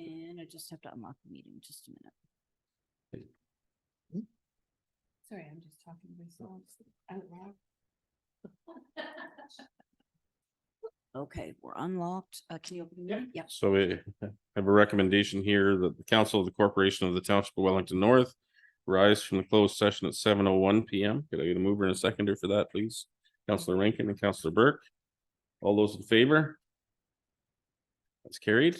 And I just have to unlock the meeting, just a minute. Sorry, I'm just talking to myself out loud. Okay, we're unlocked. Can you open the meeting? Yep. So we have a recommendation here that the council of the corporation of the Township of Wellington North rise from the closed session at 7:01 PM. Could I get a mover and a seconder for that, please? Councillor Rankin and Councillor Burke. All those in favor? That's carried.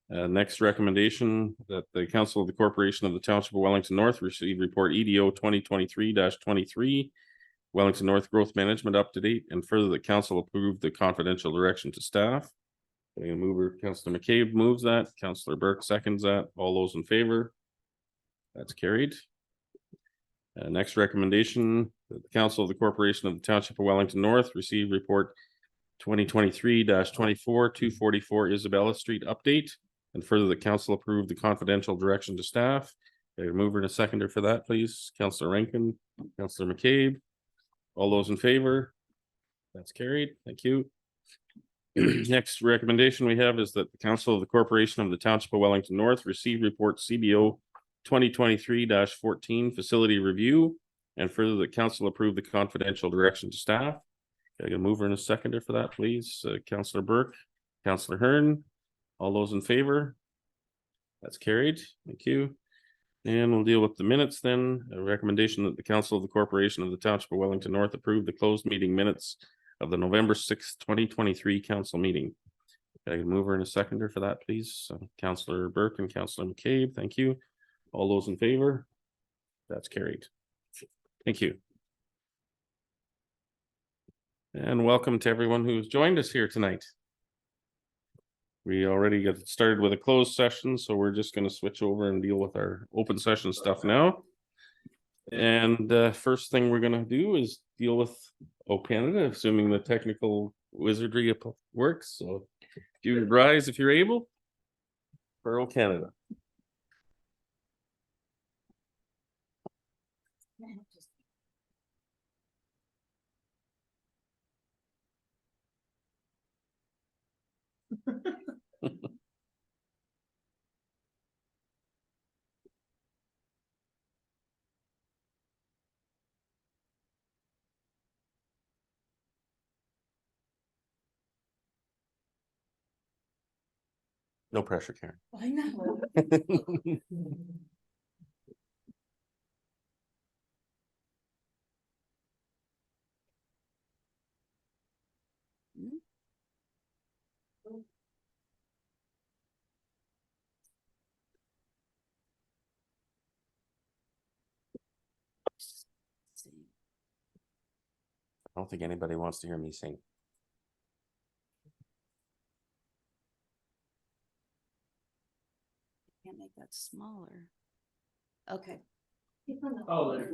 Next recommendation that the council of the corporation of the Township of Wellington North receive report EDO 2023-23 Wellington North Growth Management up to date, and further the council approved the confidential direction to staff. A mover, Councillor McCabe moves that, Councillor Burke seconds that. All those in favor? That's carried. Next recommendation, that the council of the corporation of the Township of Wellington North receive report 2023-24 244 Isabella Street update, and further the council approved the confidential direction to staff. A mover and a seconder for that, please. Councillor Rankin, Councillor McCabe. All those in favor? That's carried. Thank you. Next recommendation we have is that the council of the corporation of the Township of Wellington North receive report CBO 2023-14 facility review, and further the council approve the confidential direction to staff. Can I get a mover and a seconder for that, please? Councillor Burke, Councillor Hearn. All those in favor? That's carried. Thank you. And we'll deal with the minutes then. A recommendation that the council of the corporation of the Township of Wellington North approve the closed meeting minutes of the November 6th, 2023 council meeting. Can I get a mover and a seconder for that, please? Councillor Burke and Councillor McCabe, thank you. All those in favor? That's carried. Thank you. And welcome to everyone who's joined us here tonight. We already got started with a closed session, so we're just going to switch over and deal with our open session stuff now. And first thing we're going to do is deal with O Canada, assuming the technical wizardry works. So if you rise if you're able for O Canada. No pressure, Karen. I know. I don't think anybody wants to hear me sing. Can't make that smaller. Okay. Oh, there.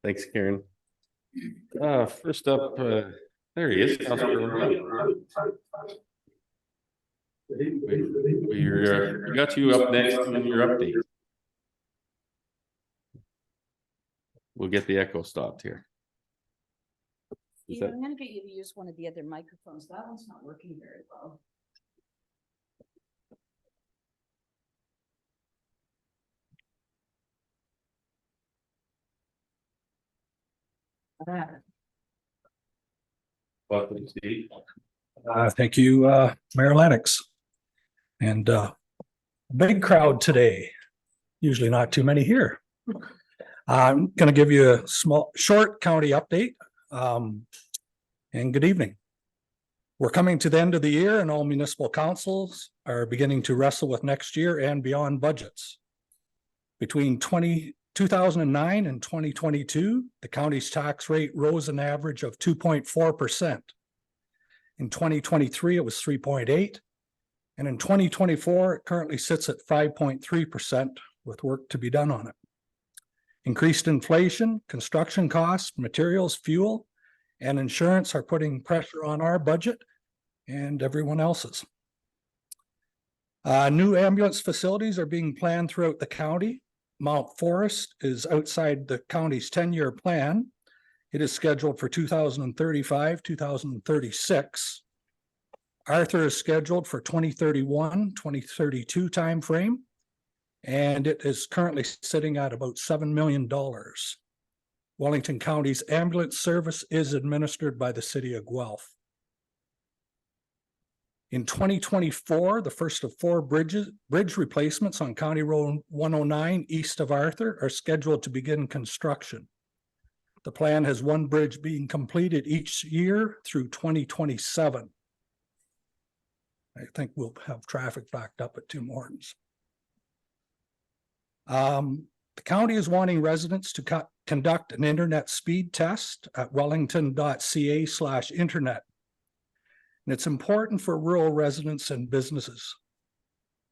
Thanks, Karen. First up, There he is. Councilor Lincoln. We got you up next in your update. We'll get the echo stopped here. Is Steve, that- I'm gonna get you to use one of the other microphones. That one's not working very well. Welcome, Steve. Thank you, Mayor Lennox. And big crowd today. Usually not too many here. I'm going to give you a short county update. And good evening. We're coming to the end of the year and all municipal councils are beginning to wrestle with next year and beyond budgets. Between 2009 and 2022, the county's tax rate rose an average of 2.4%. In 2023, it was 3.8%. And in 2024, it currently sits at 5.3% with work to be done on it. Increased inflation, construction costs, materials, fuel, and insurance are putting pressure on our budget and everyone else's. New ambulance facilities are being planned throughout the county. Mount Forest is outside the county's 10-year plan. It is scheduled for 2035, 2036. Arthur is scheduled for 2031, 2032 timeframe, and it is currently sitting at about $7 million. Wellington County's ambulance service is administered by the city of Guelph. In 2024, the first of 4 bridge replacements on County Road 109 east of Arthur are scheduled to begin construction. The plan has 1 bridge being completed each year through 2027. I think we'll have traffic backed up at Tim Hortons. The county is wanting residents to conduct an internet speed test at wellington.ca/internet. And it's important for rural residents and businesses,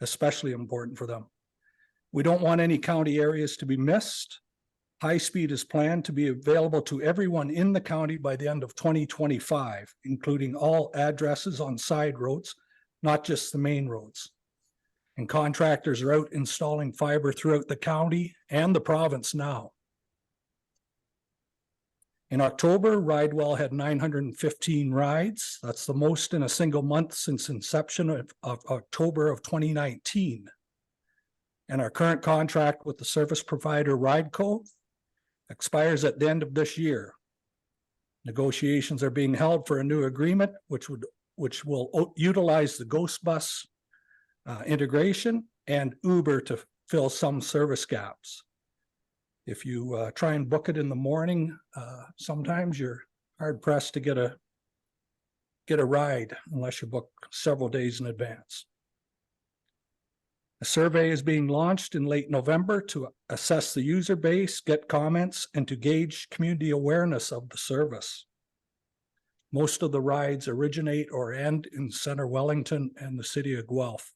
especially important for them. We don't want any county areas to be missed. High speed is planned to be available to everyone in the county by the end of 2025, including all addresses on side roads, not just the main roads. And contractors are out installing fiber throughout the county and the province now. In October, RideWell had 915 rides. That's the most in a single month since inception of October of 2019. And our current contract with the service provider RideCo expires at the end of this year. Negotiations are being held for a new agreement, which will utilize the Ghost Bus integration and Uber to fill some service gaps. If you try and book it in the morning, sometimes you're hard pressed to get a ride unless you book several days in advance. A survey is being launched in late November to assess the user base, get comments, and to gauge community awareness of the service. Most of the rides originate or end in Center Wellington and the city of Guelph.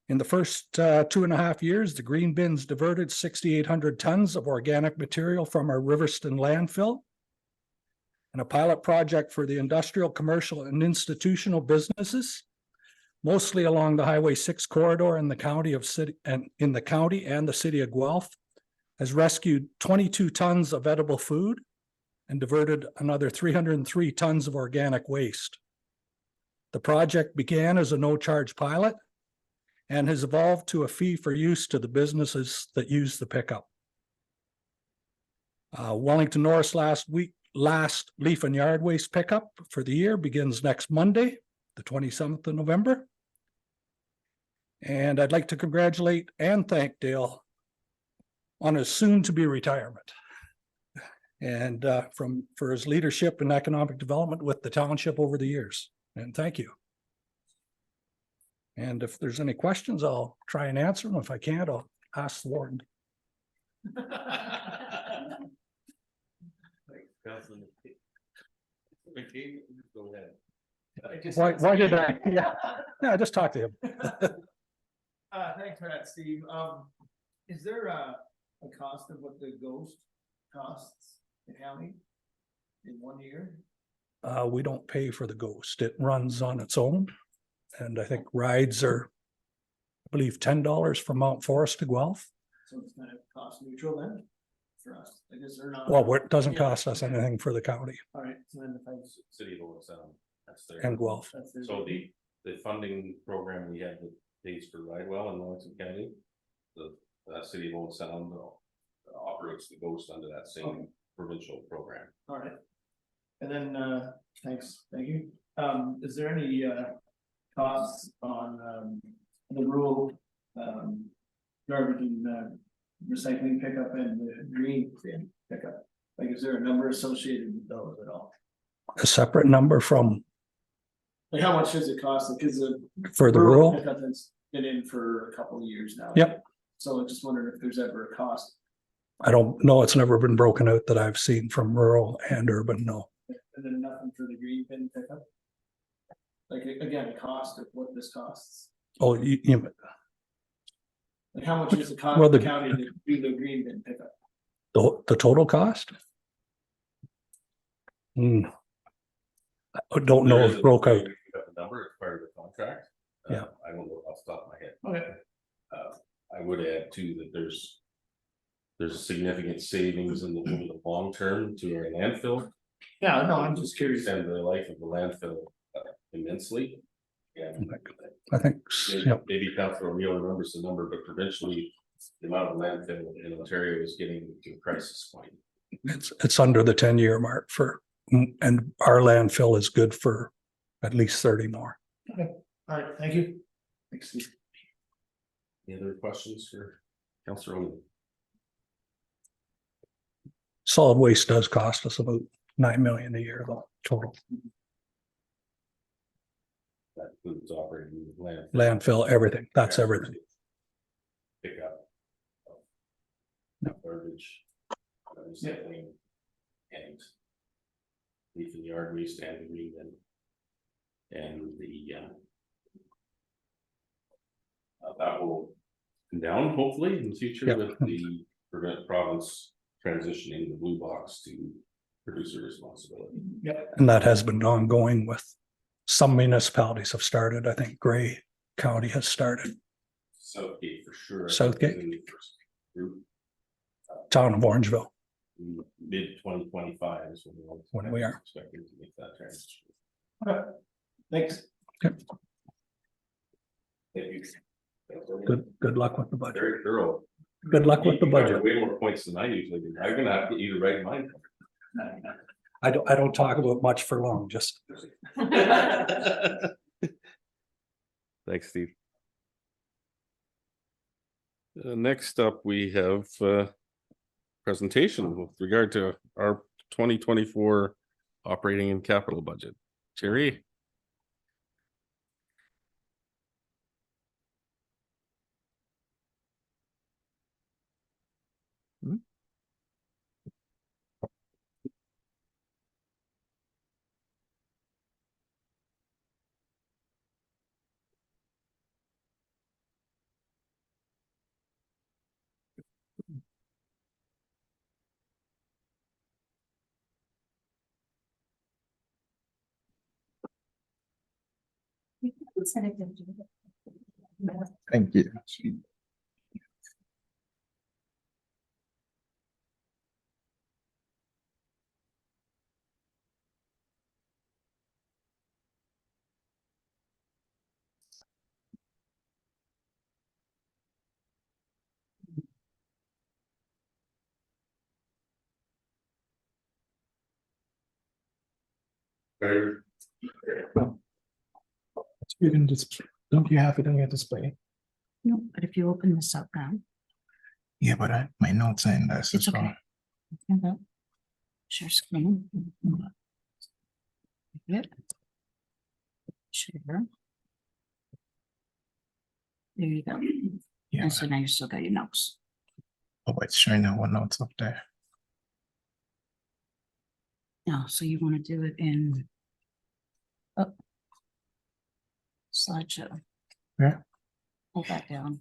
In the first 2.5 years, the green bins diverted 6,800 tons of organic material from our Riverston landfill. And a pilot project for the industrial, commercial, and institutional businesses, mostly along the Highway 6 corridor in the county and the city of Guelph, has rescued 22 tons of edible food and diverted another 303 tons of organic waste. The project began as a no-charge pilot and has evolved to a fee for use to the businesses that use the pickup. Wellington Norris last leaf and yard waste pickup for the year begins next Monday, the 27th of November. And I'd like to congratulate and thank Dale on his soon-to-be retirement and for his leadership in economic development with the township over the years. And thank you. And if there's any questions, I'll try and answer them. If I can't, I'll ask the warden. Go ahead. Why did I? Yeah, just talk to him. Thanks for that, Steve. Is there a cost of what the ghost costs the county? in 1 year? We don't pay for the Ghost. It runs on its own. And I think rides are, I believe, $10 from Mount Forest to Guelph. So it's kind of cost neutral then for us, I guess they're not. Well, it doesn't Yeah. cost us anything for the county All right, so then if I. City of Old Sound, that's their. and Guelph. That's their- So the funding program we have that pays for Ridewell in Wellington County, the City of Old Sound operates the Ghost under that same provincial program. All right. And then, thanks, thank you. Is there any, costs on, the rural, garbage and, recycling pickup and the green bin pickup? Like, is there a number associated with those at all? A separate number from, Like, how much does it cost? Like, is it? for the rural. Pickup that's been in for a couple of years now. Yep. So I just wondered if there's ever a cost. I don't know. It's never been broken out that I've seen from rural and urban. No. And then nothing for the green bin pickup? Like, again, a cost of what this costs, Oh, like how much does it cost Well, the the- county to do the green bin pickup? the total cost? I don't know if broke out. Number, it's part of the contract. Yeah. I don't know off the top of my head. Okay. I would add too that there's significant savings in the long term to our landfill. Yeah, no, I'm just curious. Extend the life of the landfill immensely. And I think, yeah, maybe Councilor O'Neill remembers the number, but provincially, the amount of landfill in Ontario is getting to a crisis point. it's under the 10-year mark and our landfill is good for at least 30 more. All right, thank you. Thanks, Steve. Any other questions for Councilor O'Neill? Solid waste does cost us about 9 million a year though, total. That includes operating the landfill. Landfill, everything. That's everything. Pick up. Garbage. Recycling. And. Leaf in the yard waste and the green bin. And the. That will come down hopefully in the future Yeah. with the province transitioning the blue box to producer responsibility. Yeah, And that has been ongoing with some municipalities have started. I think Gray County has started. Southgate for sure. I think, Southgate. is in the first group. Town of Orangeville. Mid 2025 is When we are. expecting to make that transition. okay, thanks. Thank you. Good luck with the budget. Very thorough. Good luck with the You covered budget. Way more points than I usually do. I'm gonna have to either write mine. I don't talk about much for long, just. Thanks, Steve. Next up, we have presentation with regard to our 2024 operating and capital budget. Jerry? Thank you. You can just, don't you have it on your display? No, but if you open this up now, Yeah, but my notes are in this it's as well. okay. Okay. Share screen. Yep. Share. There you go. Yeah, And so now you still got your notes. oh, it's showing now what notes up there. Now, so you want to do it in. Oh. Slideshow. Yeah. Hold that down.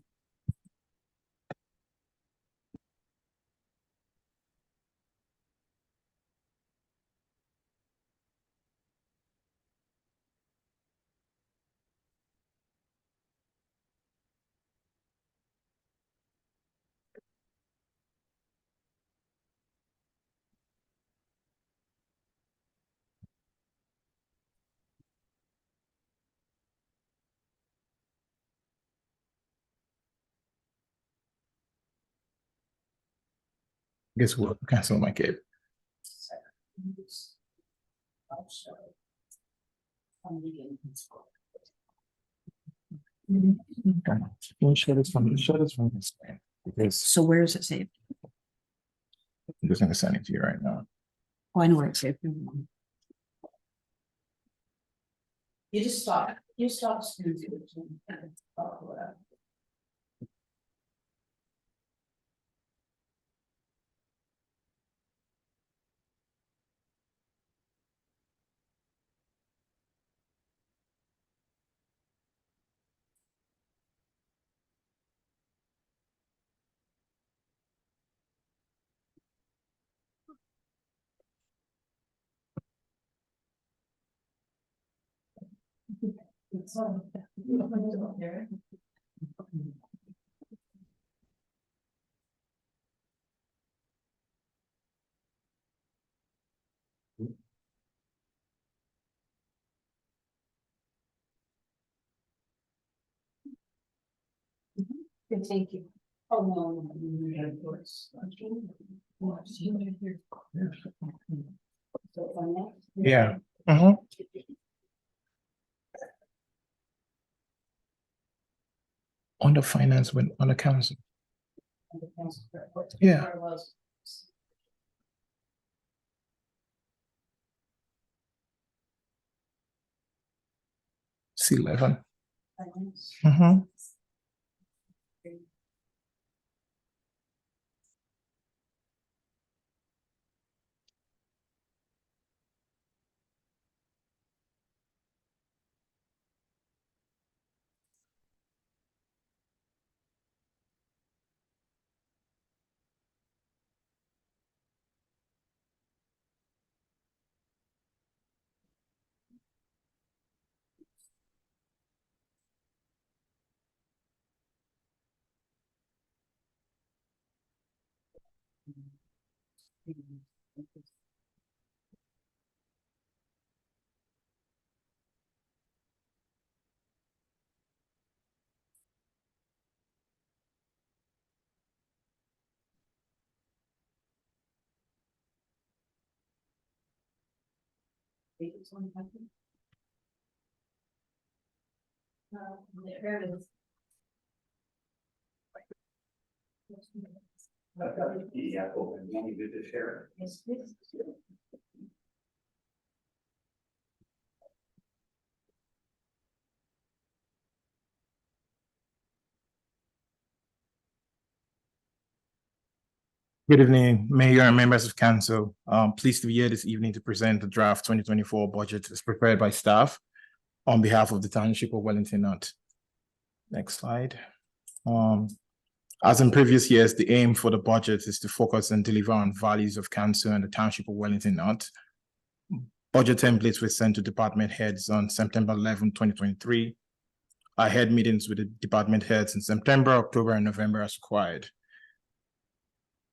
Guess what? Cancel my cape. Okay. Share this from this screen. Because So where is it saved? I'm just gonna send it to you right now. Oh, I know where it's saved. You just stop. You stop. Thank you. Oh, no. Yeah. Uh-huh. On the finance when on the council. Yeah. C11. Mm-hmm. There it is. Yes, please. Good evening, Mayor and members of council. Pleased to be here this evening to present the draft 2024 budget as prepared by staff on behalf of the Township of Wellington North. Next slide. As in previous years, the aim for the budget is to focus and deliver on values of council and the Township of Wellington North. Budget templates were sent to department heads on September 11, 2023. I had meetings with the department heads in September, October, and November as required.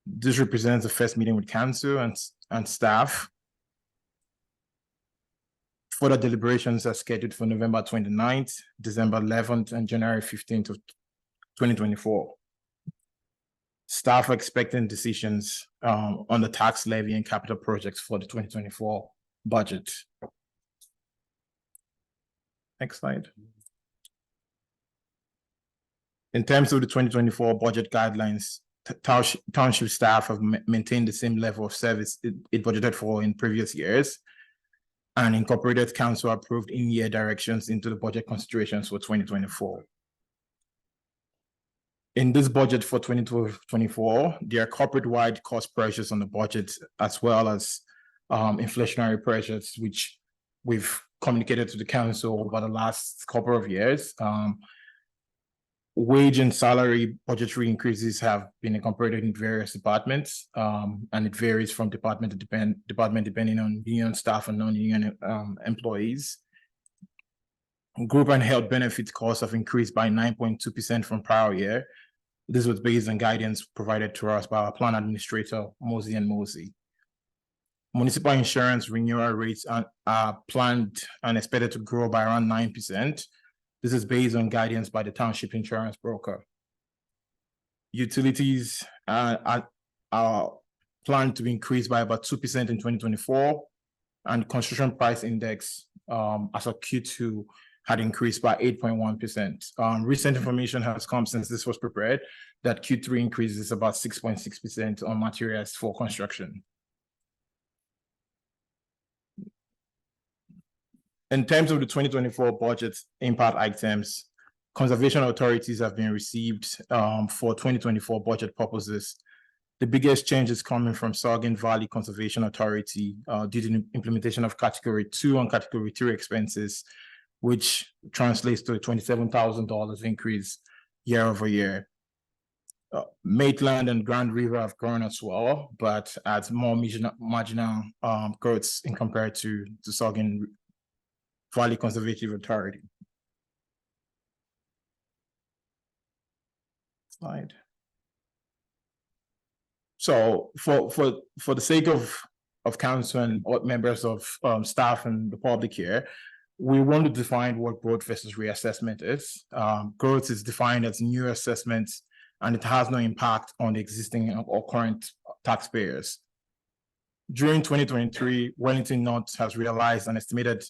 This represents the first meeting with council and staff. Further deliberations are scheduled for November 29th, December 11th, and January 15th of 2024. Staff are expecting decisions on the tax levy and capital projects for the 2024 budget. Next slide. In terms of the 2024 budget guidelines, township staff have maintained the same level of service it budgeted for in previous years and incorporated council approved in-year directions into the budget considerations for 2024. In this budget for 2024, there are corporate-wide cost pressures on the budget as well as inflationary pressures, which we've communicated to the council over the last couple of years. Wage and salary budgetary increases have been incorporated in various departments, and it varies from department to department depending on union staff and non-union employees. Group and health benefit costs have increased by 9.2% from prior year. This was based on guidance provided to us by our plan administrator, Mosey and Mosey. Municipal insurance renewal rates are planned and expected to grow by around 9%. This is based on guidance by the township insurance broker. Utilities are planned to increase by about 2% in 2024, and construction price index as of Q2 had increased by 8.1%. Recent information has come since this was prepared that Q3 increases about 6.6% on materials for construction. In terms of the 2024 budget impact items, conservation authorities have been received for 2024 budget purposes. The biggest change is coming from Saugan Valley Conservation Authority due to the implementation of Category 2 and Category 3 expenses, which translates to a $27,000 increase year over year. Maitland and Grand River have grown as well, but at more marginal growths in compared to Saugan Valley Conservative Authority. Slide. So for the sake of council and members of staff and the public here, we want to define what growth versus reassessment is. Growth is defined as new assessments, and it has no impact on the existing or current taxpayers. During 2023, Wellington North has realized an estimated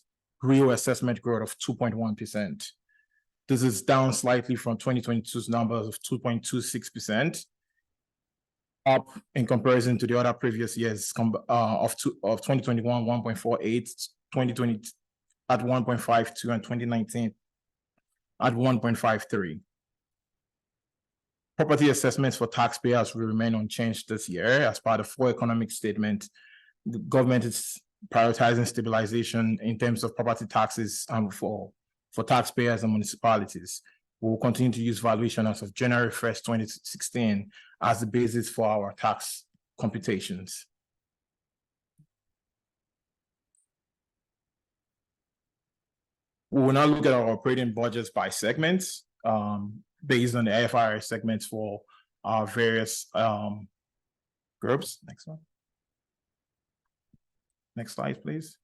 real assessment growth of 2.1%. This is down slightly from 2022's numbers of 2.26%, up in comparison to the other previous years of 2021, 1.48, 2020 at 1.52, and 2019 at 1.53. Property assessments for taxpayers will remain unchanged this year. As part of full economic statement, the government is prioritizing stabilization in terms of property taxes for taxpayers and municipalities. We will continue to use valuation as of January 1st, 2016 as the basis for our tax computations. We will now look at our operating budgets by segments based on the IFRS segments for our various groups. Next one. Next slide, please.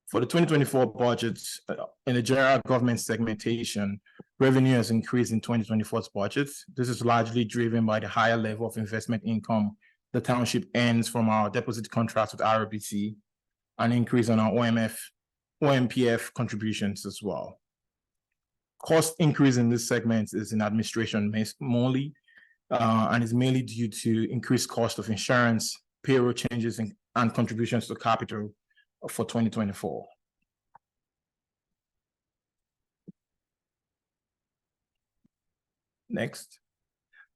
For the 2024 budgets, in the general government segmentation, revenue has increased in 2024's budgets. This is largely driven by the higher level of investment income the township earns from our deposit contracts with RBC, an increase on our OMPF contributions as well. Cost increase in this segment is in administration mainly, and is mainly due to increased cost of insurance, payroll changes, and contributions to capital for 2024. Next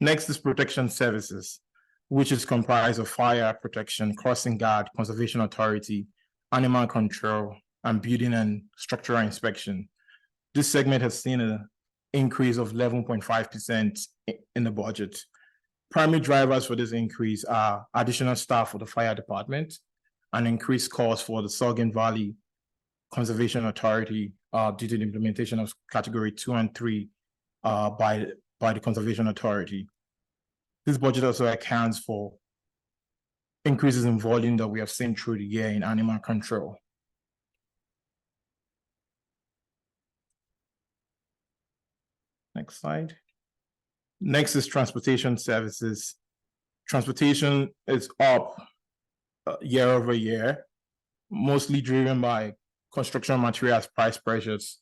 is protection services, which is comprised of fire protection, crossing guard, conservation authority, animal control, and building and structural inspection. This segment has seen an increase of 11.5% in the budget. Primary drivers for this increase are additional staff for the fire department and increased costs for the Saugan Valley Conservation Authority due to the implementation of Category 2 and 3 by the Conservation Authority. This budget also accounts for increases in volume that we have seen through the year in animal control. Next slide. Next is transportation services. Transportation is up year over year, mostly driven by construction materials price pressures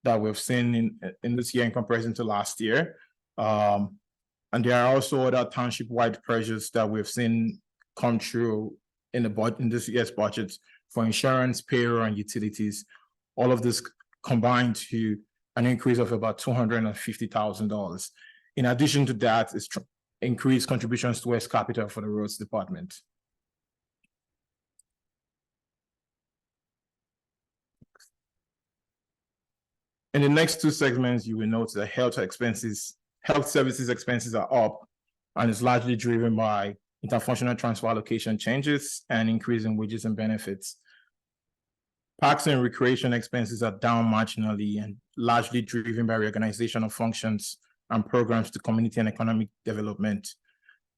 that we've seen in this year in comparison to last year. And there are also other township-wide pressures that we've seen come true in this year's budget for insurance, payroll, and utilities. All of this combined to an increase of about $250,000. In addition to that, is increased contributions to West Capital for the roads department. In the next two segments, you will note that health services expenses are up, and it's largely driven by interfunctional transfer allocation changes and increase in wages and benefits. Parks and recreation expenses are down marginally and largely driven by reorganization of functions and programs to community and economic development,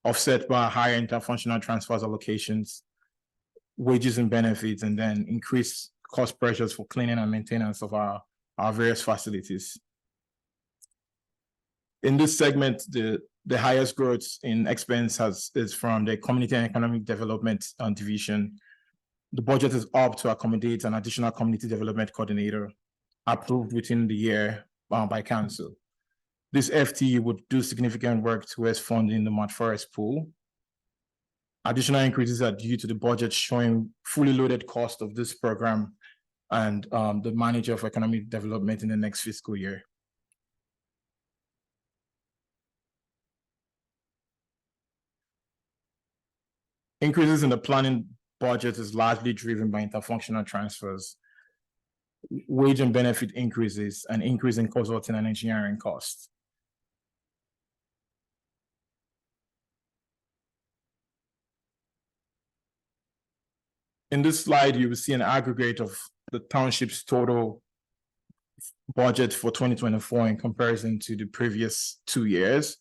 offset by higher interfunctional transfers allocations, wages and benefits, and then increased cost pressures for cleaning and maintenance of our various facilities. In this segment, the the highest growth in expense is from the Community and Economic Development Division. The budget is up to accommodate an additional community development coordinator approved within the year by council. This FTE would do significant work towards funding the Mount Forest pool. Additional increases are due to the budget showing fully loaded cost of this program and the manager of economic development in the next fiscal year. Increases in the planning budget is largely driven by interfunctional transfers, wage and benefit increases, and increase in consulting and engineering costs. In this slide, you will see an aggregate of the township's total budget for 2024 in comparison to the previous 2 years.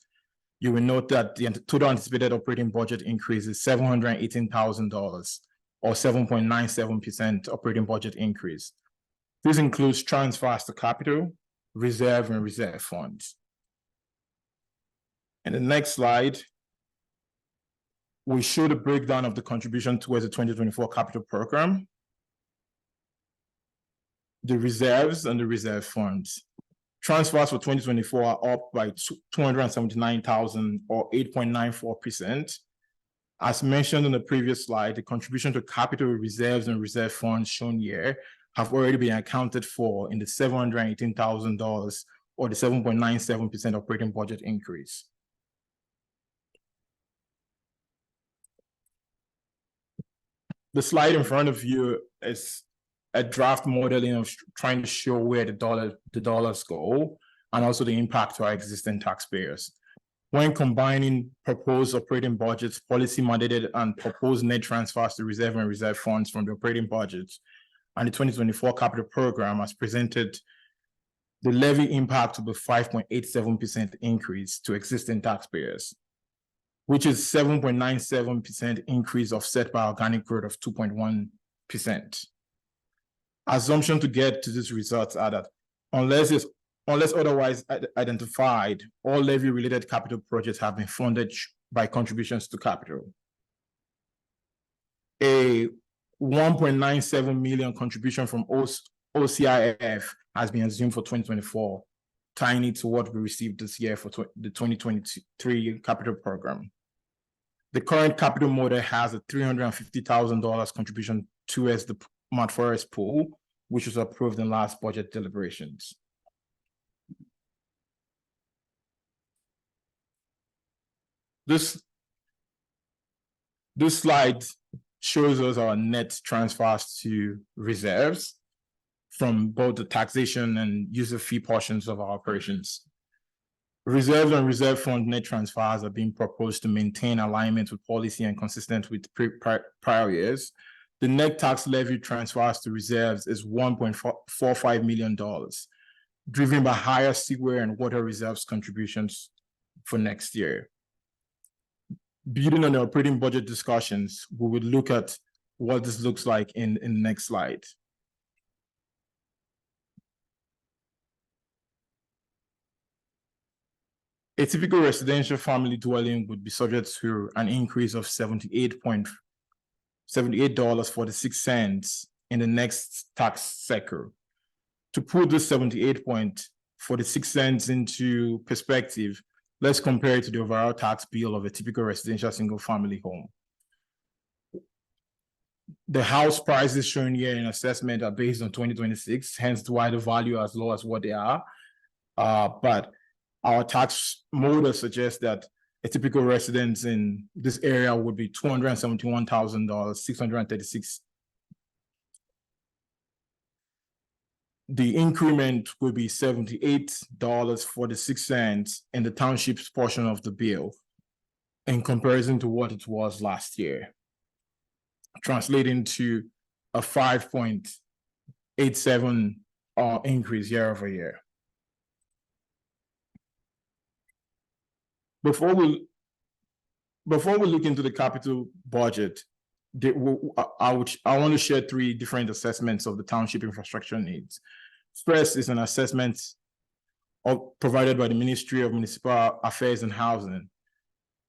You will note that the total anticipated operating budget increase is $718,000 or 7.97% operating budget increase. This includes transfers to capital, reserve, and reserve funds. In the next slide, we show the breakdown of the contribution towards the 2024 capital program, the reserves, and the reserve funds. Transfers for 2024 are up by $279,000 or 8.94%. As mentioned in the previous slide, the contribution to capital reserves and reserve funds shown here have already been accounted for in the $718,000 or the 7.97% operating budget increase. The slide in front of you is a draft modeling of trying to show where the dollars go and also the impact to our existing taxpayers. When combining proposed operating budgets, policy mandated and proposed net transfers to reserve and reserve funds from the operating budgets and the 2024 capital program as presented, the levy impact will be 5.87% increase to existing taxpayers, which is 7.97% increase offset by organic growth of 2.1%. Assumption to get to these results are that unless otherwise identified, all levy-related capital projects have been funded by contributions to capital. A 1.97 million contribution from OCIF has been assumed for 2024, tying it to what we received this year for the 2023 capital program. The current capital model has a $350,000 contribution towards the Mount Forest pool, which was approved in last budget deliberations. This slide shows us our net transfers to reserves from both the taxation and user fee portions of our operations. Reserve and reserve fund net transfers are being proposed to maintain alignment with policy and consistent with prior years. The net tax levy transfers to reserves is $1.45 million, driven by higher seaware and water reserves contributions for next year. Building on the operating budget discussions, we would look at what this looks like in the next slide. A typical residential family dwelling would be subject to an increase of $78.46 in the next tax cycle. To put this $78.46 into perspective, let's compare it to the overall tax bill of a typical residential single-family home. The house prices shown here in assessment are based on 2026, hence why the value as low as what they are. But our tax model suggests that a typical residence in this area would be $271,636. The increment will be $78.46 in the township's portion of the bill in comparison to what it was last year, translating to a 5.87 increase year over year. Before we look into the capital budget, I want to share 3 different assessments of the township infrastructure needs. First is an assessment provided by the Ministry of Municipal Affairs and Housing.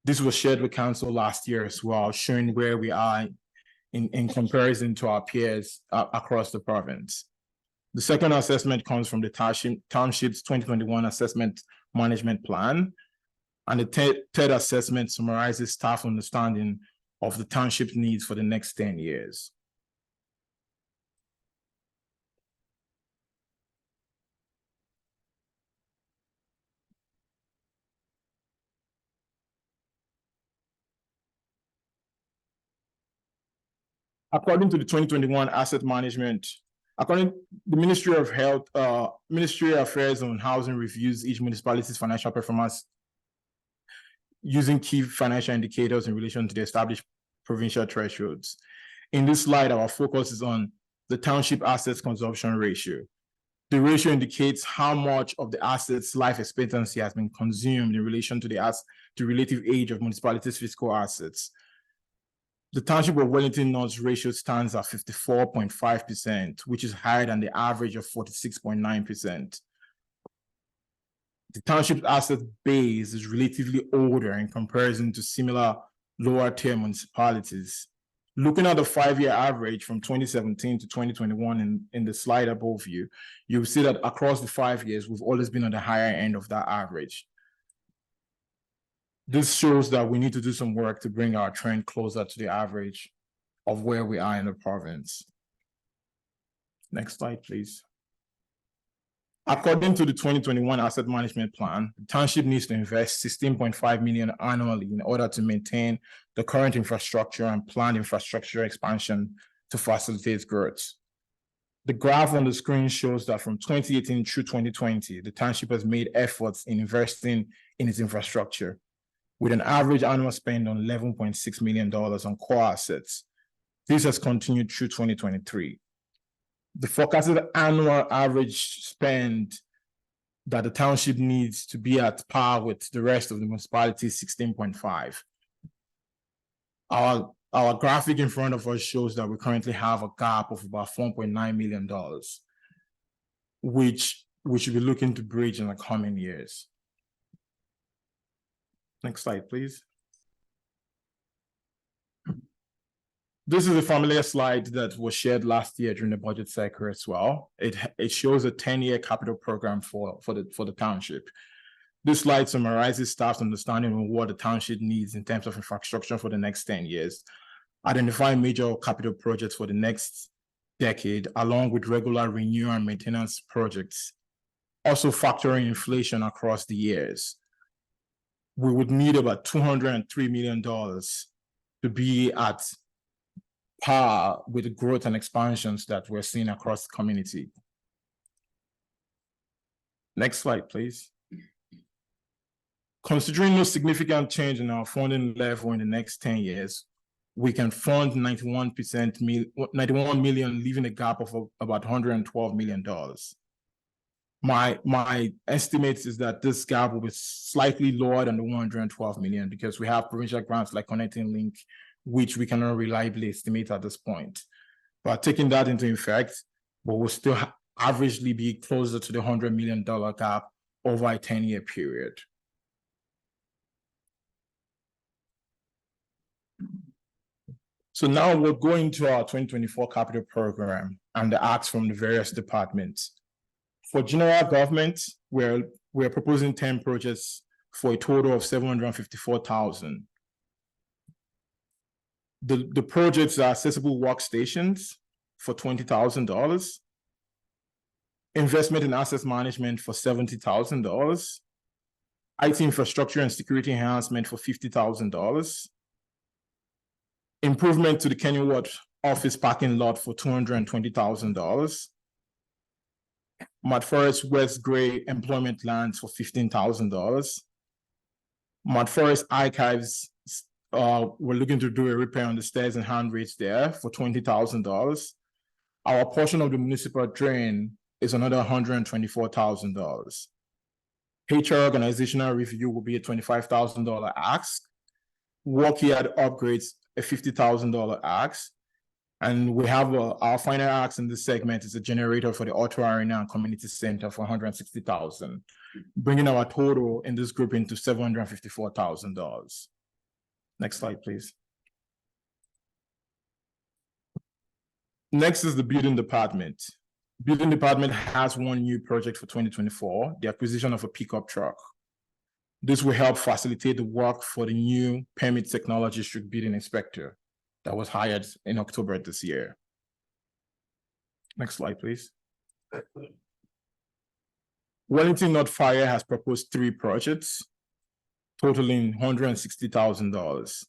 This was shared with council last year as well, showing where we are in comparison to our peers across the province. The second assessment comes from the Township's 2021 Assessment Management Plan. And the third assessment summarizes staff understanding of the township's needs for the next 10 years. According to the 2021 asset management, according to the Ministry of Health, Ministry of Affairs and Housing reviews each municipality's financial performance using key financial indicators in relation to the established provincial thresholds. In this slide, our focus is on the township assets consumption ratio. The ratio indicates how much of the assets' life expectancy has been consumed in relation to the relative age of municipalities' fiscal assets. The Township of Wellington North's ratio stands at 54.5%, which is higher than the average of 46.9%. The township's asset base is relatively older in comparison to similar lower-tier municipalities. Looking at the 5-year average from 2017 to 2021 in the slide above you, you'll see that across the 5 years, we've always been on the higher end of that average. This shows that we need to do some work to bring our trend closer to the average of where we are in the province. Next slide, please. According to the 2021 Asset Management Plan, the township needs to invest 16.5 million annually in order to maintain the current infrastructure and planned infrastructure expansion to facilitate growth. The graph on the screen shows that from 2018 through 2020, the township has made efforts in investing in its infrastructure, with an average annual spend on $11.6 million on core assets. This has continued through 2023. The forecasted annual average spend that the township needs to be at par with the rest of the municipality is 16.5. Our graphic in front of us shows that we currently have a gap of about $4.9 million, which we should be looking to bridge in the coming years. Next slide, please. This is a familiar slide that was shared last year during the budget cycle as well. It shows a 10-year capital program for the township. This slide summarizes staff's understanding of what the township needs in terms of infrastructure for the next 10 years, identifying major capital projects for the next decade, along with regular renewal and maintenance projects, also factoring inflation across the years. We would need about $203 million to be at par with the growth and expansions that we're seeing across the community. Next slide, please. Considering no significant change in our funding level in the next 10 years, we can fund 91 million, leaving a gap of about $112 million. My estimate is that this gap will be slightly lower than the 112 million because we have provincial grants like Connecting Link, which we cannot reliably estimate at this point. But taking that into effect, we will still averagely be closer to the $100 million gap over a 10-year period. So now we're going to our 2024 capital program and the acts from the various departments. For general government, we're proposing 10 projects for a total of $754,000. The projects are accessible workstations for $20,000, investment in asset management for $70,000, IT infrastructure and security enhancement for $50,000, improvement to the Kennywood office parking lot for $220,000, Mad Forest West Gray employment lands for $15,000, Mad Forest Archives, we're looking to do a repair on the stairs and handrails there for $20,000. Our portion of the municipal drain is another $124,000. HR organizational review will be a $25,000 ask. Workyard upgrades, a $50,000 ask. And we have our final ask in this segment is a generator for the Auto Arena and Community Center for $160,000. bringing our total in this grouping to $754,000. Next slide, please. Next is the building department. Building department has one new project for 2024, the acquisition of a pickup truck. This will help facilitate the work for the new permit technology street building inspector that was hired in October this year. Next slide, please. Wellington North Fire has proposed 3 projects totaling $160,000.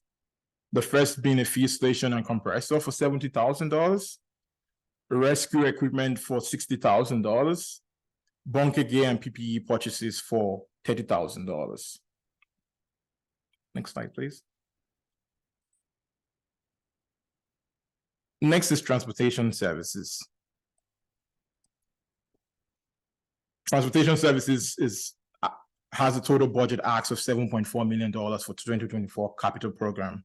The first being a fuel station and compressor for $70,000, rescue equipment for $60,000, bunker gear and PPE purchases for $30,000. Next slide, please. Next is transportation services. Transportation services has a total budget ask of $7.4 million for 2024 capital program.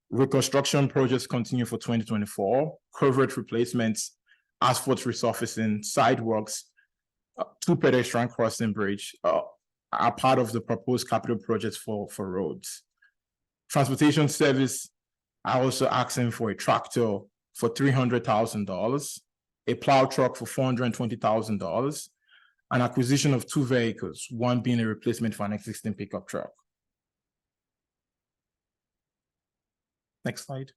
Reconstruction projects continue for 2024, culvert replacements, asphalt resurfacing, sidewalks, 2 pedestrian crossing bridge are part of the proposed capital projects for roads. Transportation service are also asking for a tractor for $300,000, a plow truck for $420,000, an acquisition of 2 vehicles, one being a replacement for an existing pickup truck. Next slide.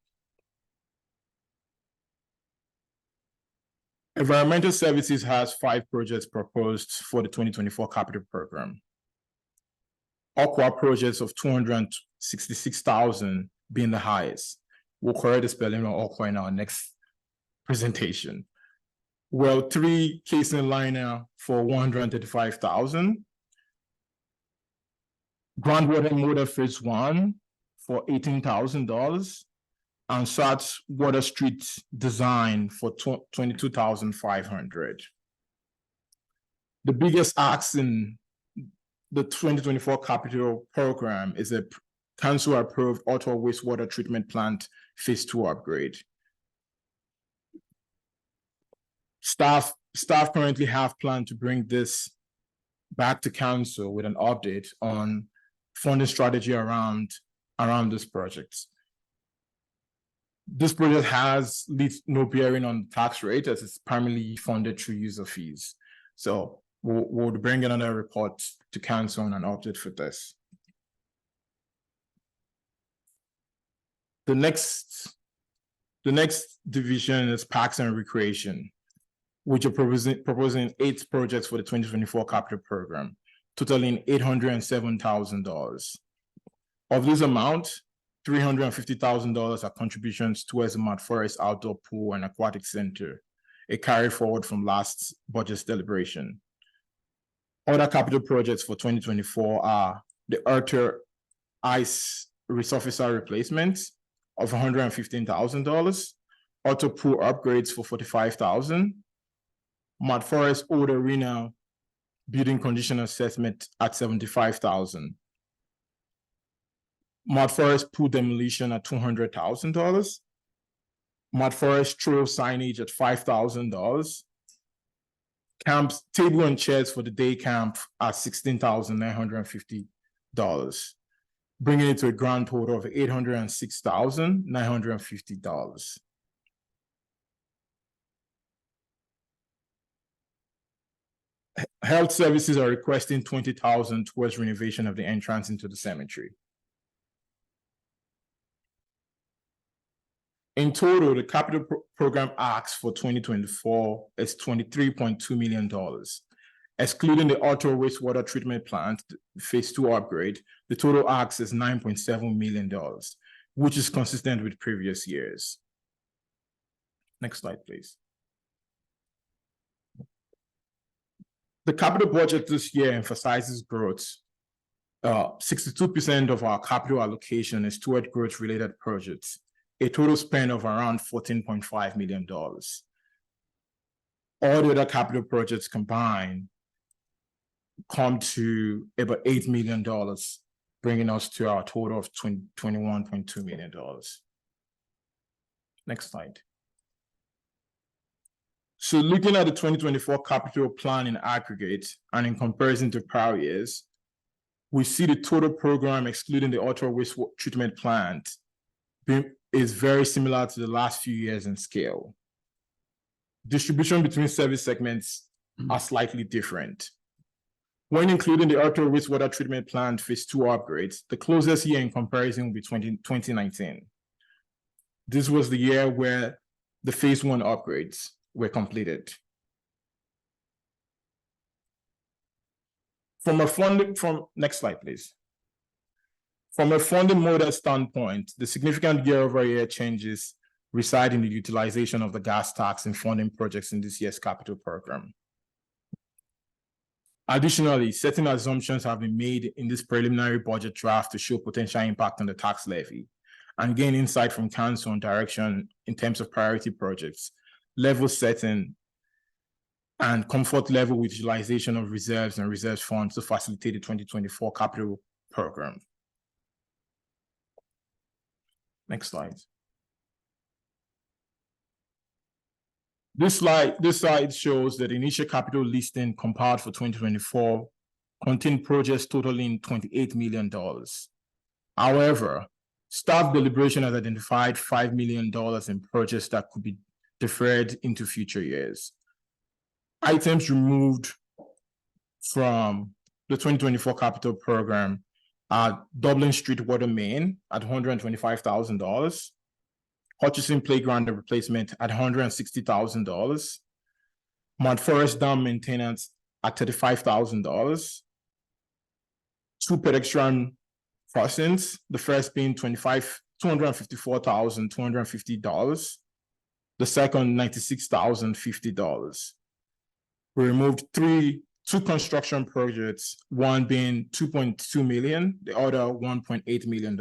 Environmental Services has 5 projects proposed for the 2024 capital program. Aqua projects of $266,000 being the highest. We'll correct the spelling of Aqua in our next presentation. Well, 3 casing liner for $135,000. Groundwater motor phase 1 for $18,000. And SAT Water Street design for $22,500. The biggest ask in the 2024 capital program is a council-approved auto wastewater treatment plant phase 2 upgrade. Staff currently have planned to bring this back to council with an update on funding strategy around this project. This project has no bearing on the tax rate as it's primarily funded through user fees. So we'll bring another report to council on an update for this. The next division is Parks and Recreation, which are proposing 8 projects for the 2024 capital program, totaling $807,000. Of this amount, $350,000 are contributions towards the Mount Forest Outdoor Pool and Aquatic Center, a carry forward from last budget deliberation. Other capital projects for 2024 are the Arthur Ice Resurfacer replacement of $115,000, Auto Pool upgrades for $45,000, Mount Forest Old Arena building condition assessment at $75,000. Mount Forest Pool demolition at $200,000. Mount Forest Trail signage at $5,000. Camps, table and chairs for the day camp at $16,950, bringing it to a grand total of $806,950. Health services are requesting $20,000 towards renovation of the entrance into the cemetery. In total, the capital program ask for 2024 is $23.2 million. Excluding the auto wastewater treatment plant, phase 2 upgrade, the total ask is $9.7 million, which is consistent with previous years. Next slide, please. The capital budget this year emphasizes growth. 62% of our capital allocation is toward growth-related projects, a total spend of around $14.5 million. All the other capital projects combined come to about $8 million, bringing us to our total of $21.2 million. Next slide. So looking at the 2024 capital plan in aggregate and in comparison to prior years, we see the total program excluding the ultra waste treatment plant is very similar to the last few years in scale. Distribution between service segments are slightly different. When including the ultra wastewater treatment plant phase 2 upgrades, the closest year in comparison will be 2019. This was the year where the phase 1 upgrades were completed. Next slide, please. From a funding model standpoint, the significant year-over-year changes reside in the utilization of the gas tax in funding projects in this year's capital program. Additionally, certain assumptions have been made in this preliminary budget draft to show potential impact on the tax levy and gain insight from council on direction in terms of priority projects, level setting, and comfort level with utilization of reserves and reserves funds to facilitate the 2024 capital program. Next slide. This slide shows that initial capital listing compiled for 2024 contained projects totaling $28 million. However, staff deliberation has identified $5 million in projects that could be deferred into future years. Items removed from the 2024 capital program are Dublin Street water main at $125,000, Hutchison Playground replacement at $160,000, Mount Forest Dam maintenance at $35,000, 2 pedestrian crossings, the first being $254,250, the second $96,050. We removed two construction projects, one being $2.2 million, the other $1.8 million.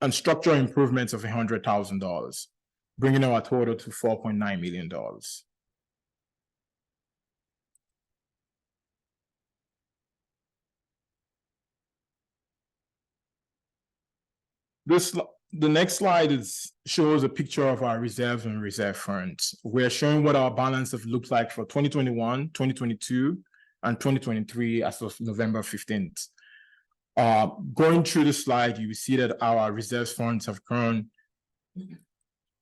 And structural improvements of $100,000, bringing our total to $4.9 million. The next slide shows a picture of our reserves and reserve funds. We're showing what our balance have looked like for 2021, 2022, and 2023 as of November 15th. Going through the slide, you will see that our reserves funds have grown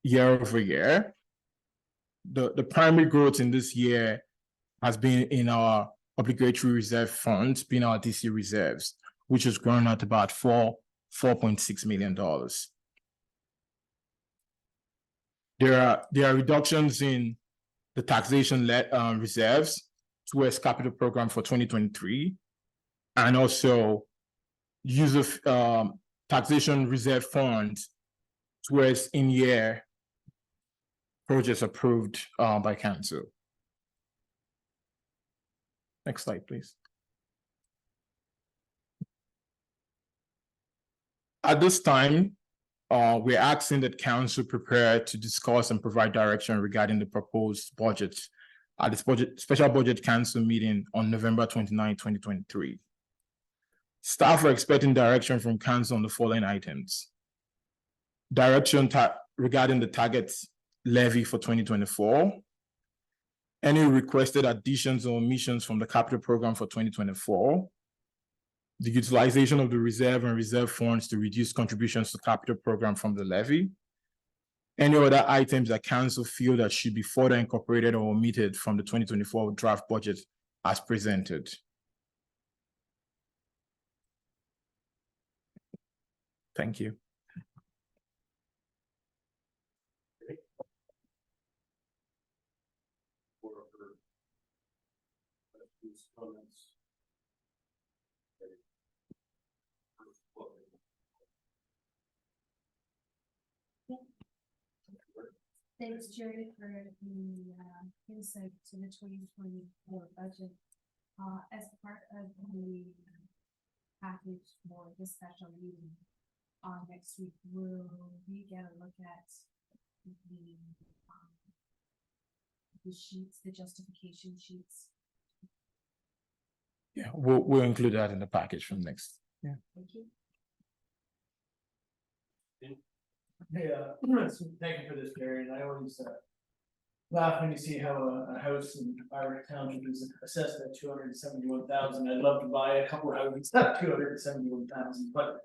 year over year. The primary growth in this year has been in our obligatory reserve funds, being our DC reserves, which has grown at about $4.6 million. There are reductions in the taxation reserves towards capital program for 2023, and also use of taxation reserve funds towards in-year projects approved by council. Next slide, please. At this time, we're asking that council prepare to discuss and provide direction regarding the proposed budget at this special budget council meeting on November 29, 2023. Staff are expecting direction from council on the following items. Direction regarding the target levy for 2024, any requested additions or omissions from the capital program for 2024, the utilization of the reserve and reserve funds to reduce contributions to capital program from the levy, any other items that council feel that should be further incorporated or omitted from the 2024 draft budget as presented. Thank you. Thanks, Jerry, for the insight to the 2024 budget. As part of the package for this special meeting next week, will we get a look at the sheets, the justification sheets? Yeah, we'll include that in the package from next. Yeah. Thank you. Yeah, so thank you for this, Gary, and I always laugh when you see how a house in our township is assessed at 271,000. I'd love to buy a couple of houses at 271,000, but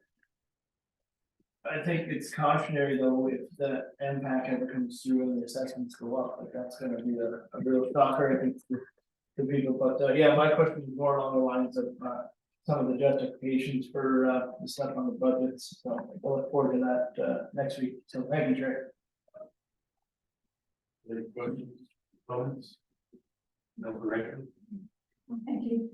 I think it's cautionary though, if the impact ever comes through and the assessments go up, like that's gonna be a real shocker, I think, for people, but yeah, my question is more along the lines of some of the justifications for the stuff on the budgets, so we'll look forward to that next week, so thank you, Jerry. Any questions, comments? No correction? Thank you,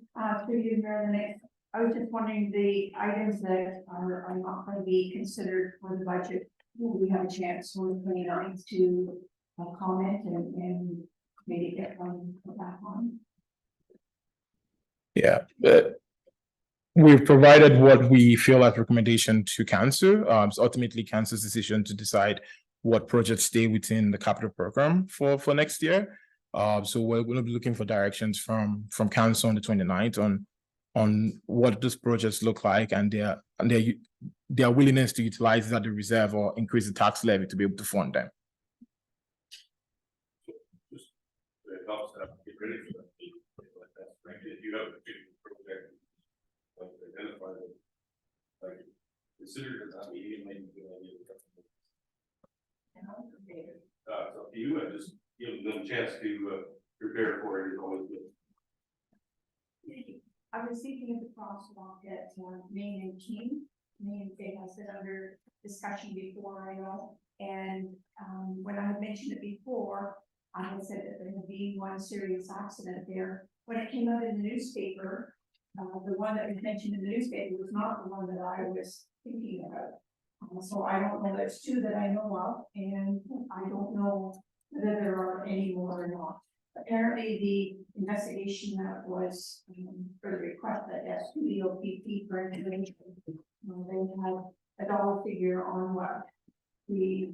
through you, Mayor, the next, I was just wondering, the items that are not going to be considered for the budget, will we have a chance on the 29th to comment and maybe get one back on? Yeah, we've provided what we feel as recommendation to council. It's ultimately council's decision to decide what projects stay within the capital program for next year. So we're going to be looking for directions from council on the 29th on what those projects look like and their willingness to utilize that the reserve or increase the tax levy to be able to fund them. Just it helps to get ready for that. If you have a particular project, like identify it, like consider it that meeting, maybe you can idea. So if you just give them a chance to prepare for it, is always good. I was thinking of the crosswalk at Main and King. Main thing has been under discussion before, I know, and when I had mentioned it before, I had said that there would be one serious accident there. When it came out in the newspaper, the one that was mentioned in the newspaper was not the one that I was thinking about. So I don't know, there's two that I know of, and I don't know whether there are any more or not. Apparently, the investigation that was for the request that SPOPP for information, they had a dollar figure on what the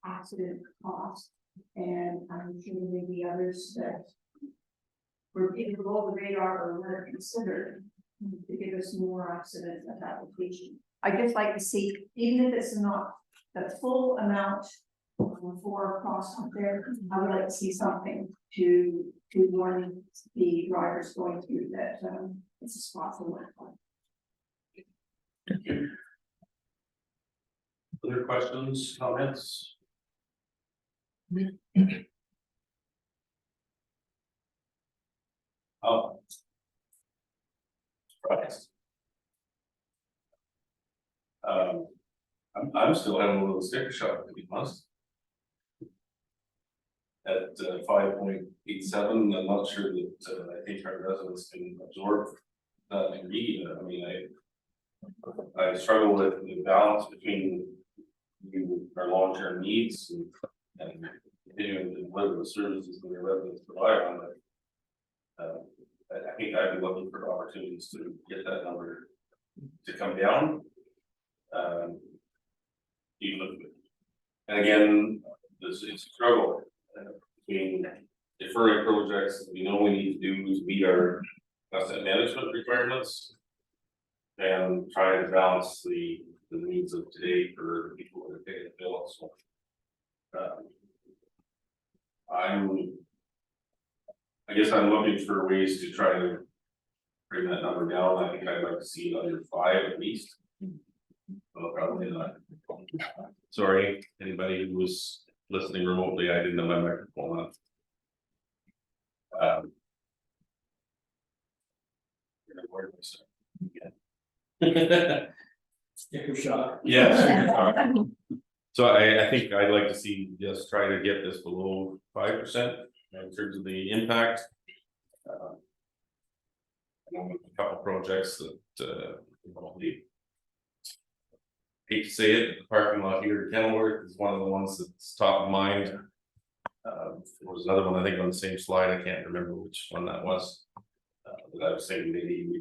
accident cost, and I'm sure there may be others that were either below the radar or were considered to give us more accident application. I just like to see, even if it's not the full amount for cost up there, I would like to see something to warn the drivers going through that it's a spot for one. Other questions, comments? Oh. Surprised. I'm still having a little sticker shock, to be honest. At 5.87, I'm not sure that I think our residents can absorb that degree. I mean, I struggle with the balance between our long-term needs and continuing to deliver the services that our residents rely on. I think I'd be looking for opportunities to get that number to come down. And again, it's a struggle between deferring projects that we know we need to do to meet our asset management requirements and trying to balance the needs of today for people who are paying the bills. So, I guess I'm looking for ways to try to bring that number down. I think I'd like to see it under 5 at least. Well, probably not. Sorry, anybody who was listening remotely, I didn't know my microphone on. Sticker shock. Yeah. So I think I'd like to see just try to get this below 5% in terms of the impact. A couple projects that hate to say it, the parking lot here at Kenilworth is one of the ones that's top of mind. There was another one I think on the same slide. I can't remember which one that was. But I was saying maybe we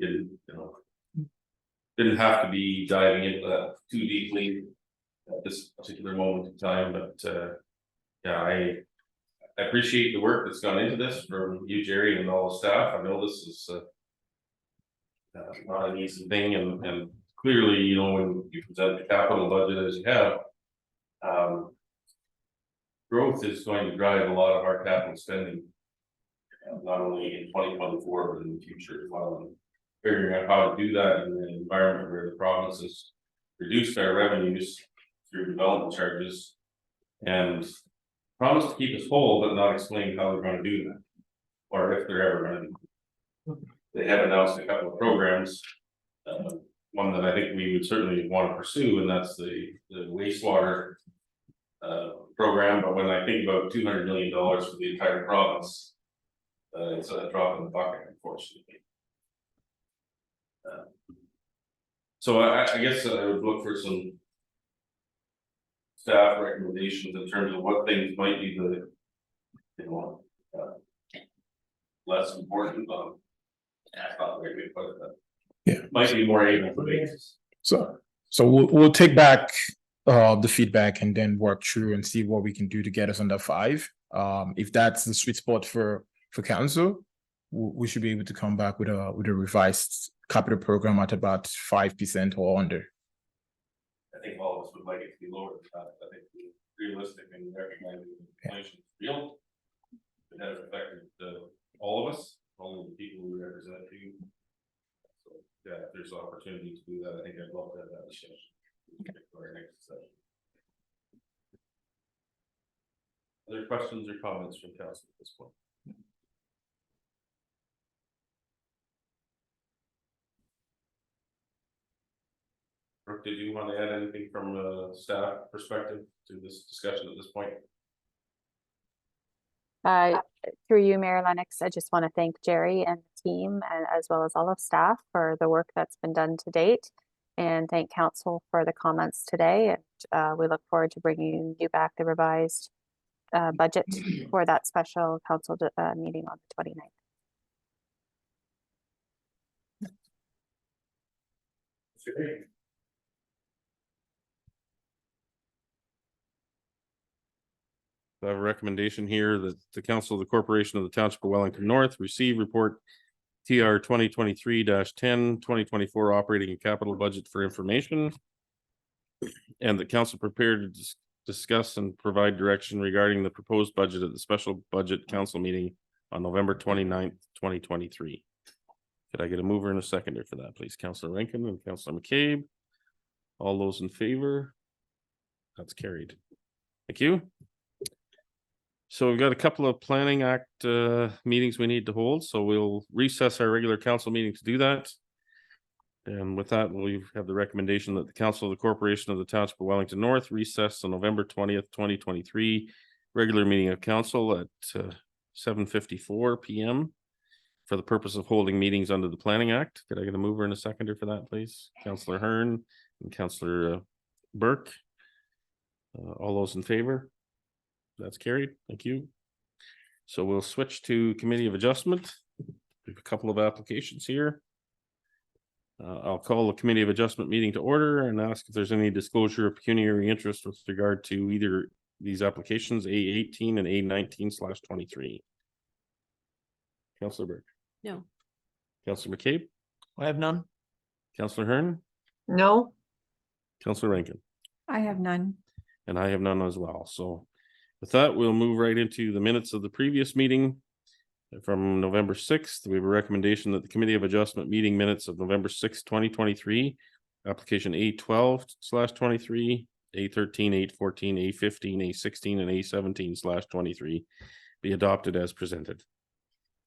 didn't have to be diving into that too deeply at this particular moment in time. But yeah, I appreciate the work that's gone into this from you, Jerry, and all the staff. I know this is not an easy thing, and clearly, when you present the capital budget as you have, Growth is going to drive a lot of our capital spending. Not only in 2024, but in the future as well, and figuring out how to do that in an environment where the province has reduced our revenues through development charges. And promise to keep us whole, but not explain how they're gonna do that. Or if they're ever gonna. They have announced a couple of programs. One that I think we would certainly want to pursue, and that's the wastewater. Program, but when I think about $200 million for the entire province. It's a drop in the bucket, unfortunately. So I guess I would look for some. Staff recommendations in terms of what things might be the, you know, less important, that's not the way we put it, but. Yeah. Might be more able to basis. So we'll take back the feedback and then work through and see what we can do to get us under 5. If that's the sweet spot for council, we should be able to come back with a revised capital program at about 5% or under. I think all of us would like it to be lower than that. I think we're realistic and recognizing inflation is real. It has affected all of us, all of the people we represent you. So yeah, if there's opportunity to do that, I think I'd love to have that discussion for our next session. Other questions or comments from council at this point? Brooke, did you want to add anything from a staff perspective to this discussion at this point? Through you, Mayor Lennox, I just want to thank Jerry and the team, and as well as all of staff for the work that's been done to date, and thank council for the comments today. And we look forward to bringing you back the revised budget for that special council meeting on the 29th. Okay. I have a recommendation here that the council of the corporation of the Township of Wellington North receive report TR 2023-10 2024 operating and capital budget for information. And the council prepared to discuss and provide direction regarding the proposed budget at the special budget council meeting on November 29th, 2023. Could I get a mover and a seconder for that, please? Councillor Rankin and Councillor McCabe. All those in favor? That's carried. Thank you. So we've got a couple of planning act meetings we need to hold, so we'll recess our regular council meeting to do that. And with that, we have the recommendation that the council of the corporation of the Township of Wellington North recess on November 20th, 2023, regular meeting of council at 7:54 p.m. for the purpose of holding meetings under the Planning Act. Could I get a mover and a seconder for that, please? Councillor Hearn and Councillor Burke. All those in favor? That's carried. Thank you. So we'll switch to Committee of Adjustment. We have a couple of applications here. I'll call the Committee of Adjustment meeting to order and ask if there's any disclosure of pecuniary interest with regard to either these applications, A18 and A19/23. Councillor Burke. No. Councillor McCabe. I have none. Councillor Hearn. No, Councillor Rankin. I have none. And I have none as well. So with that, we'll move right into the minutes of the previous meeting from November 6th. We have a recommendation that the Committee of Adjustment meeting minutes of November 6th, 2023, application A12/23, A13, A14, A15, A16, and A17/23 be adopted as presented.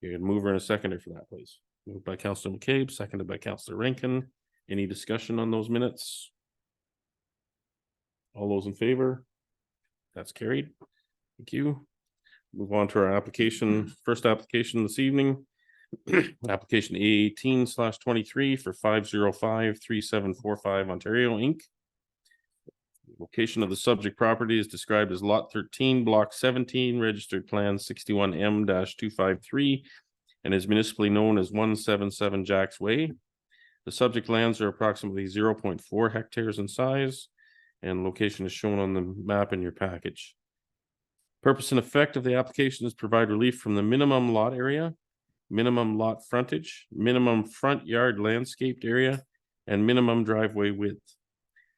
You can mover and a seconder for that, please. Moved by Councillor McCabe, seconded by Councillor Rankin. Any discussion on those minutes? All those in favor? That's carried. Thank you. Move on to our application, first application this evening. Application A18/23 for 5053745 Ontario Inc. Location of the subject property is described as Lot 13, Block 17, Registered Plan 61M-253, and is municipally known as 177 Jacks Way. The subject lands are approximately 0.4 hectares in size, and location is shown on the map in your package. Purpose and effect of the application is provide relief from the minimum lot area, minimum lot frontage, minimum front yard landscaped area, and minimum driveway width.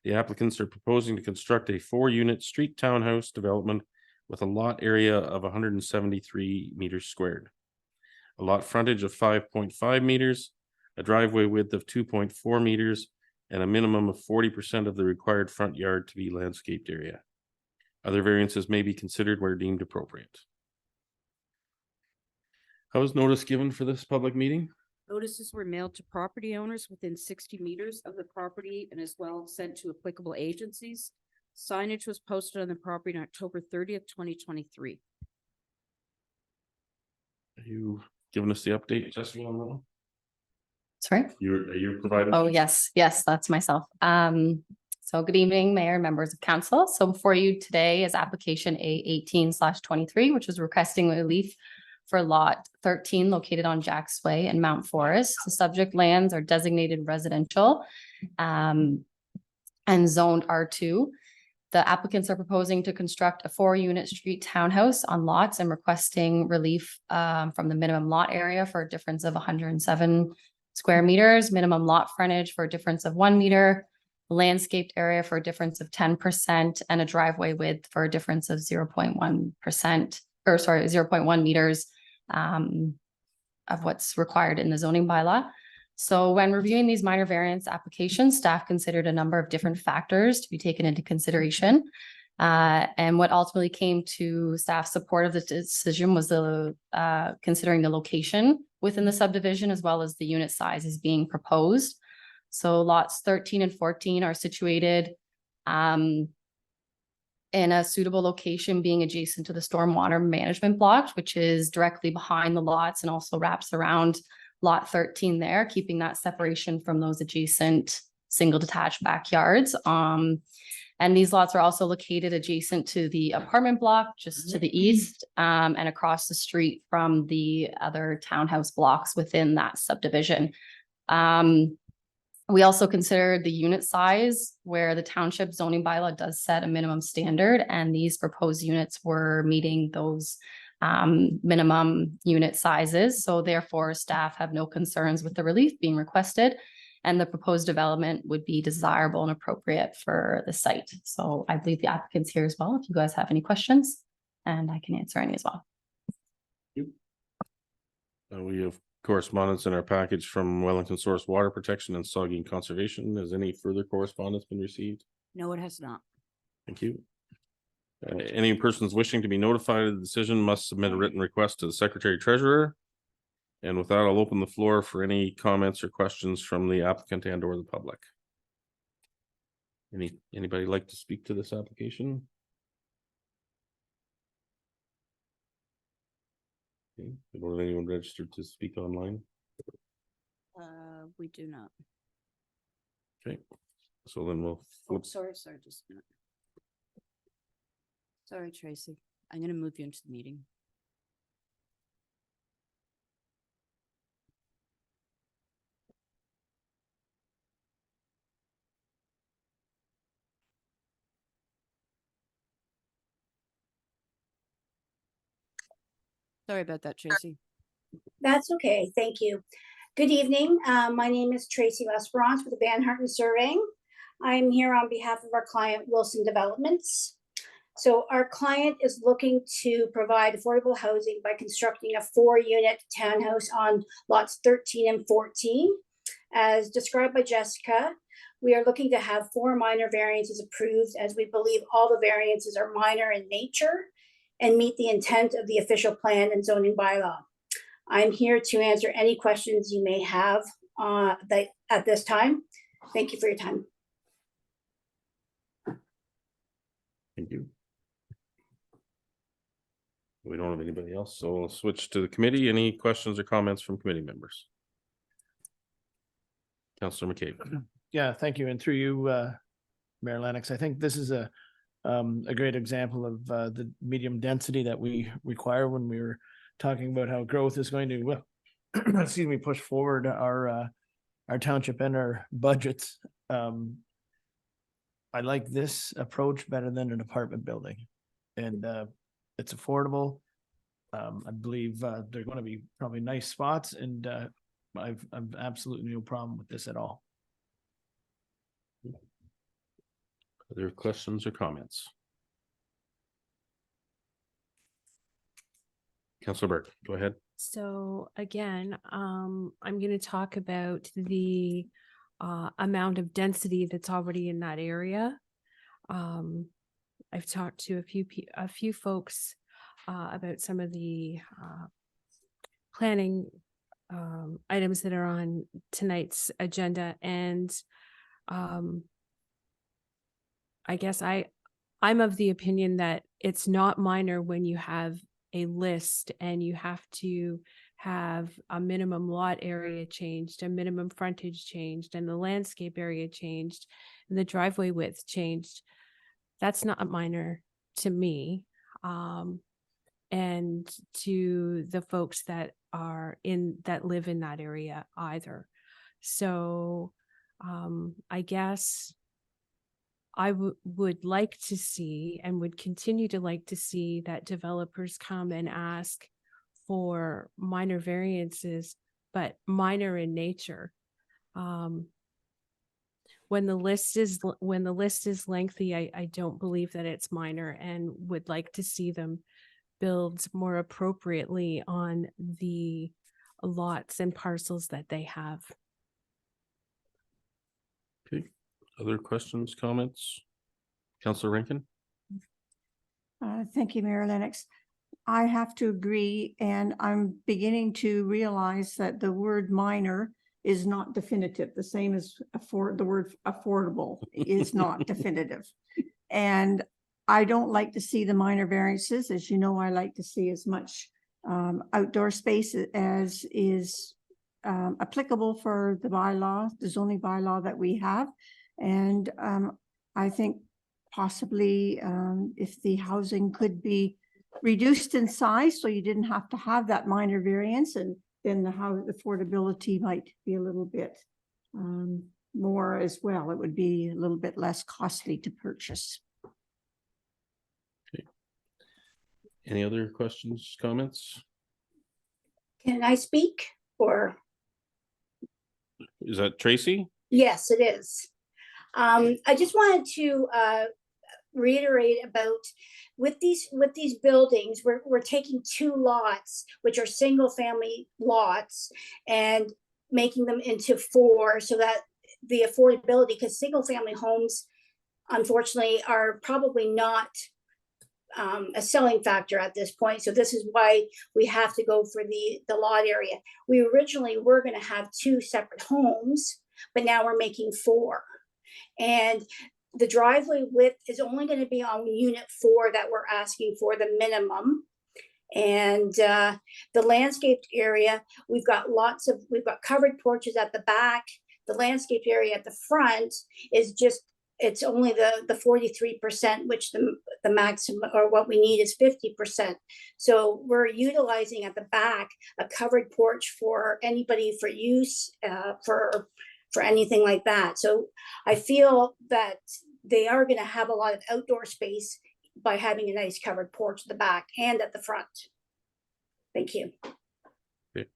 The applicants are proposing to construct a 4-unit street townhouse development with a lot area of 173 meters squared. A lot frontage of 5.5 meters, a driveway width of 2.4 meters, and a minimum of 40% of the required front yard to be landscaped area. Other variances may be considered where deemed appropriate. How was notice given for this public meeting? Notices were mailed to property owners within 60 meters of the property and as well sent to applicable agencies. Signage was posted on the property on October 30th, 2023. Are you giving us the update, Jessica, on that one? Sorry? Are you providing? Oh, yes, that's myself. So good evening, Mayor and members of council. So before you today is application A18/23, which is requesting relief for lot 13 located on Jacks Way in Mount Forest. The subject lands are designated residential and zoned R2. The applicants are proposing to construct a 4-unit street townhouse on lots and requesting relief from the minimum lot area for a difference of 107 square meters, minimum lot frontage for a difference of 1 meter, landscaped area for a difference of 10%, and a driveway width for a difference of 0.1%, or sorry, 0.1 meters of what's required in the zoning bylaw. So when reviewing these minor variance applications, staff considered a number of different factors to be taken into consideration. And what ultimately came to staff support of the decision was the considering the location within the subdivision as well as the unit sizes being proposed. So lots 13 and 14 are situated in a suitable location, being adjacent to the stormwater management block, which is directly behind the lots and also wraps around lot 13 there, keeping that separation from those adjacent single detached backyards. And these lots are also located adjacent to the apartment block, just to the east, and across the street from the other townhouse blocks within that subdivision. We also considered the unit size, where the township zoning bylaw does set a minimum standard, and these proposed units were meeting those minimum unit sizes. So therefore, staff have no concerns with the relief being requested, and the proposed development would be desirable and appropriate for the site. So I believe the applicant's here as well, if you guys have any questions, and I can answer any as well. We have correspondence in our package from Wellington Source Water Protection and Saugeen Conservation. Has any further correspondence been received? No, it has not. Thank you. Any persons wishing to be notified of the decision must submit a written request to the Secretary Treasurer. And with that, I'll open the floor for any comments or questions from the applicant and or the public. Anybody like to speak to this application? Okay. Or anyone registered to speak online? We do not. Okay, so then we'll Oh, flip. sorry, just a minute. Sorry, Tracy. I'm gonna move you into the meeting. Sorry about that, Tracy. That's okay, thank you. Good evening, my name is Tracy Lesperance with the Van Harten Surveying. I'm here on behalf of our client Wilson Developments. So our client is looking to provide affordable housing by constructing a 4-unit townhouse on lots 13 and 14. As described by Jessica, we are looking to have 4 minor variances approved, as we believe all the variances are minor in nature and meet the intent of the official plan and zoning bylaw. I'm here to answer any questions you may have at this time. Thank you for your time. Thank you. We don't have anybody else, so we'll switch to the committee. Any questions or comments from committee members? Councillor McCabe. Yeah, thank you. And through you, Mayor Lennox, I think this is a great example of the medium density that we require when we were talking about how growth is going to, excuse me, push forward our township and our budgets. I like this approach better than an apartment building, and it's affordable. I believe there are going to be probably nice spots, and I've absolutely no problem with this at all. Other questions or comments? Councilor Burke, go ahead. So again, I'm going to talk about the amount of density that's already in that area. I've talked to a few folks about some of the planning items that are on tonight's agenda, and I guess I'm of the opinion that it's not minor when you have a list and you have to have a minimum lot area changed, a minimum frontage changed, and the landscape area changed, and the driveway width changed. That's not minor to me, and to the folks that live in that area either. So I guess I would like to see and would continue to like to see that developers come and ask for minor variances, but minor in nature. When the list is lengthy, I don't believe that it's minor, and would like to see them build more appropriately on the lots and parcels that they have. Okay. Other questions, comments? Councilor Rankin? Thank you, Mayor Lennox. I have to agree, and I'm beginning to realize that the word minor is not definitive, the same as the word affordable is not definitive. And I don't like to see the minor variances. As you know, I like to see as much outdoor space as is applicable for the bylaw, the zoning bylaw that we have. And I think possibly if the housing could be reduced in size, so you didn't have to have that minor variance, and then the affordability might be a little bit more as well. It would be a little bit less costly to purchase. Okay. Any other questions, comments? Can I speak, or? Is that Tracy? Yes, it is. I just wanted to reiterate about with these buildings, we're taking 2 lots, which are single family lots, and making them into 4, so that the affordability, because single family homes unfortunately are probably not a selling factor at this point. So this is why we have to go for the lot area. We originally were going to have 2 separate homes, but now we're making 4. And the driveway width is only going to be on unit 4 that we're asking for the minimum. And the landscaped area, we've got covered porches at the back. The landscaped area at the front is just, it's only the 43%, which the maximum or what we need is 50%. So we're utilizing at the back a covered porch for anybody for use for anything like that. So I feel that they are going to have a lot of outdoor space by having a nice covered porch at the back and at the front. Thank you. Okay.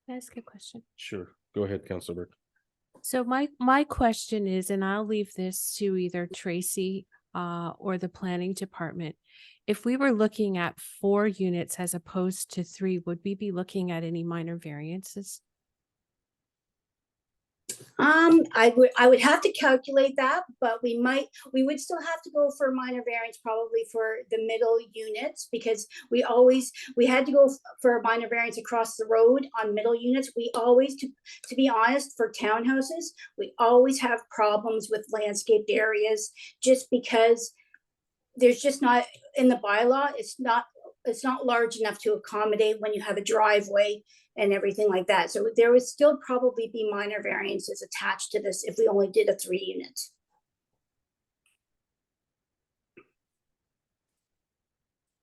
Can I ask a question? Sure. Go ahead, Councilor Burke. So my question is, and I'll leave this to either Tracy or the planning department. If we were looking at 4 units as opposed to 3, would we be looking at any minor variances? I would have to calculate that, but we would still have to go for minor variance probably for the middle units, because we had to go for a minor variance across the road on middle units. We always, to be honest, for townhouses, we always have problems with landscaped areas, just because there's just not, in the bylaw, it's not large enough to accommodate when you have a driveway and everything like that. So there would still probably be minor variances attached to this if we only did a 3 unit.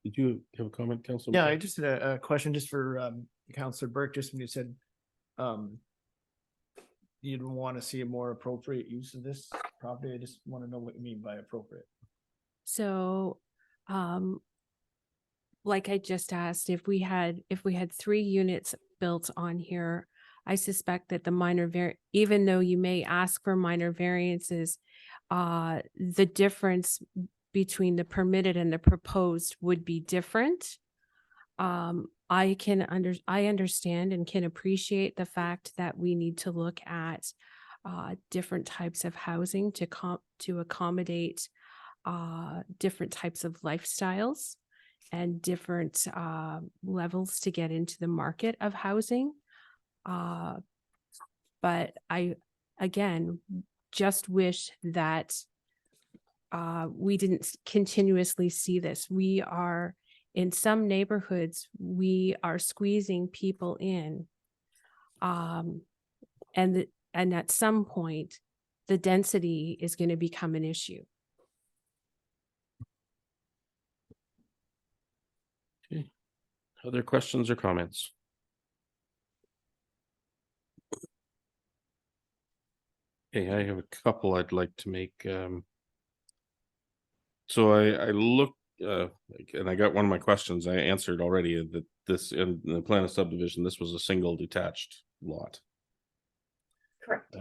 Did you have a comment, Councilor? Yeah, I just had a question just for Councilor Burke, just when you said you'd want to see a more appropriate use of this property. I just want to know what you mean by appropriate. So, like I just asked, if we had 3 units built on here, I suspect that the even though you may ask for minor variances, the difference between the permitted and the proposed would be different. I understand and can appreciate the fact that we need to look at different types of housing to accommodate different types of lifestyles and different levels to get into the market of housing. But I, again, just wish that we didn't continuously see this. We are, in some neighborhoods, we are squeezing people in. And at some point, the density is going to become an issue. Okay. Other questions or comments? Okay, I have a couple I'd like to make. So I looked, and I got one of my questions I answered already, that this, in the plan of subdivision, this was a single detached lot. Correct.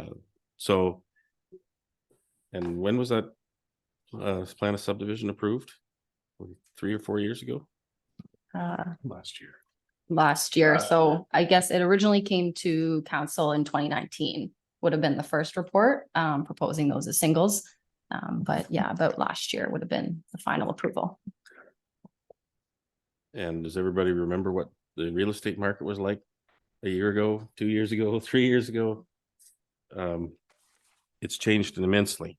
So, and when was that plan of subdivision approved? 3 or 4 years ago? Last year. Last year. Last So year. I guess it originally came to council in 2019, would have been the first report, proposing those as singles. But yeah, about last year would have been the final approval. And does everybody remember what the real estate market was like a year ago, 2 years ago, 3 years ago? It's changed immensely.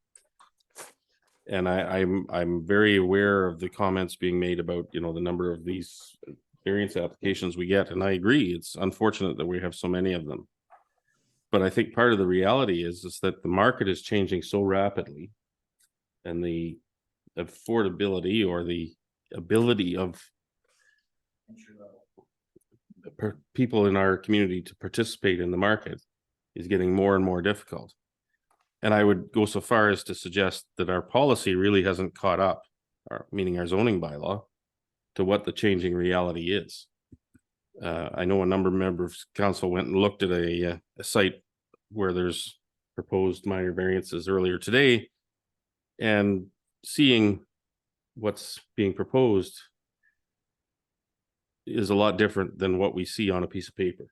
And I'm very aware of the comments being made about, you know, the number of these variance applications we get. And I agree, it's unfortunate that we have so many of them. But I think part of the reality is that the market is changing so rapidly, and the affordability or the ability of people in our community to participate in the market is getting more and more difficult. And I would go so far as to suggest that our policy really hasn't caught up, meaning our zoning bylaw, to what the changing reality is. I know a number of members of council went and looked at a site where there's proposed minor variances earlier today, and seeing what's being proposed is a lot different than what we see on a piece of paper.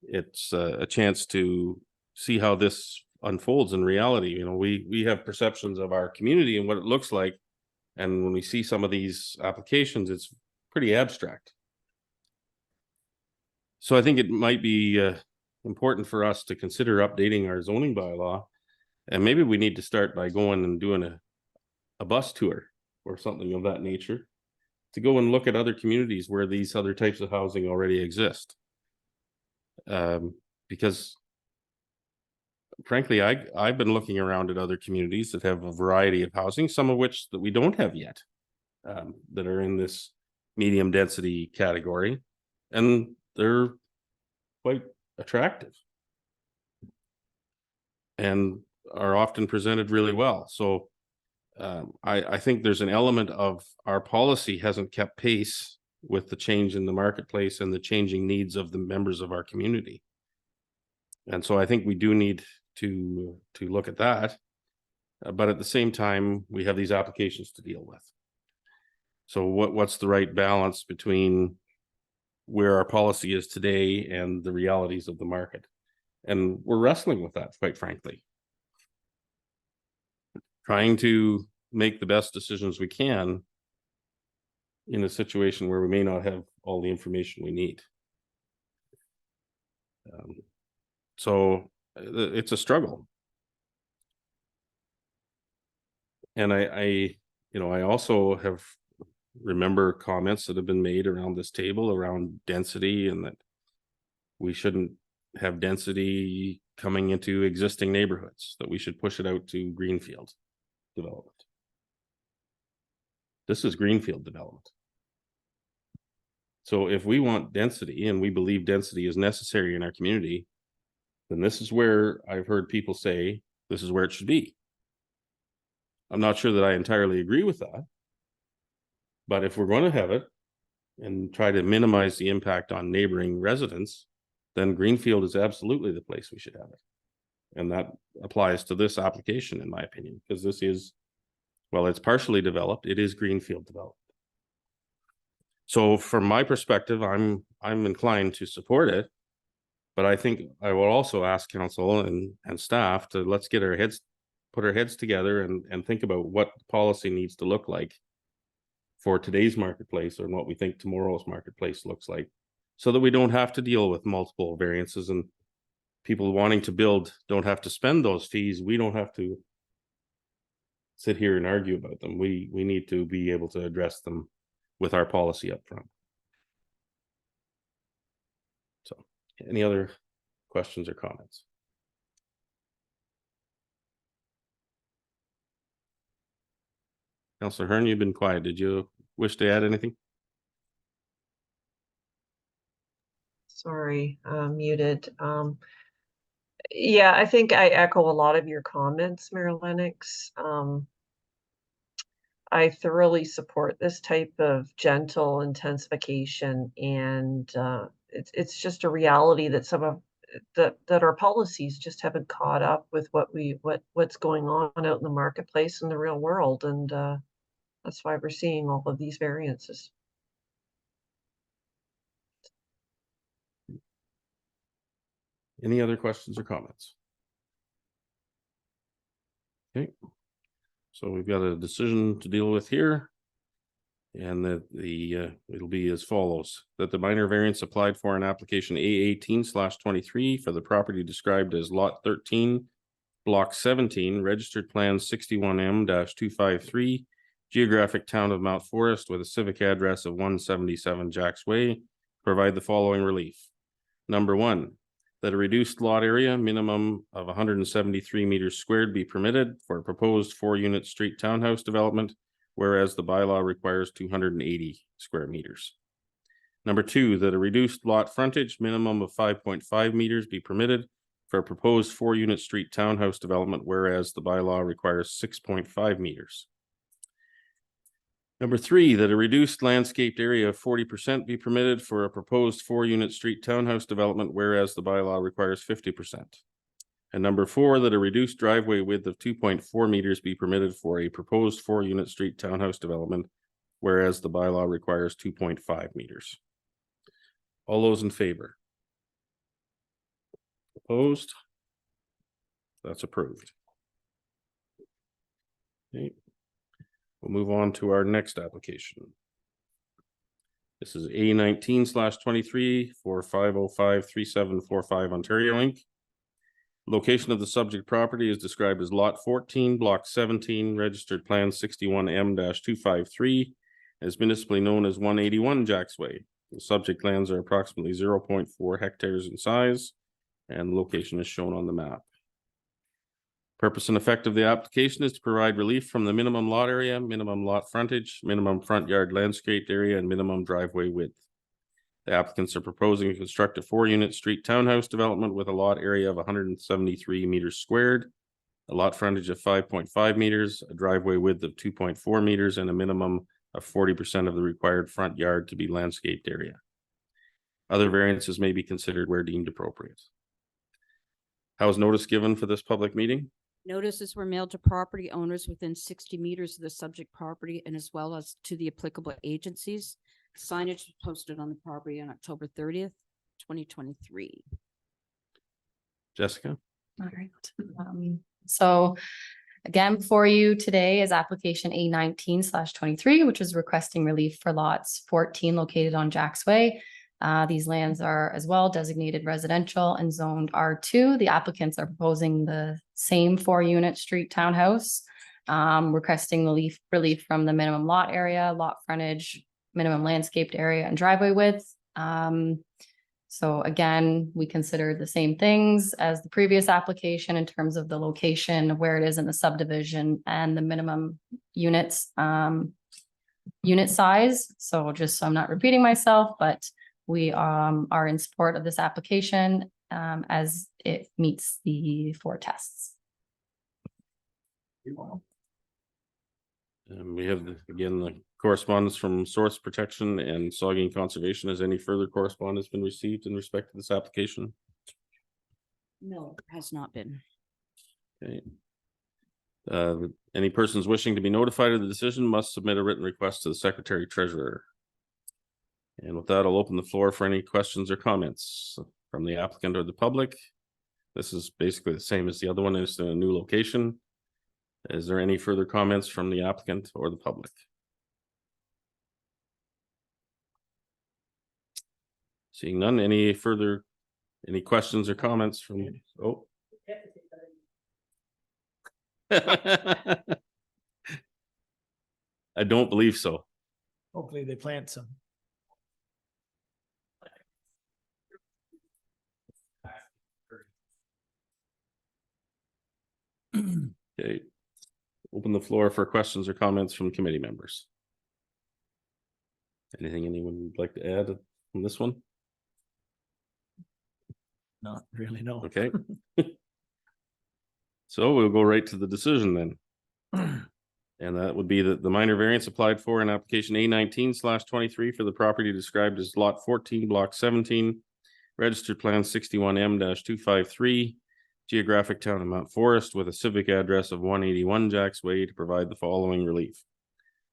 It's a chance to see how this unfolds in reality. You know, we have perceptions of our community and what it looks like, and when we see some of these applications, it's pretty abstract. So I think it might be important for us to consider updating our zoning bylaw, and maybe we need to start by going and doing a bus tour or something of that nature, to go and look at other communities where these other types of housing already exist. Because frankly, I've been looking around at other communities that have a variety of housing, some of which that we don't have yet, that are in this medium density category, and they're quite attractive and are often presented really well. So I think there's an element of our policy hasn't kept pace with the change in the marketplace and the changing needs of the members of our community. And so I think we do need to look at that. But at the same time, we have these applications to deal with. So what's the right balance between where our policy is today and the realities of the market? And we're wrestling with that, quite frankly. Trying to make the best decisions we can in a situation where we may not have all the information we need. So it's a struggle. And I also remember comments that have been made around this table around density, and that we shouldn't have density coming into existing neighborhoods, that we should push it out to greenfield development. This is greenfield development. So if we want density, and we believe density is necessary in our community, then this is where I've heard people say this is where it should be. I'm not sure that I entirely agree with that, but if we're going to have it and try to minimize the impact on neighboring residents, then greenfield is absolutely the place we should have it. And that applies to this application, in my opinion, because this is, well, it's partially developed, it is greenfield developed. So from my perspective, I'm inclined to support it. But I think I will also ask council and staff to let's get put our heads together and think about what policy needs to look like for today's marketplace and what we think tomorrow's marketplace looks like, so that we don't have to deal with multiple variances and people wanting to build don't have to spend those fees. We don't have to sit here and argue about them. We need to be able to address them with our policy up front. So, any other questions or comments? Councillor Hearn, you've been quiet. Did you wish to add anything? Sorry, muted. Yeah, I think I echo a lot of your comments, Mayor Lennox. I thoroughly support this type of gentle intensification, and it's just a reality that some of that our policies just haven't caught up with what's going on out in the marketplace in the real world, and that's why we're seeing all of these variances. Any other questions or comments? Okay, so we've got a decision to deal with here. And that it'll be as follows: that the minor variance applied for in application A18/23 for the property described as lot 13, block 17, registered plan 61M-253, geographic town of Mount Forest with a civic address of 177 Jacks Way, provide the following relief. Number one, that a reduced lot area minimum of 173 meters squared be permitted for a proposed 4-unit street townhouse development, whereas the bylaw requires 280 square meters. Number two, that a reduced lot frontage minimum of 5.5 meters be permitted for a proposed 4-unit street townhouse development, whereas the bylaw requires 6.5 meters. Number three, that a reduced landscaped area of 40% be permitted for a proposed 4-unit street townhouse development, whereas the bylaw requires 50%. And number four, that a reduced driveway width of 2.4 meters be permitted for a proposed 4-unit street townhouse development, whereas the bylaw requires 2.5 meters. All those in favor? Opposed? That's approved. Okay. We'll move on to our next application. This is A19/23 for 5053745 Ontario Inc. Location of the subject property is described as lot 14, block 17, registered plan 61M-253, as municipally known as 181 Jacks Way. The subject lands are approximately 0.4 hectares in size, and the location is shown on the map. Purpose and effect of the application is to provide relief from the minimum lot area, minimum lot frontage, minimum front yard landscaped area, and minimum driveway width. The applicants are proposing to construct a 4-unit street townhouse development with a lot area of 173 meters squared, a lot frontage of 5.5 meters, a driveway width of 2.4 meters, and a minimum of 40% of the required front yard to be landscaped area. Other variances may be considered where deemed appropriate. How is notice given for this public meeting? Notices were mailed to property owners within 60 meters of the subject property and as well as to the applicable agencies. Signage was posted on the property on October 30th, 2023. Jessica? All right. So again, before you today is application A19/23, which is requesting relief for lots 14 located on Jacks Way. These lands are as well designated residential and zoned R2. The applicants are proposing the same 4-unit street townhouse, requesting relief from the minimum lot area, lot frontage, minimum landscaped area, and driveway width. So again, we consider the same things as the previous application in terms of the location of where it is in the subdivision and the minimum units, unit size. So just so I'm not repeating myself, but we are in support of this application as it meets the 4 tests. And we have, again, the correspondence from Source Protection and Saugeen Conservation. Has any further correspondence been received in respect to this application? No, has not been. Okay. Any persons wishing to be notified of the decision must submit a written request to the Secretary Treasurer. And with that, I'll open the floor for any questions or comments from the applicant or the public. This is basically the same as the other one, it's in a new location. Is there any further comments from the applicant or the public? Seeing none, any questions or comments from, oh. I don't believe so. Hopefully they plant some. Okay. Open the floor for questions or comments from committee members. Anything anyone would like to add on this one? Not really, no. Okay. So we'll go right to the decision then. And that would be that the minor variance applied for in application A19/23 for the property described as lot 14, block 17, registered plan 61M-253, geographic town of Mount Forest with a civic address of 181 Jacks Way to provide the following relief.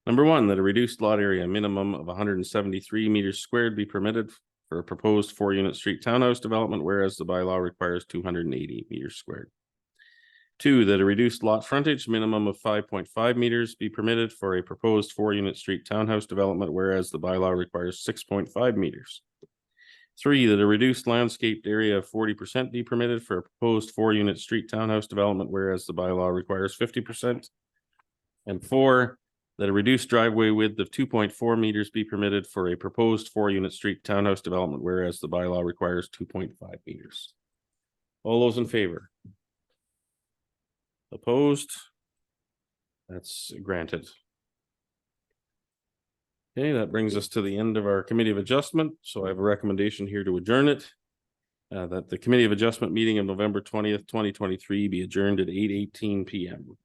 Number one, that a reduced lot area minimum of 173 meters squared be permitted for a proposed 4-unit street townhouse development, whereas the bylaw requires 280 meters squared. Two, that a reduced lot frontage minimum of 5.5 meters be permitted for a proposed 4-unit street townhouse development, whereas the bylaw requires 6.5 meters. Three, that a reduced landscaped area of 40% be permitted for a proposed 4-unit street townhouse development, whereas the bylaw requires 50%. And four, that a reduced driveway width of 2.4 meters be permitted for a proposed 4-unit street townhouse development, whereas the bylaw requires 2.5 meters. All those in favor? Opposed? That's granted. Okay, that brings us to the end of our committee of adjustment. So I have a recommendation here to adjourn it. That the committee of adjustment meeting of November 20th, 2023 be adjourned at 8:18 p.m.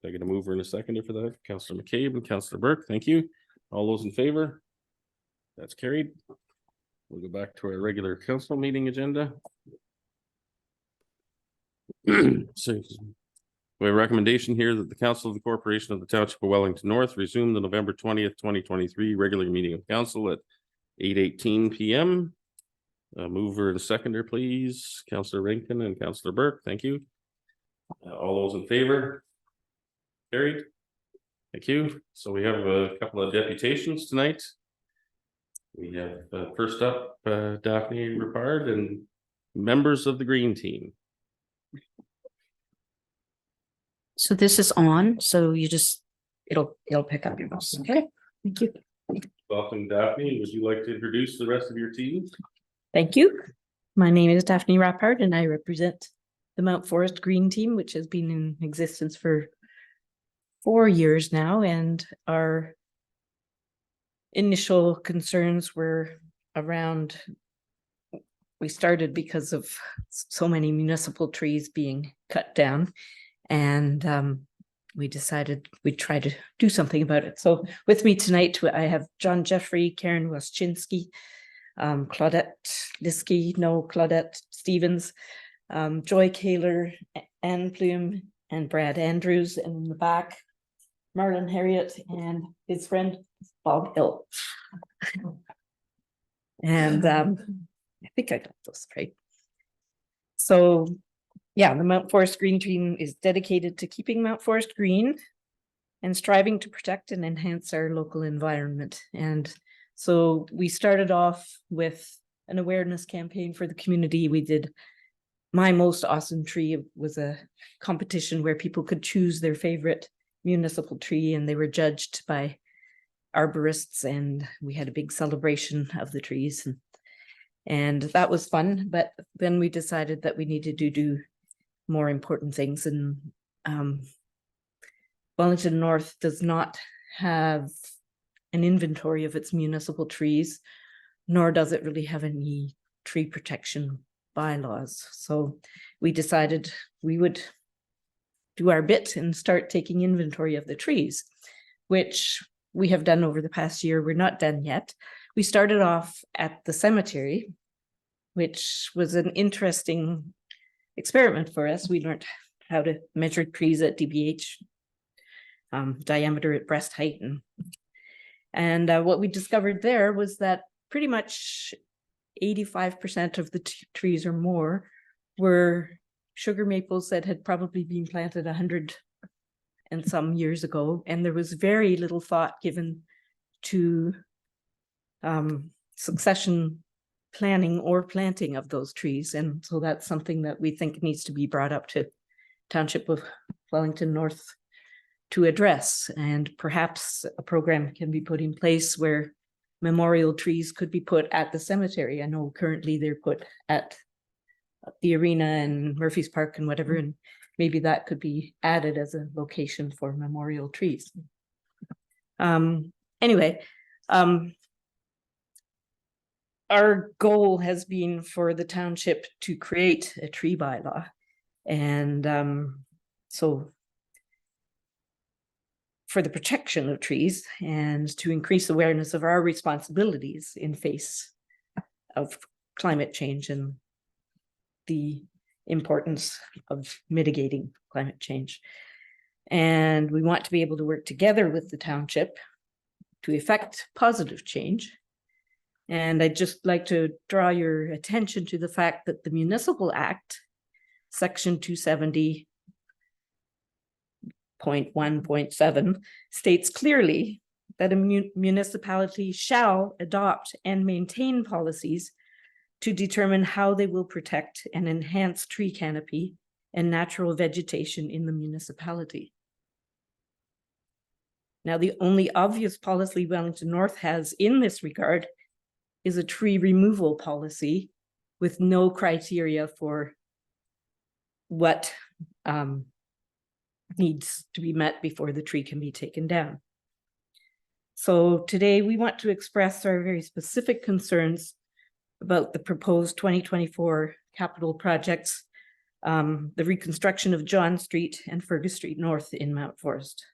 I get a mover and a seconder for that. Councillor McCabe and Councillor Burke, thank you. All those in favor? That's carried. We'll go back to our regular council meeting agenda. So we have a recommendation here that the Council of the Corporation of the Township of Wellington North resume the November 20th, 2023 regular meeting of council at 8:18 p.m. Mover and seconder, please. Councillor Rankin and Councillor Burke, thank you. All those in favor? Carried. Thank you. So we have a couple of deputations tonight. We have first up Daphne Ripard and members of the Green Team. So this is on, so you just, it'll pick up your voice. Okay, thank you. Welcome, Daphne. Would you like to introduce the rest of your team? Thank you. My name is Daphne Rappard and I represent the Mount Forest Green Team, which has been in existence for 4 years now. And our initial concerns were around, we started because of so many municipal trees being cut down. And we decided we'd try to do something about it. So with me tonight, I have John Jeffrey, Karen Waschinski, Claudette Liskey, Claudette Stevens, Joy Kaler, Ann Plume, and Brad Andrews, and in the back, Marlon Harriet and his friend Bob Hill. And I think I got those right. So yeah, the Mount Forest Green Team is dedicated to keeping Mount Forest green and striving to protect and enhance our local environment. And so we started off with an awareness campaign for the community. We did My Most Awesome Tree. Was a competition where people could choose their favorite municipal tree and they were judged by arborists, and we had a big celebration of the trees. And that was fun, but then we decided that we needed to do more important things. And Wellington North does not have an inventory of its municipal trees, nor does it really have any tree protection bylaws. So we decided we would do our bit and start taking inventory of the trees, which we have done over the past year. We're not done yet. We started off at the cemetery, which was an interesting experiment for us. We learned how to measure trees at DBH, diameter at breast height. And what we discovered there was that pretty much 85% of the trees or more were sugar maples that had probably been planted 100 and some years ago. And there was very little thought given to succession planning or planting of those trees. And so that's something that we think needs to be brought up to Township of Wellington North to address. And perhaps a program can be put in place where memorial trees could be put at the cemetery. I know currently they're put at the arena and Murphy's Park and whatever, and maybe that could be added as a location for memorial trees. Anyway, our goal has been for the township to create a tree bylaw. And so for the protection of trees and to increase awareness of our responsibilities in face of climate change and the importance of mitigating climate change. And we want to be able to work together with the township to effect positive change. And I'd just like to draw your attention to the fact that the Municipal Act, Section 270.1.7 states clearly that a municipality shall adopt and maintain policies to determine how they will protect and enhance tree canopy and natural vegetation in the municipality. Now, the only obvious policy Wellington North has in this regard is a tree removal policy with no criteria for what needs to be met before the tree can be taken down. So today we want to express our very specific concerns about the proposed 2024 capital projects, the reconstruction of John Street and Fergus Street North in Mount Forest.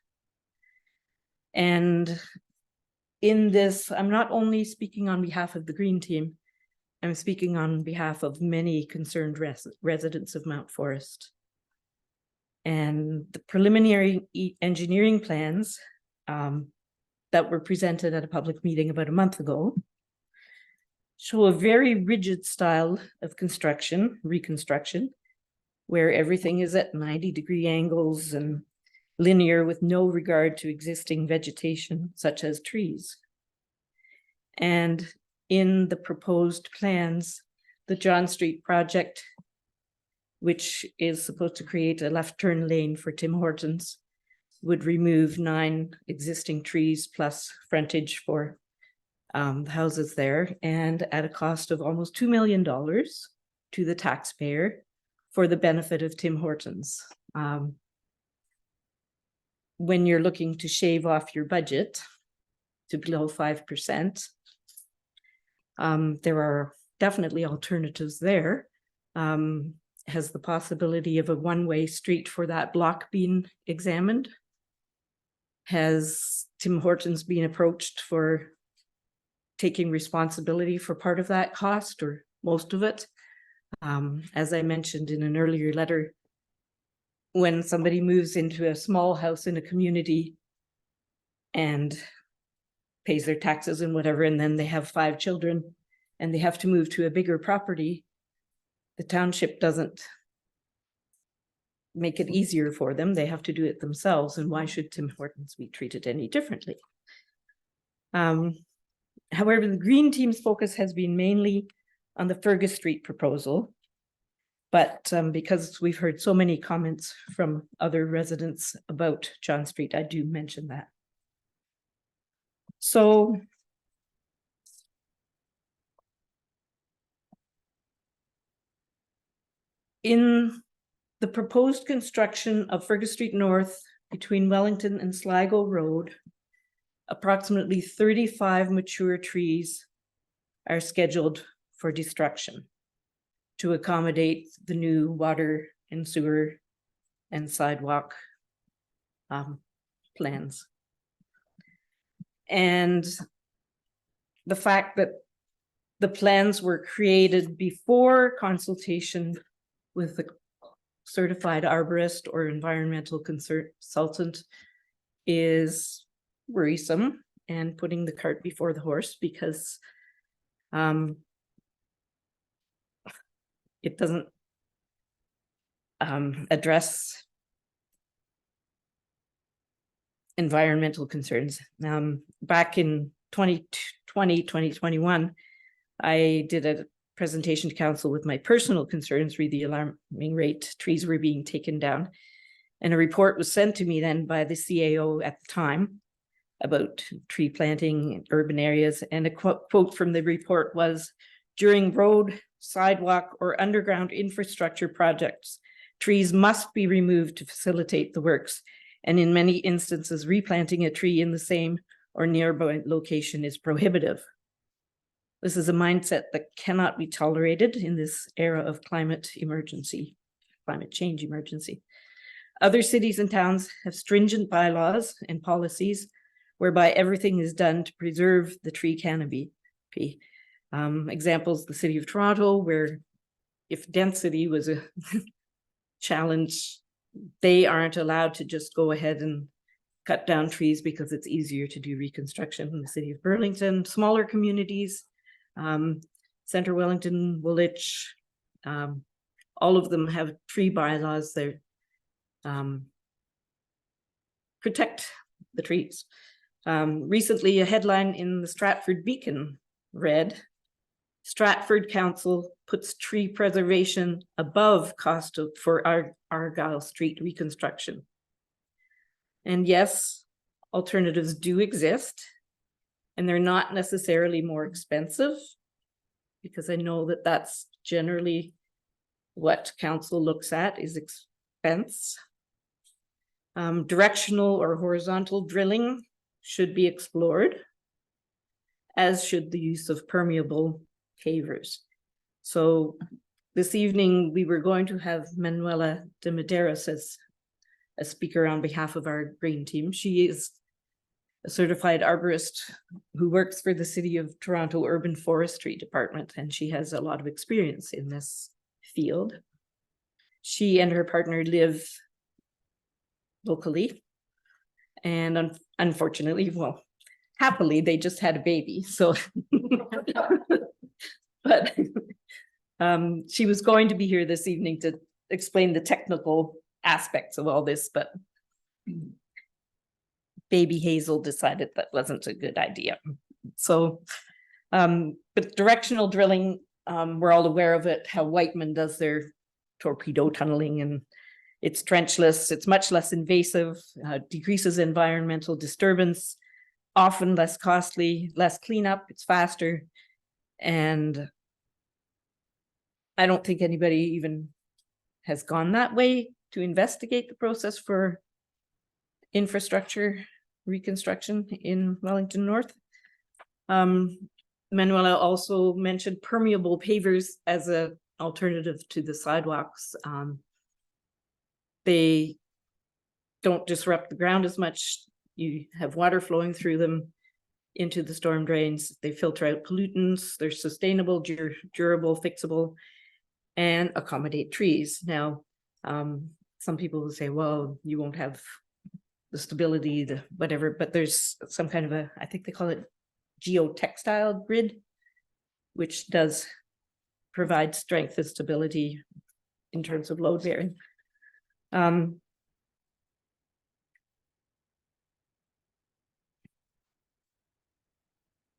And in this, I'm not only speaking on behalf of the Green Team, I'm speaking on behalf of many concerned residents of Mount Forest. And the preliminary engineering plans that were presented at a public meeting about a month ago show a very rigid style of reconstruction, where everything is at 90-degree angles and linear with no regard to existing vegetation, such as trees. And in the proposed plans, the John Street project, which is supposed to create a left turn lane for Tim Hortons, would remove 9 existing trees plus frontage for the houses there, and at a cost of almost $2 million to the taxpayer for the benefit of Tim Hortons. When you're looking to shave off your budget to below 5%, there are definitely alternatives there. Has the possibility of a one-way street for that block been examined? Has Tim Hortons been approached for taking responsibility for part of that cost or most of it? As I mentioned in an earlier letter, when somebody moves into a small house in a community and pays their taxes and whatever, and then they have 5 children and they have to move to a bigger property, the township doesn't make it easier for them. They have to do it themselves. And why should Tim Hortons be treated any differently? However, the Green Team's focus has been mainly on the Fergus Street proposal. But because we've heard so many comments from other residents about John Street, I do mention that. So in the proposed construction of Fergus Street North between Wellington and Sligo Road, approximately 35 mature trees are scheduled for destruction to accommodate the new water and sewer and sidewalk plans. And the fact that the plans were created before consultation with the certified arborist or environmental consultant is worrisome and putting the cart before the horse, because it doesn't address environmental concerns. Back in 2021, I did a presentation to council with my personal concerns re the alarming rate trees were being taken down. And a report was sent to me then by the CAO at the time about tree planting in urban areas. And a quote from the report was, during road, sidewalk, or underground infrastructure projects, trees must be removed to facilitate the works. And in many instances, replanting a tree in the same or nearby location is prohibitive. This is a mindset that cannot be tolerated in this era of climate change emergency. Other cities and towns have stringent bylaws and policies whereby everything is done to preserve the tree canopy. Examples, the city of Toronto, where if density was a challenge, they aren't allowed to just go ahead and cut down trees because it's easier to do reconstruction. In the city of Burlington, smaller communities, Centre Wellington, Woolwich, all of them have tree bylaws that protect the trees. Recently, a headline in the Stratford Beacon read, Stratford Council puts tree preservation above cost for Argyle Street reconstruction. And yes, alternatives do exist, and they're not necessarily more expensive, because I know that that's generally what council looks at is expense. Directional or horizontal drilling should be explored, as should the use of permeable pavers. So this evening, we were going to have Manuela de Medeiros as a speaker on behalf of our green team. She is a certified arborist who works for the City of Toronto Urban Forestry Department, and she has a lot of experience in this field. She and her partner live locally, and unfortunately, well, happily, they just had a baby, so but she was going to be here this evening to explain the technical aspects of all this, but baby Hazel decided that wasn't a good idea. So, but directional drilling, we're all aware of it, how Whiteman does their torpedo tunneling, and it's trenchless, it's much less invasive, decreases environmental disturbance, often less costly, less cleanup, it's faster. And I don't think anybody even has gone that way to investigate the process for infrastructure reconstruction in Wellington North. Manuela also mentioned permeable pavers as an alternative to the sidewalks. They don't disrupt the ground as much. You have water flowing through them into the storm drains. They filter out pollutants. They're sustainable, durable, fixable, and accommodate trees. Now, some people will say, well, you won't have the stability, the whatever, but there's some kind of a, I think they call it geotextile grid, which does provide strength and stability in terms of load bearing.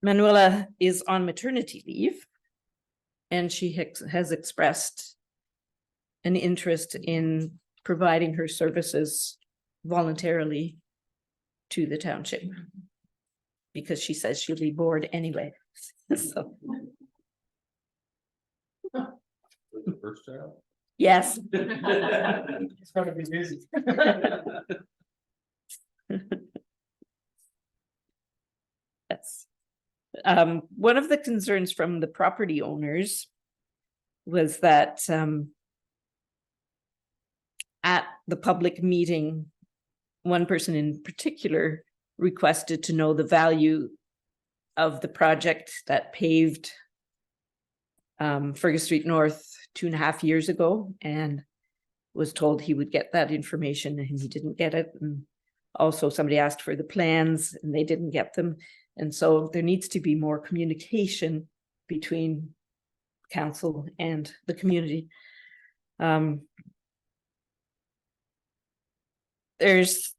Manuela is on maternity leave, and she has expressed an interest in providing her services voluntarily to the township, because she says she'll be bored anyway. So. The first child? Yes. It's gonna be busy. Yes. One of the concerns from the property owners was that at the public meeting, one person in particular requested to know the value of the project that paved Fergus Street North 2.5 years ago. And was told he would get that information and he didn't get it. And also somebody asked for the plans and they didn't get them. And so there needs to be more communication between council and the community. There's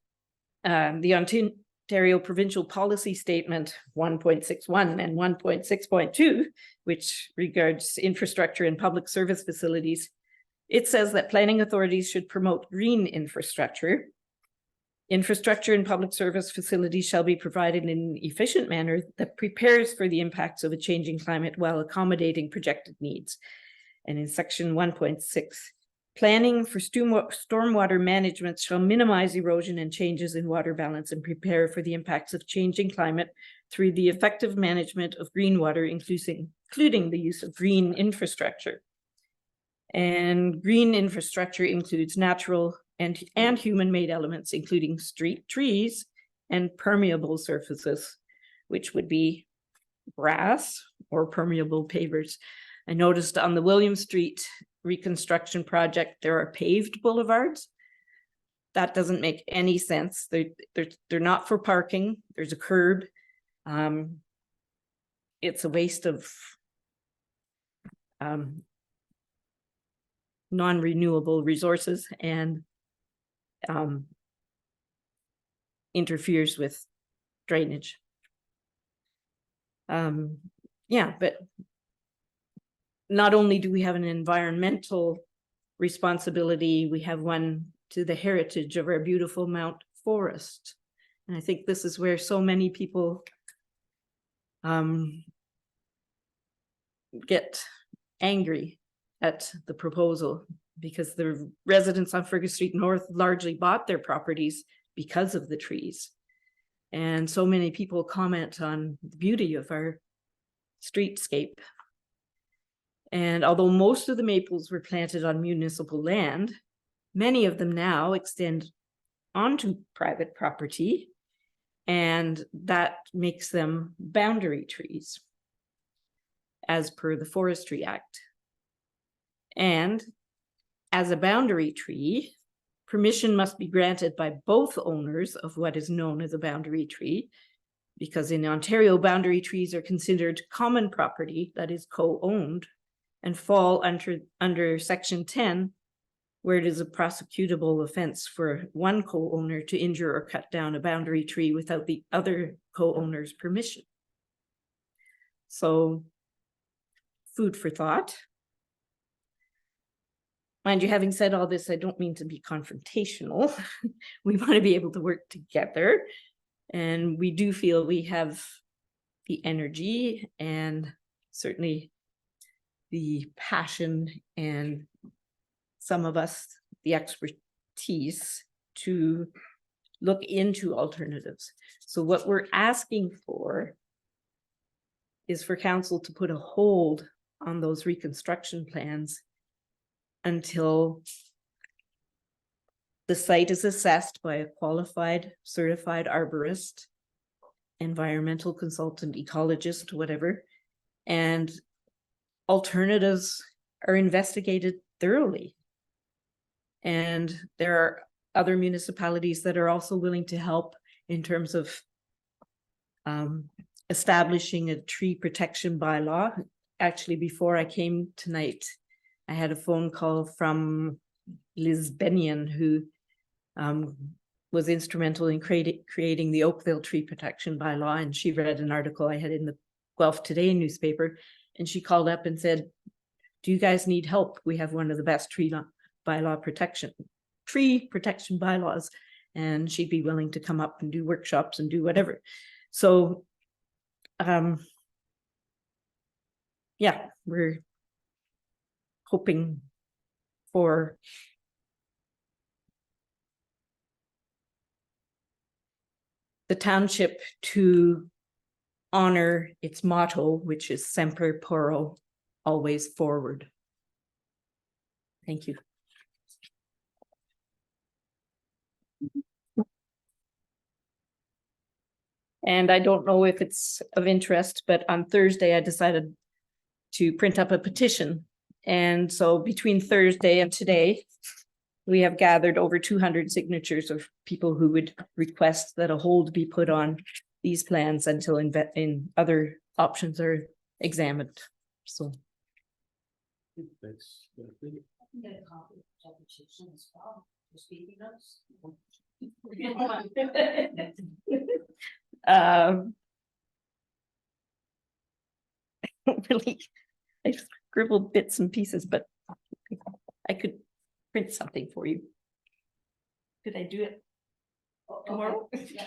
the Ontario Provincial Policy Statement 1.61 and 1.6.2, which regards infrastructure and public service facilities. It says that planning authorities should promote green infrastructure. Infrastructure and public service facilities shall be provided in an efficient manner that prepares for the impacts of a changing climate while accommodating projected needs. And in section 1.6, planning for stormwater management shall minimize erosion and changes in water balance and prepare for the impacts of changing climate through the effective management of green water, including the use of green infrastructure. And green infrastructure includes natural and human-made elements, including street trees and permeable surfaces, which would be grass or permeable pavers. I noticed on the William Street reconstruction project, there are paved boulevards. That doesn't make any sense. They're not for parking. There's a curb. It's a waste of non-renewable resources and interferes with drainage. Yeah, but not only do we have an environmental responsibility, we have one to the heritage of our beautiful Mount Forest. And I think this is where so many people get angry at the proposal, because the residents on Fergus Street North largely bought their properties because of the trees. And so many people comment on the beauty of our streetscape. And although most of the maples were planted on municipal land, many of them now extend onto private property, and that makes them boundary trees as per the Forestry Act. And as a boundary tree, permission must be granted by both owners of what is known as a boundary tree, because in Ontario, boundary trees are considered common property that is co-owned and fall under section 10, where it is a prosecutable offense for one co-owner to injure or cut down a boundary tree without the other co-owner's permission. So, food for thought. Mind you, having said all this, I don't mean to be confrontational. We want to be able to work together. And we do feel we have the energy and certainly the passion, and some of us the expertise to look into alternatives. So what we're asking for is for council to put a hold on those reconstruction plans until the site is assessed by a qualified, certified arborist, environmental consultant, ecologist, whatever, and alternatives are investigated thoroughly. And there are other municipalities that are also willing to help in terms of establishing a tree protection bylaw. Actually, before I came tonight, I had a phone call from Liz Bennion, who was instrumental in creating the Oakville tree protection bylaw. And she read an article I had in the Guelph Today newspaper. And she called up and said, do you guys need help? We have one of the best tree protection bylaws. And she'd be willing to come up and do workshops and do whatever. So, yeah, we're hoping for the township to honor its motto, which is Semper Poro, always forward. Thank you. And I don't know if it's of interest, but on Thursday I decided to print up a petition. And so between Thursday and today, we have gathered over 200 signatures of people who would request that a hold be put on these plans until in other options are examined. So Thanks. Get a copy of the application as well, for speaking notes. really, I scribbled bits and pieces, but I could print something for you. Could I do it tomorrow? Yeah.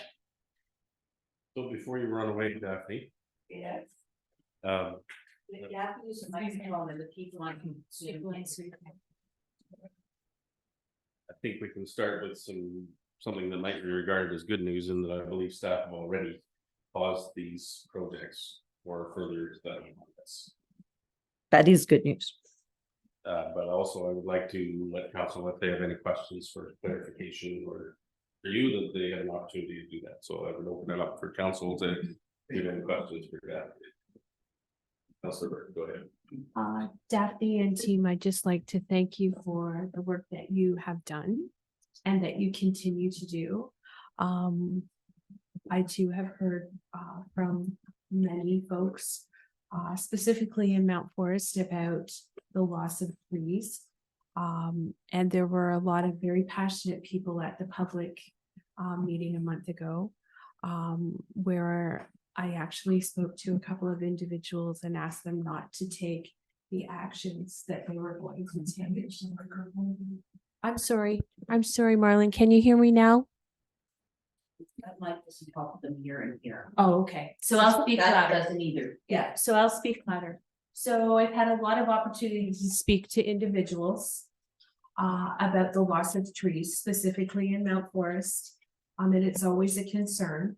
So before you run away, Daphne, Yes. um, You have to use the microphone and the people on Zoom. I think we can start with something that might be regarded as good news, in that I believe staff have already paused these projects for further study on this. That is good news. But also I would like to let council, if they have any questions for clarification or for you, that they have an opportunity to do that. So I would open it up for council to give any questions for that. Councilor Burke, go ahead. Daphne and team, I'd just like to thank you for the work that you have done and that you continue to do. I too have heard from many folks, specifically in Mount Forest, about the loss of trees. And there were a lot of very passionate people at the public meeting a month ago, where I actually spoke to a couple of individuals and asked them not to take the actions that they were going to take. I'm sorry, Marlon, can you hear me now? That mic doesn't help them here and here. Oh, okay. So I'll speak That louder. doesn't either. Yeah, so I'll speak louder. So I've had a lot of opportunities to speak to individuals about the loss of trees, specifically in Mount Forest. And it's always a concern.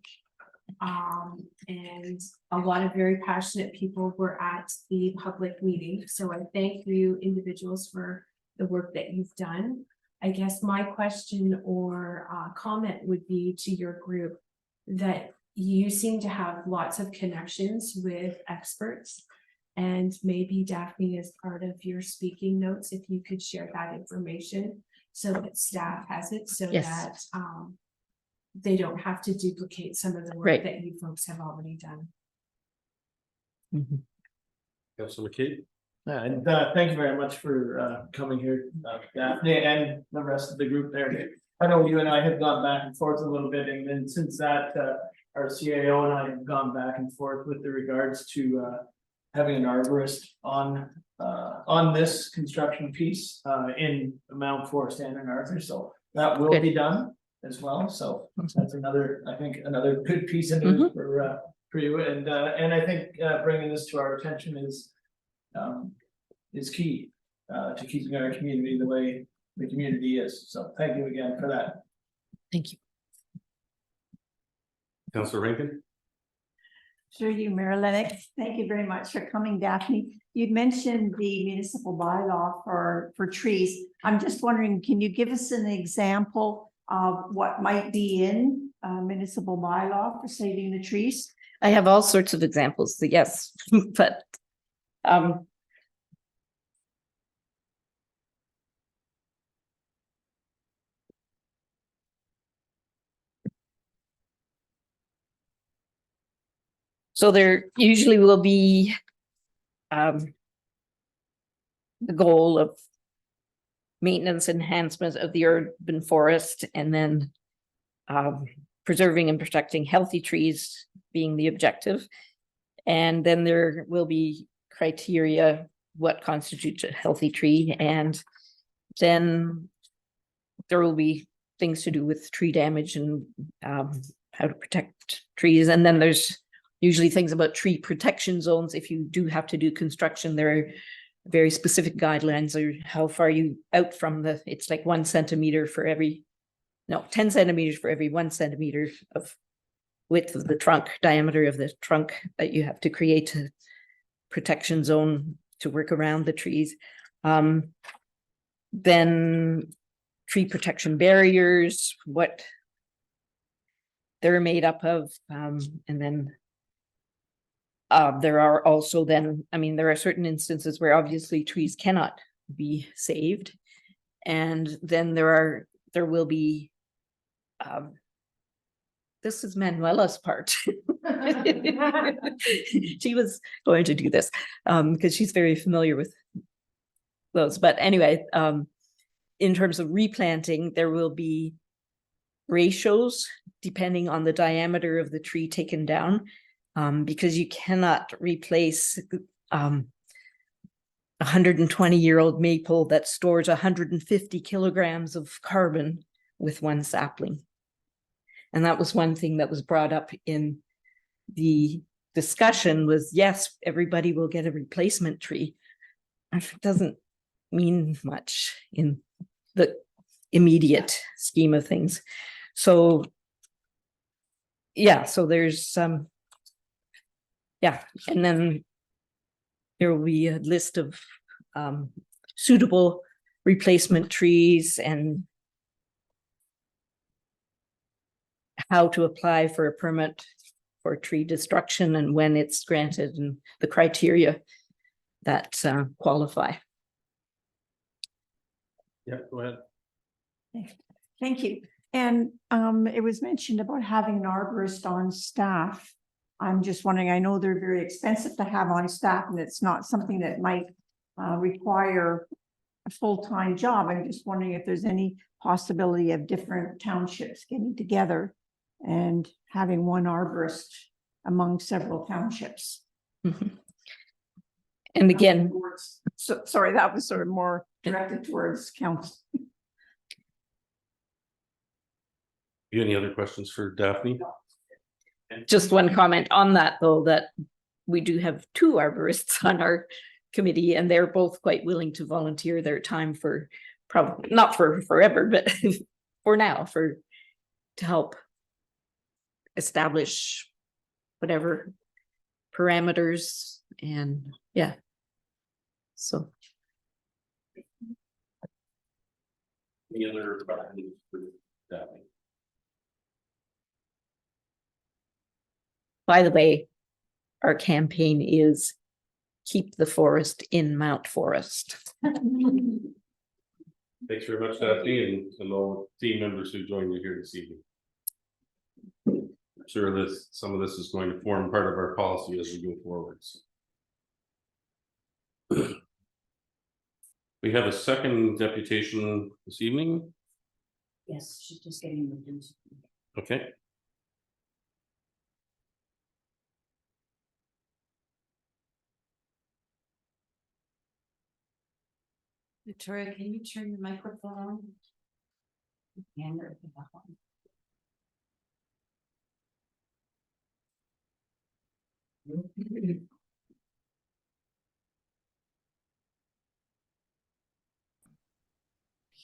And a lot of very passionate people were at the public meeting. So I thank you individuals for the work that you've done. I guess my question or comment would be to your group that you seem to have lots of connections with experts. And maybe Daphne, as part of your speaking notes, if you could share that information so that staff has it, so Yes. that they don't have to duplicate some of the work Right. that you folks have already done. Councilor McKee? And thank you very much for coming here, Daphne, and the rest of the group there. I know you and I have gone back and forth a little bit, and then since that, our CAO and I have gone back and forth with the regards to having an arborist on this construction piece in Mount Forest and in Arthur, so that will be done as well. So that's another, I think, another good piece of news for you, and I think bringing this to our attention is key to keeping our community the way the community is. So thank you again for that. Thank you. Councilor Rankin? Sure, you, Mayor Lennox. Thank you very much for coming, Daphne. You'd mentioned the municipal bylaw for trees. I'm just wondering, can you give us an example of what might be in a municipal bylaw for saving the trees? I have all sorts of examples, yes, but so there usually will be the goal of maintenance enhancement of the urban forest, and then preserving and protecting healthy trees being the objective. And then there will be criteria, what constitutes a healthy tree, and then there will be things to do with tree damage and how to protect trees. And then there's usually things about tree protection zones. If you do have to do construction, there are very specific guidelines or how far you out from it's like 1 centimeter for every, 10 centimeters for every 1 centimeter of width of the trunk, diameter of the trunk, that you have to create a protection zone to work around the trees. Then tree protection barriers, what they're made up of, and then there are also then, there are certain instances where obviously trees cannot be saved. And then there will be, this is Manuela's part. She was going to do this, because she's very familiar with those. But anyway, in terms of replanting, there will be ratios depending on the diameter of the tree taken down, because you cannot replace 120-year-old maple that stores 150 kilograms of carbon with one sapling. And that was one thing that was brought up in the discussion was, yes, everybody will get a replacement tree. It doesn't mean much in the immediate scheme of things. So yeah, so there's yeah, and then there will be a list of suitable replacement trees and how to apply for a permit for tree destruction and when it's granted and the criteria that qualify. Yeah, go ahead. Thank you. And it was mentioned about having an arborist on staff. I'm just wondering, I know they're very expensive to have on staff and it's not something that might require a full-time job. I'm just wondering if there's any possibility of different townships getting together and having one arborist among several townships. Mm-hmm. And again, So, sorry, that was sort of more directed towards council. You any other questions for Daphne? just one comment on that, though, that we do have 2 arborists on our committee, and they're both quite willing to volunteer their time for probably not for forever, but for now, to help establish whatever parameters and yeah. So. Any other questions for Daphne? By the way, our campaign is keep the forest in Mount Forest. Thanks very much, Daphne, and all team members who joined you here this evening. I'm sure some of this is going to form part of our policy as we go forward. So. We have a second deputation this evening. Yes, she's just getting moved into. Okay. Victoria, can you turn your microphone on? And or that one.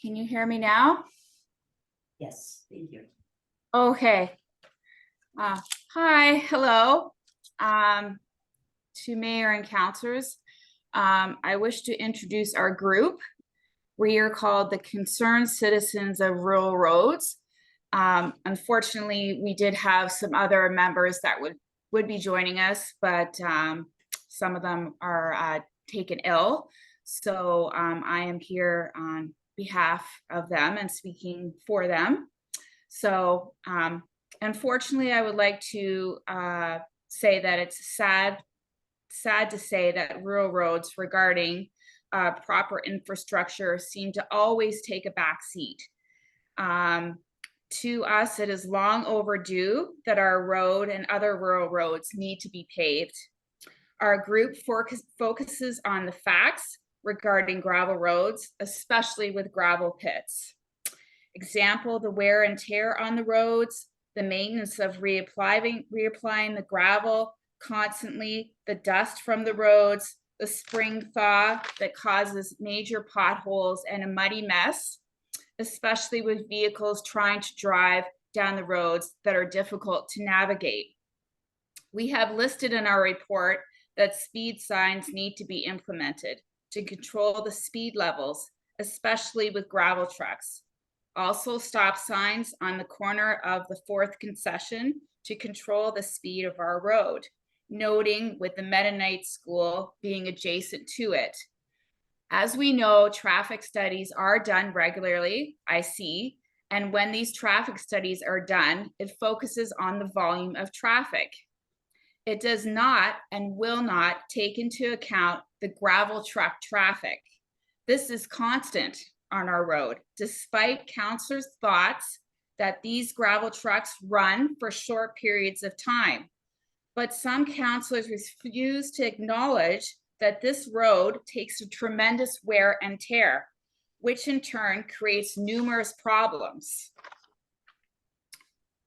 Can you hear me now? Yes, thank you. Okay. Hi, hello. To mayor and councilors. I wish to introduce our group. We are called the Concerned Citizens of Rural Roads. Unfortunately, we did have some other members that would be joining us, but some of them are taken ill. So I am here on behalf of them and speaking for them. So unfortunately, I would like to say that it's sad to say that rural roads regarding proper infrastructure seem to always take a back seat. To us, it is long overdue that our road and other rural roads need to be paved. Our group focuses on the facts regarding gravel roads, especially with gravel pits. Example, the wear and tear on the roads, the maintenance of reapplying the gravel constantly, the dust from the roads, the spring thaw that causes major potholes and a muddy mess, especially with vehicles trying to drive down the roads that are difficult to navigate. We have listed in our report that speed signs need to be implemented to control the speed levels, especially with gravel trucks. Also, stop signs on the corner of the 4th concession to control the speed of our road, noting with the Mennonite school being adjacent to it. As we know, traffic studies are done regularly, I see, and when these traffic studies are done, it focuses on the volume of traffic. It does not and will not take into account the gravel truck traffic. This is constant on our road, despite councilors' thoughts that these gravel trucks run for short periods of time. But some councilors refuse to acknowledge that this road takes a tremendous wear and tear, which in turn creates numerous problems.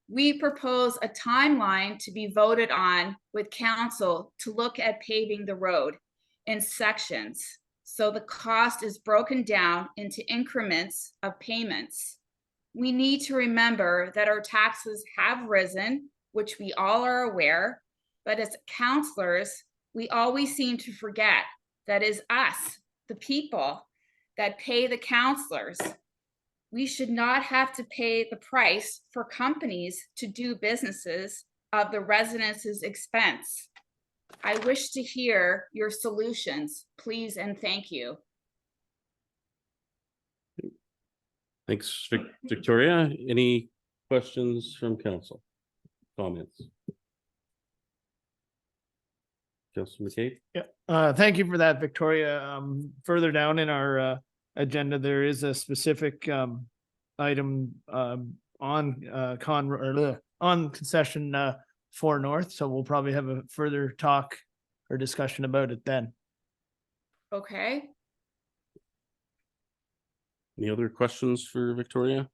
We propose a timeline to be voted on with council to look at paving the road in sections, so the cost is broken down into increments of payments. We need to remember that our taxes have risen, which we all are aware, but as councilors, we always seem to forget that is us, the people, that pay the councilors. We should not have to pay the price for companies to do businesses of the residents' expense. I wish to hear your solutions, please and thank you. Thanks, Victoria. Any questions from council? Comments? Councilor McCabe? Yeah, thank you for that, Victoria. Further down in our agenda, there is a specific item on concession 4 North, so we'll probably have a further talk or discussion about it then. Okay, Any other questions for Victoria?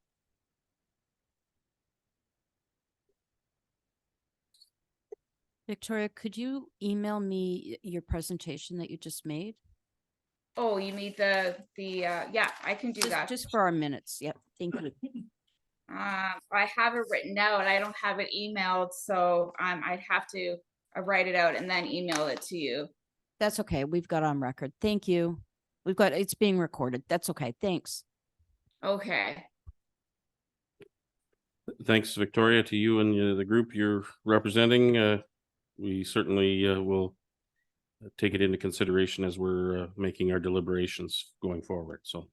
Victoria, could you email me your presentation that you just made? oh, you need yeah, I can do that. Just for our minutes. Yep, thank you. I have it written out. I don't have it emailed, so I'd have to write it out and then email it to you. That's okay. We've got on record. Thank you. It's being recorded. That's okay. Thanks. Okay. Thanks, Victoria, to you and the group you're representing. We certainly will take it into consideration as we're making our deliberations going forward. So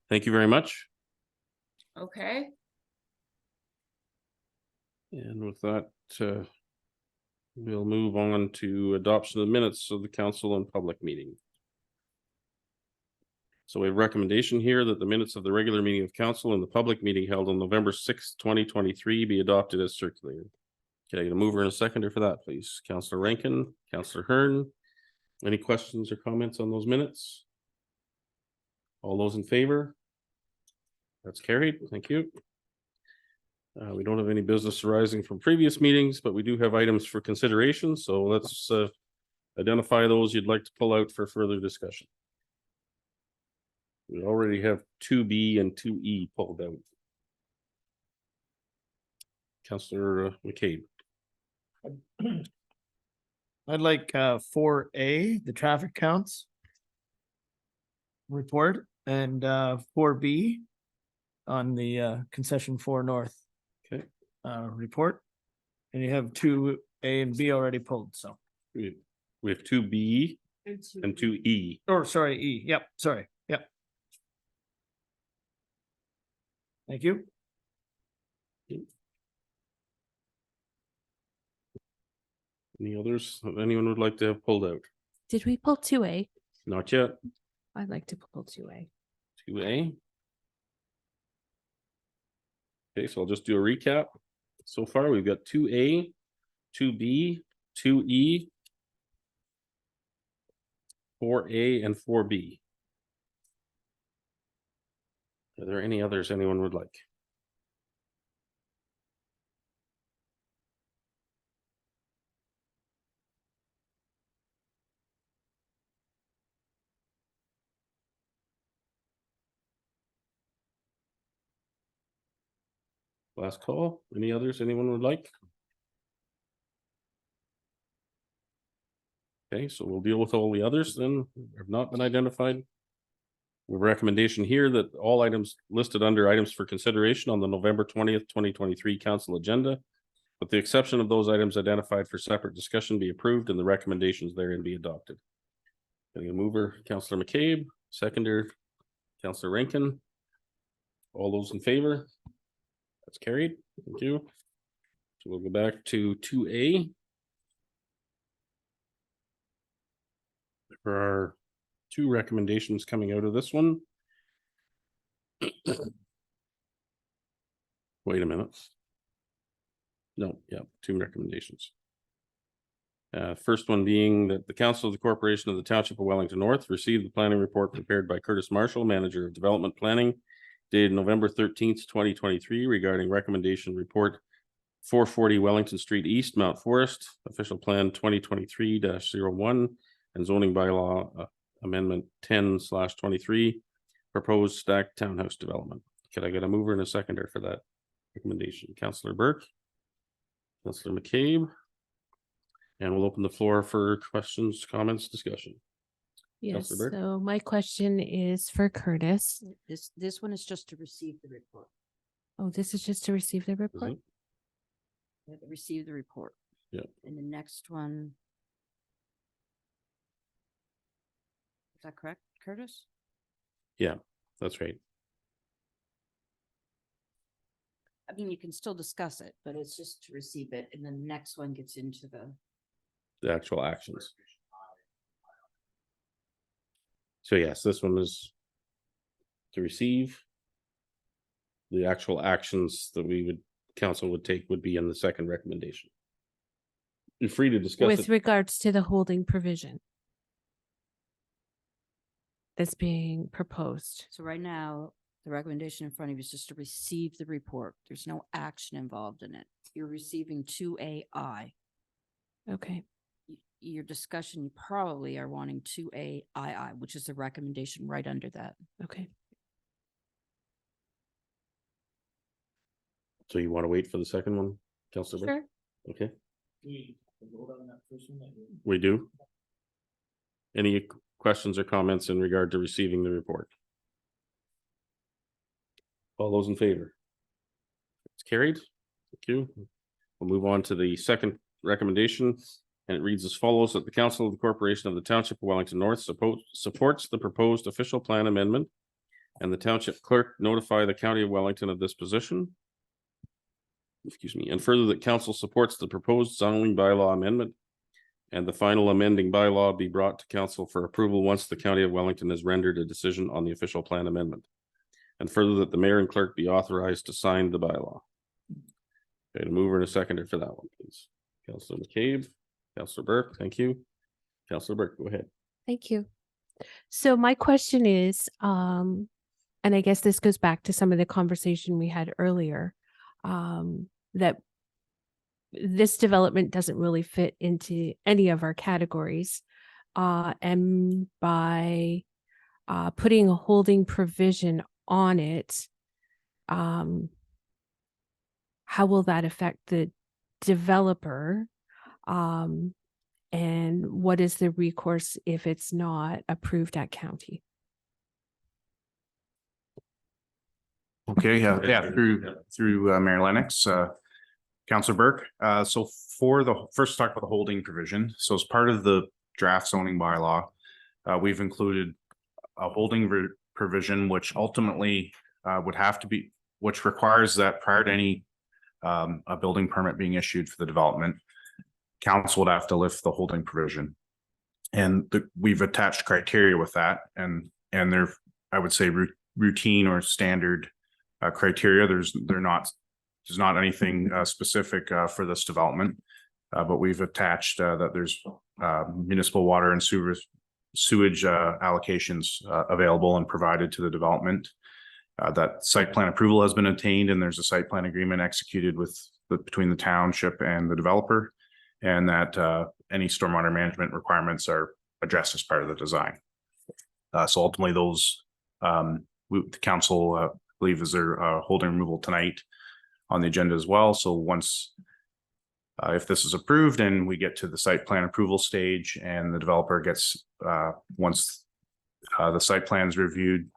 thank you very much. Okay. And with that, we'll move on to adoption of the minutes of the council and public meeting. So we have recommendation here that the minutes of the regular meeting of council and the public meeting held on November 6th, 2023 be adopted as circulated. Can I get a mover and a seconder for that, please? Councillor Rankin, Councillor Hearn. Any questions or comments on those minutes? All those in favor? That's carried. Thank you. We don't have any business arising from previous meetings, but we do have items for consideration. So let's identify those you'd like to pull out for further discussion. We already have 2B and 2E pulled out. Councillor McCabe. I'd like 4A, the traffic counts report, and 4B on the concession 4 North. Okay. Report. And you have 2A and B already pulled, so. We have 2B and 2E. Oh, sorry, E. Yep, sorry. Yep. Thank you. Any others that anyone would like to have pulled out? Did we pull 2A? Not yet. I'd like to pull 2A. 2A. Okay, so I'll just do a recap. So far, we've got 2A, 2B, 2E, 4A, and 4B. Are there any others anyone would like? Last call. Any others anyone would like? Okay, so we'll deal with all the others then have not been identified. We have a recommendation here that all items listed under items for consideration on the November 20th, 2023 council agenda, with the exception of those items identified for separate discussion, be approved and the recommendations therein be adopted. Getting a mover, Councillor McCabe, seconder, Counselor Rankin. All those in favor? That's carried. Thank you. So we'll go back to 2A. There are 2 recommendations coming out of this one. Wait a minute. No, yeah, 2 recommendations. First one being that the Council of the Corporation of the Township of Wellington North received the planning report prepared by Curtis Marshall, Manager of Development Planning, dated November 13th, 2023, regarding recommendation report 440 Wellington Street East, Mount Forest, official plan 2023-01, and zoning bylaw amendment 10/23, proposed stacked townhouse development. Could I get a mover and a seconder for that recommendation? Councillor Burke, Councillor McCabe. And we'll open the floor for questions, comments, discussion. Yes, Councillor Burke? so my question is for Curtis. This one is just to receive the report. Oh, this is just to receive the report? Mhm. We have to receive the report. Yeah. And the next one. Is that correct, Curtis? Yeah, that's right. I mean, you can still discuss it, but it's just to receive it, and then the next one gets into The actual actions. So yes, this one is to receive. The actual actions that council would take would be in the second recommendation. You're free to discuss With it. regards to the holding provision that's being proposed. So right now, the recommendation in front of you is just to receive the report. There's no action involved in it. You're receiving 2AI. Okay, Your discussion, you probably are wanting 2AII, which is the recommendation right under that. okay. So you want to wait for the second one, Councillor? Burke? Sure. Okay, We vote on that first one. we do. Any questions or comments in regard to receiving the report? All those in favor? It's carried. Thank you. We'll move on to the second recommendation, and it reads as follows: that the Council of the Corporation of the Township of Wellington North supports the proposed official plan amendment, and the township clerk notify the County of Wellington of this position. Excuse me, and further that council supports the proposed zoning bylaw amendment, and the final amending bylaw be brought to council for approval once the County of Wellington has rendered a decision on the official plan amendment. And further that the mayor and clerk be authorized to sign the bylaw. Okay, a mover and a seconder for that one, please. Councillor McCabe, Councillor Burke, thank you. Councillor Burke, go ahead. Thank you. So my question is, and I guess this goes back to some of the conversation we had earlier, that this development doesn't really fit into any of our categories. And by putting a holding provision on it, how will that affect the developer? And what is the recourse if it's not approved at county? Okay, yeah, through Mayor Lennox, Councillor Burke. So for the first, talk about the holding provision. So as part of the draft zoning bylaw, we've included a holding provision, which ultimately would have to be, which requires that prior to any a building permit being issued for the development, council would have to lift the holding provision. And we've attached criteria with that, and they're, I would say, routine or standard criteria. There's not anything specific for this development, but we've attached that there's municipal water and sewage allocations available and provided to the development. That site plan approval has been obtained, and there's a site plan agreement executed between the township and the developer, and that any stormwater management requirements are addressed as part of the design. So ultimately, those the council believe is their holding removal tonight on the agenda as well. So once if this is approved and we get to the site plan approval stage and the developer gets once the site plan is reviewed,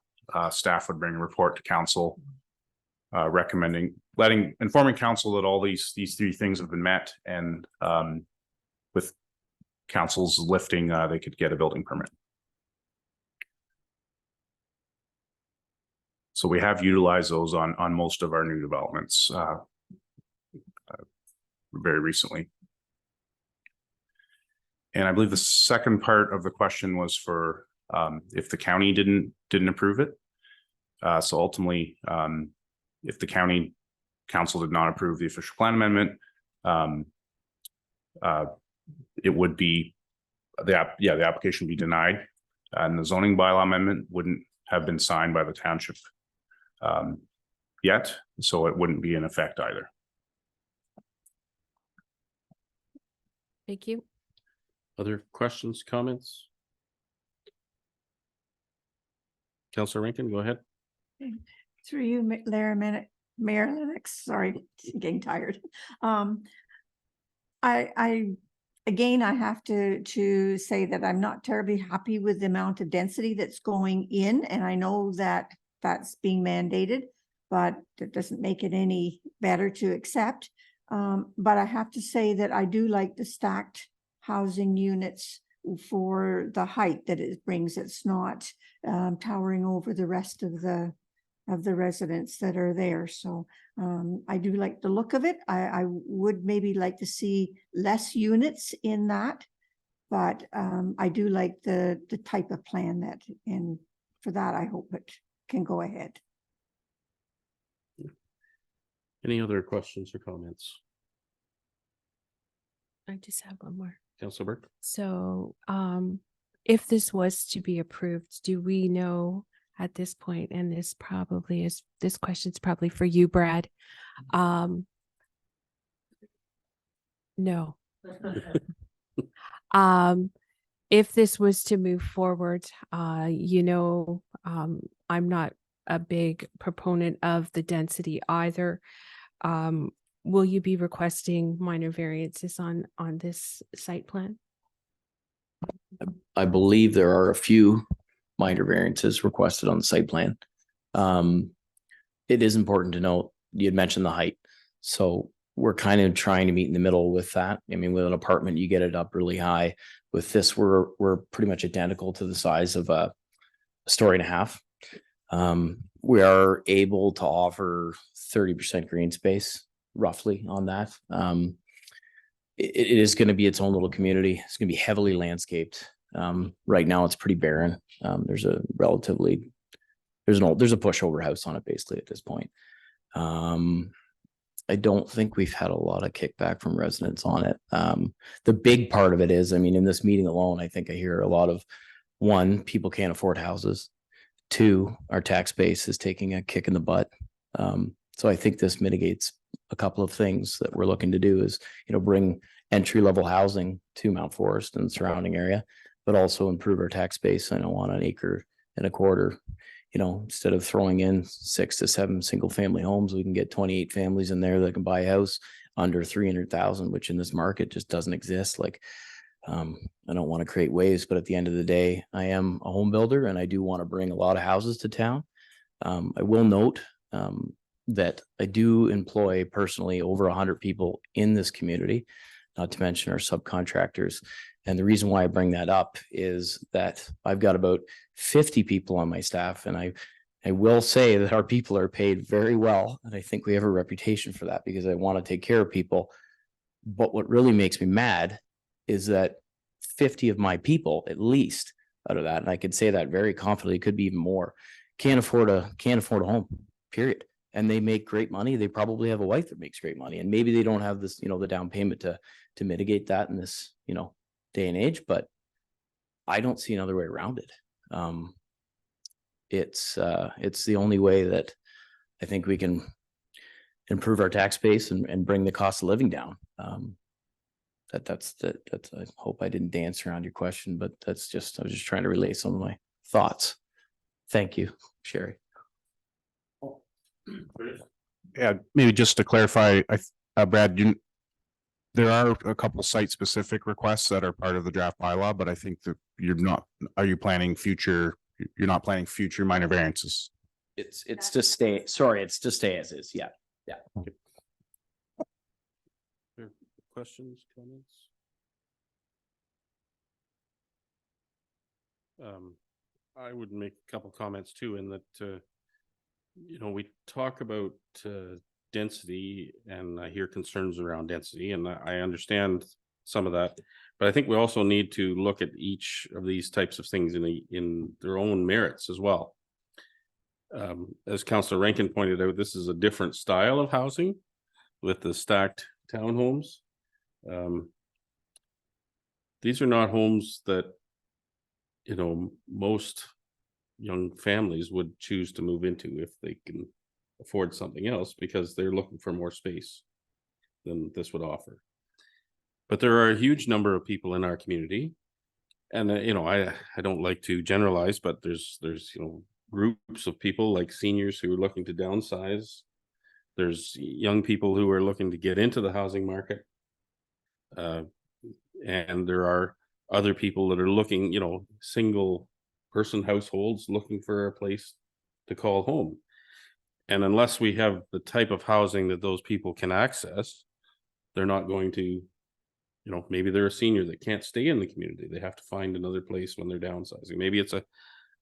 staff would bring a report to council informing council that all these 3 things have been met, and with council's lifting, they could get a building permit. So we have utilized those on most of our new developments very recently. And I believe the second part of the question was for if the county didn't approve it. So ultimately, if the county council did not approve the official plan amendment, it would be the application would be denied, and the zoning bylaw amendment wouldn't have been signed by the township yet, so it wouldn't be in effect either. Thank you. Other questions, comments? Councillor Rankin, go ahead. Through you, Mayor Lennox, sorry, getting tired. Again, I have to say that I'm not terribly happy with the amount of density that's going in, and I know that that's being mandated, but that doesn't make it any better to accept. But I have to say that I do like the stacked housing units for the height that it brings. It's not towering over the rest of the residents that are there. So I do like the look of it. I would maybe like to see less units in that, but I do like the type of plan that, and for that, I hope it can go ahead. Any other questions or comments? I just have one more. Councillor Burke? So, if this was to be approved, do we know at this point, and this question's probably for you, Brad. No. If this was to move forward, I'm not a big proponent of the density either. Will you be requesting minor variances on this site plan? I believe there are a few minor variances requested on the site plan. It is important to note, you had mentioned the height. So we're kind of trying to meet in the middle with that. I mean, with an apartment, you get it up really high. With this, we're pretty much identical to the size of a story and a half. We are able to offer 30% green space roughly on that. It is going to be its own little community. It's going to be heavily landscaped. Right now it's pretty barren. There's a pushover house on it basically at this point. I don't think we've had a lot of kickback from residents on it. The big part of it is, I mean, in this meeting alone, I think I hear a lot of, one, people can't afford houses. Two, our tax base is taking a kick in the butt. So I think this mitigates a couple of things that we're looking to do is, bring entry-level housing to Mount Forest and the surrounding area, but also improve our tax base. I know on an acre and a quarter, instead of throwing in 6 to 7 single-family homes, we can get 28 families in there that can buy a house under 300,000, which in this market just doesn't exist. Like, I don't want to create waves, but at the end of the day, I am a home builder and I do want to bring a lot of houses to town. I will note that I do employ personally over 100 people in this community, not to mention our subcontractors. And the reason why I bring that up is that I've got about 50 people on my staff, and I will say that our people are paid very well. And I think we have a reputation for that because I want to take care of people. But what really makes me mad is that 50 of my people, at least out of that, and I could say that very confidently, it could be even more, can't afford a home, period. And they make great money. They probably have a wife that makes great money, and maybe they don't have this, the down payment to mitigate that in this, day and age, but I don't see another way around it. It's the only way that I think we can improve our tax base and bring the cost of living down. That's I hope I didn't dance around your question, but I was just trying to relay some of my thoughts. Thank you, Sherry. Yeah, maybe just to clarify, Brad, there are a couple site-specific requests that are part of the draft bylaw, but I think that you're not planning future minor variances? It's to stay as is. Yeah. Questions, comments? I would make a couple comments too, in that We talk about density, and I hear concerns around density, and I understand some of that. But I think we also need to look at each of these types of things in their own merits as well. As Councillor Rankin pointed out, this is a different style of housing with the stacked townhomes. These are not homes that, most young families would choose to move into if they can afford something else, because they're looking for more space than this would offer. But there are a huge number of people in our community, and I don't like to generalize, but there's groups of people like seniors who are looking to downsize. There's young people who are looking to get into the housing market, and there are other people that are looking, single person households looking for a place to call home. And unless we have the type of housing that those people can access, they're not going to, maybe they're a senior that can't stay in the community. They have to find another place when they're downsizing. Maybe it's a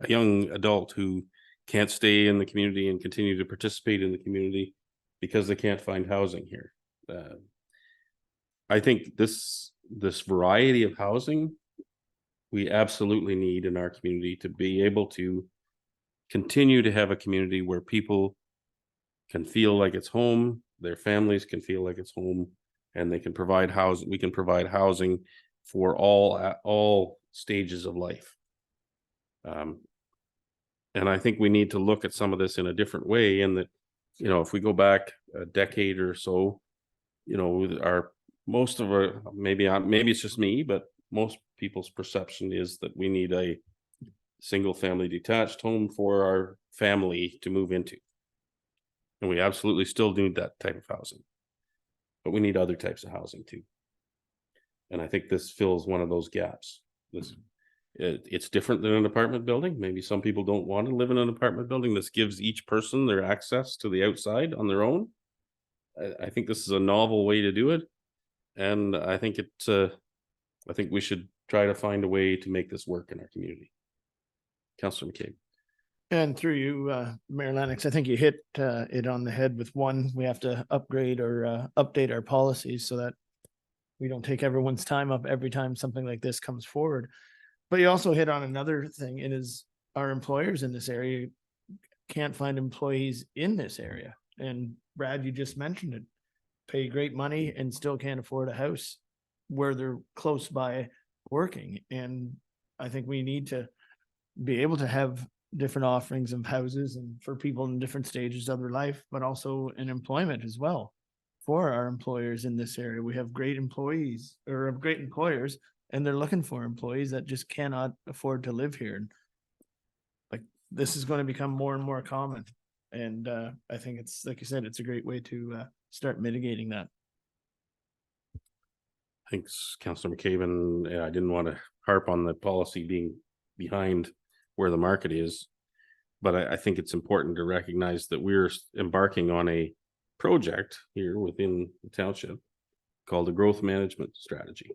young adult who can't stay in the community and continue to participate in the community because they can't find housing here. I think this variety of housing we absolutely need in our community to be able to continue to have a community where people can feel like it's home, their families can feel like it's home, and they can provide housing. We can provide housing for all stages of life. And I think we need to look at some of this in a different way, in that, if we go back a decade or so, most of our, maybe it's just me, but most people's perception is that we need a single family detached home for our family to move into. And we absolutely still need that type of housing, but we need other types of housing too. And I think this fills one of those gaps. It's different than an apartment building. Maybe some people don't want to live in an apartment building. This gives each person their access to the outside on their own. I think this is a novel way to do it. And I think I think we should try to find a way to make this work in our community. Councillor McCabe. And through you, Mayor Lennox, I think you hit it on the head with one. We have to upgrade or update our policies so that we don't take everyone's time up every time something like this comes forward. But you also hit on another thing, and is our employers in this area can't find employees in this area. And Brad, you just mentioned it, pay great money and still can't afford a house where they're close by working. And I think we need to be able to have different offerings of houses and for people in different stages of their life, but also in employment as well for our employers in this area. We have great employees or great employers, and they're looking for employees that just cannot afford to live here. Like, this is going to become more and more common. And I think it's, like you said, it's a great way to start mitigating that. Thanks, Councillor McCabe. And I didn't want to harp on the policy being behind where the market is, but I think it's important to recognize that we're embarking on a project here within the township called the growth management strategy.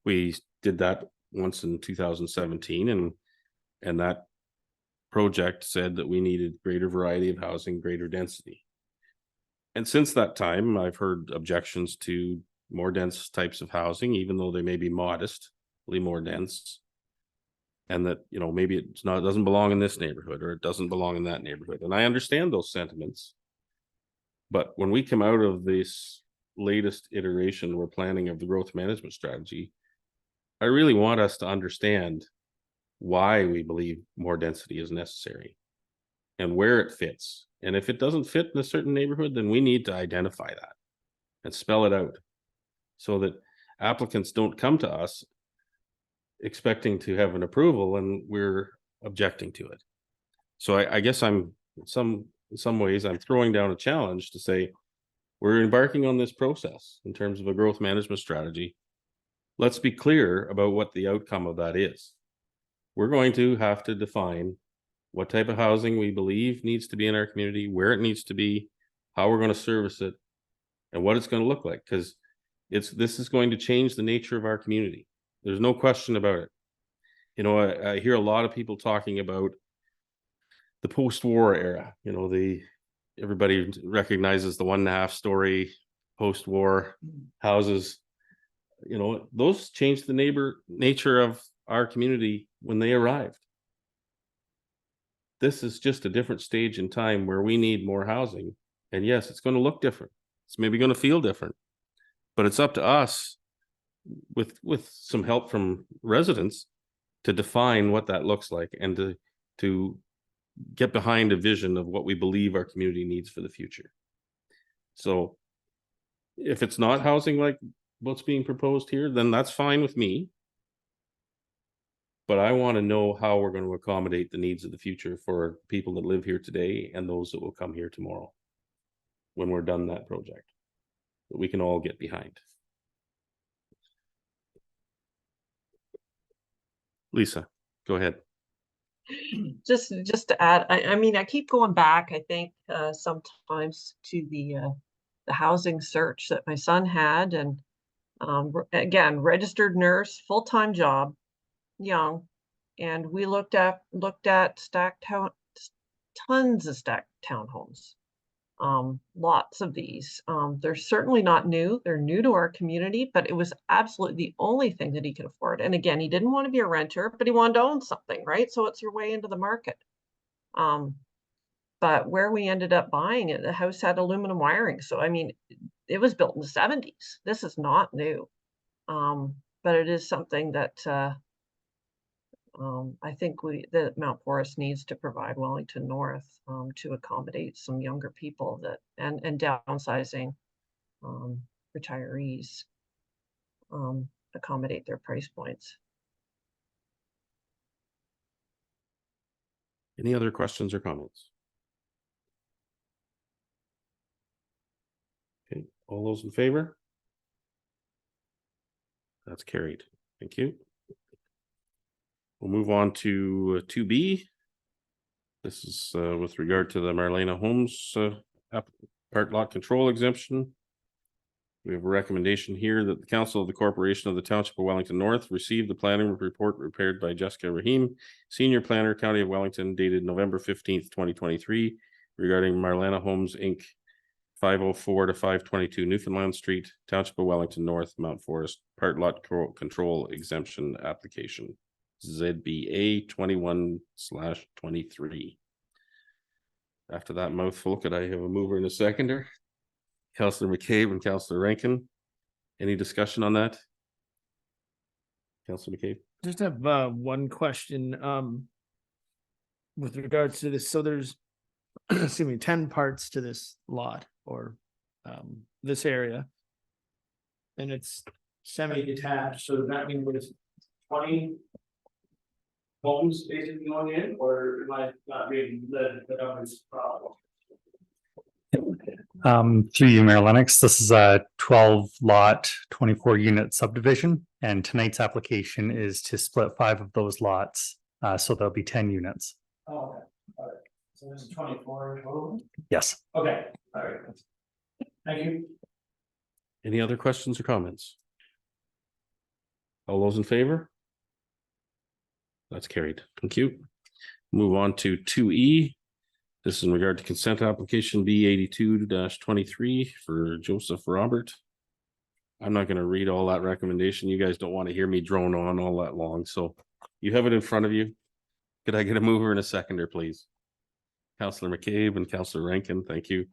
We did that once in 2017, and that project said that we needed greater variety of housing, greater density. And since that time, I've heard objections to more dense types of housing, even though they may be modestly more dense. And that, maybe it doesn't belong in this neighborhood, or it doesn't belong in that neighborhood. And I understand those sentiments. But when we come out of this latest iteration we're planning of the growth management strategy, I really want us to understand why we believe more density is necessary and where it fits. And if it doesn't fit in a certain neighborhood, then we need to identify that and spell it out so that applicants don't come to us expecting to have an approval and we're objecting to it. So I guess I'm in some ways I'm throwing down a challenge to say we're embarking on this process in terms of a growth management strategy. Let's be clear about what the outcome of that is. We're going to have to define what type of housing we believe needs to be in our community, where it needs to be, how we're going to service it, and what it's going to look like, because this is going to change the nature of our community. There's no question about it. I hear a lot of people talking about the post-war era, everybody recognizes the 1.5 story post-war houses. Those changed the nature of our community when they arrived. This is just a different stage in time where we need more housing. And yes, it's going to look different. It's maybe going to feel different, but it's up to us with some help from residents to define what that looks like and to get behind a vision of what we believe our community needs for the future. So if it's not housing like what's being proposed here, then that's fine with me. But I want to know how we're going to accommodate the needs of the future for people that live here today and those that will come here tomorrow when we're done that project, that we can all get behind. Lisa, go ahead. Just to add, I mean, I keep going back, I think, sometimes to the housing search that my son had, and again, registered nurse, full-time job, young, and we looked at tons of stacked townhomes, lots of these. They're certainly not new. They're new to our community, but it was absolutely the only thing that he could afford. And again, he didn't want to be a renter, but he wanted to own something, right? So it's your way into the market. But where we ended up buying it, the house had aluminum wiring. So, I mean, it was built in the 70s. This is not new. But it is something that I think that Mount Forest needs to provide Wellington North to accommodate some younger people and downsizing retirees, accommodate their price points. Any other questions or comments? Okay, all those in favor? That's carried. Thank you. We'll move on to 2B. This is with regard to the Marlena Homes part lot control exemption. We have a recommendation here that the Council of the Corporation of the Township of Wellington North receive the planning report prepared by Jessica Rahim, Senior Planner, County of Wellington, dated November 15th, 2023, regarding Marlena Homes, Inc., 504 to 522 Newfoundland Street, Township of Wellington North, Mount Forest, part lot control exemption application. ZBA 21/23. After that mouthful, could I have a mover and a seconder? Councillor McCabe and Councillor Rankin. Any discussion on that? Councillor McCabe? Just have one question with regards to this. So there's excuse me, 10 parts to this lot or this area. And it's semi-detached, so does that mean there's 20 homes basically going in, or am I not reading the numbers problem? Through you, Mayor Lennox, this is a 12 lot, 24 unit subdivision, and tonight's application is to split 5 of those lots. So there'll be 10 units. Oh, okay. All right. So there's 24 total? Yes. Okay. All right. Thank you. Any other questions or comments? All those in favor? That's carried. Thank you. Move on to 2E. This is in regard to consent application B82-23 for Joseph Robert. I'm not going to read all that recommendation. You guys don't want to hear me drone on all that long. So you have it in front of you. Could I get a mover and a seconder, please? Councillor McCabe and Councillor Rankin, thank you.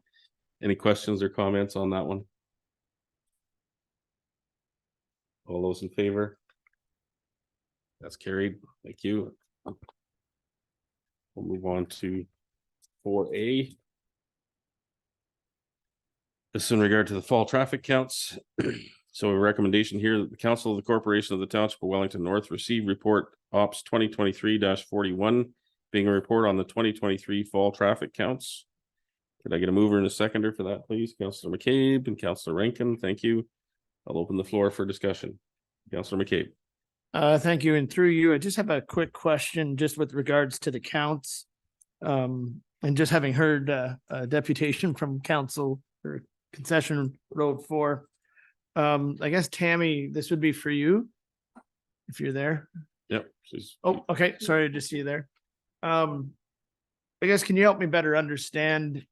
Any questions or comments on that one? All those in favor? That's carried. Thank you. We'll move on to 4A. This is in regard to the fall traffic counts. So a recommendation here that the Council of the Corporation of the Township of Wellington North receive report Ops 2023-41, being a report on the 2023 fall traffic counts. Could I get a mover and a seconder for that, please? Councillor McCabe and Councillor Rankin, thank you. I'll open the floor for discussion. Councillor McCabe. Thank you. And through you, I just have a quick question just with regards to the counts. And just having heard a deputation from council or concession road 4. I guess Tammy, this would be for you. If you're there. Yep. She's... Oh, okay. Sorry to see you there. I guess, can you help me better understand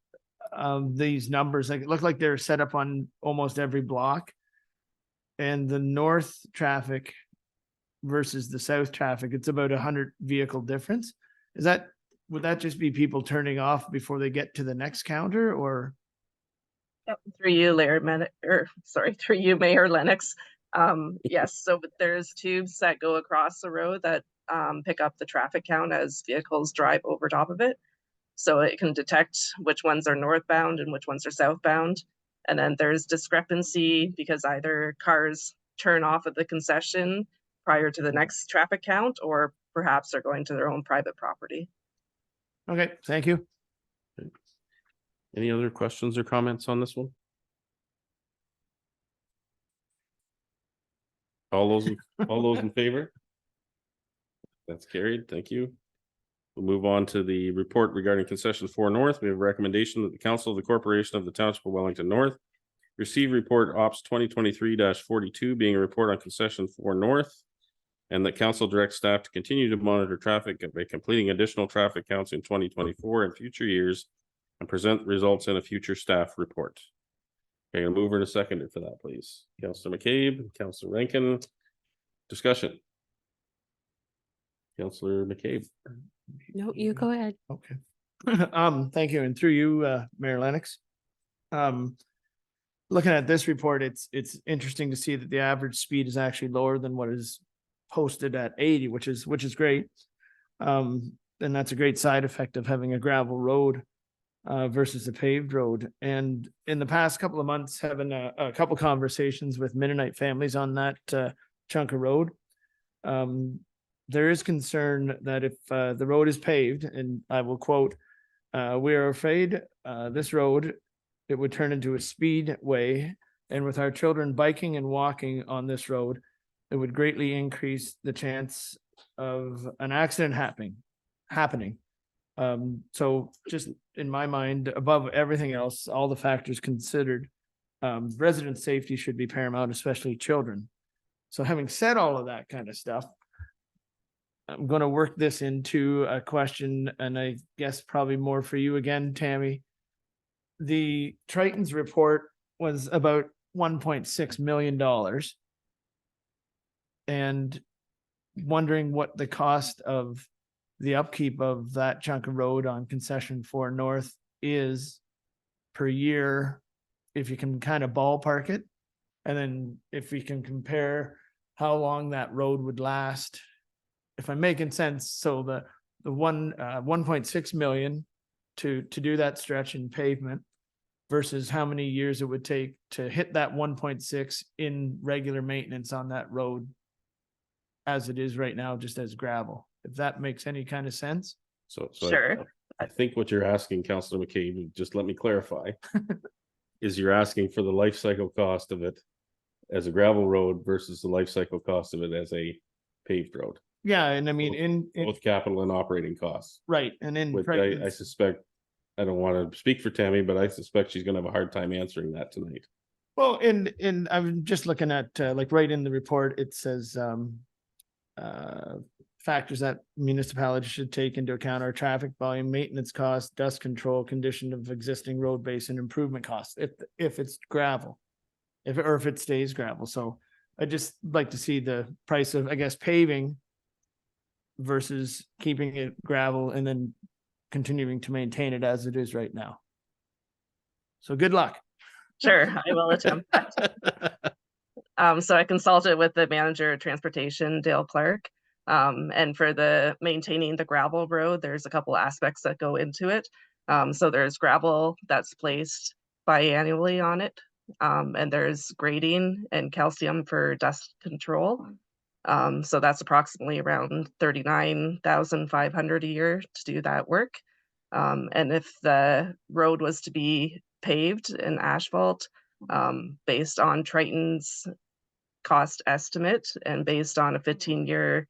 these numbers? Like, it looked like they're set up on almost every block. And the north traffic versus the south traffic, it's about 100 vehicle difference. Would that just be people turning off before they get to the next counter, or? Through you, through you, Mayor Lennox. Yes, so there's tubes that go across the road that pick up the traffic count as vehicles drive over top of it. So it can detect which ones are northbound and which ones are southbound. And then there's discrepancy because either cars turn off at the concession prior to the next traffic count, or perhaps they're going to their own private property. Okay, thank you. Any other questions or comments on this one? All those in favor? That's carried. Thank you. We'll move on to the report regarding concession 4 North. We have a recommendation that the Council of the Corporation of the Township of Wellington North receive report Ops 2023-42 being a report on concession 4 North, and that council directs staff to continue to monitor traffic by completing additional traffic counts in 2024 and future years and present results in a future staff report. Okay, a mover and a seconder for that, please. Councillor McCabe, Councillor Rankin. Discussion. Councillor McCabe. No, you go ahead. Okay. Thank you. And through you, Mayor Lennox. Looking at this report, it's interesting to see that the average speed is actually lower than what is posted at 80, which is great. And that's a great side effect of having a gravel road versus a paved road. And in the past couple of months, having a couple conversations with Mennonite families on that chunk of road, there is concern that if the road is paved, and I will quote, "We are afraid this road, it would turn into a speedway, and with our children biking and walking on this road, it would greatly increase the chance of an accident happening. So just in my mind, above everything else, all the factors considered, resident safety should be paramount, especially children. So having said all of that kind of stuff, I'm going to work this into a question, and I guess probably more for you again, Tammy. The Triton's report was about $1.6 million. And wondering what the cost of the upkeep of that chunk of road on concession 4 North is per year, if you can kind of ballpark it. And then if we can compare how long that road would last, if I'm making sense. So the 1.6 million to do that stretch in pavement versus how many years it would take to hit that 1.6 in regular maintenance on that road as it is right now, just as gravel, if that makes any kind of sense. So Sure. I think what you're asking, Councillor McCabe, just let me clarify, is you're asking for the life cycle cost of it as a gravel road versus the life cycle cost of it as a paved road. Yeah, and I mean, in Both capital and operating costs. right, and in Which I suspect, I don't want to speak for Tammy, but I suspect she's going to have a hard time answering that tonight. well, and I'm just looking at like right in the report, it says factors that municipalities should take into account are traffic volume, maintenance costs, dust control, condition of existing road base, and improvement costs. If it's gravel, if it stays gravel. So I just like to see the price of, I guess, paving versus keeping it gravel and then continuing to maintain it as it is right now. So good luck. Sure, I will attempt that. So I consulted with the manager of transportation, Dale Clark. And for the maintaining the gravel road, there's a couple aspects that go into it. So there's gravel that's placed biannually on it. And there's grading and calcium for dust control. So that's approximately around $39,500 a year to do that work. And if the road was to be paved and asphalt, based on Triton's cost estimate and based on a 15-year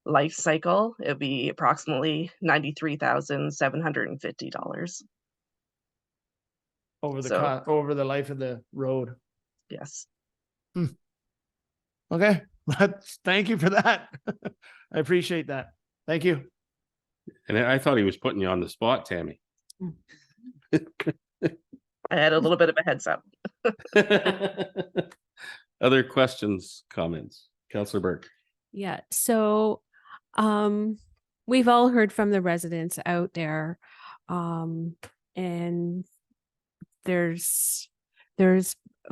life cycle, it'd be approximately $93,750. Over the over the life of the road. Yes. Okay, thank you for that. I appreciate that. Thank you. And I thought he was putting you on the spot, Tammy. I had a little bit of a heads up. Other questions, comments? Counselor Burke. Yeah, so we've all heard from the residents out there. And there's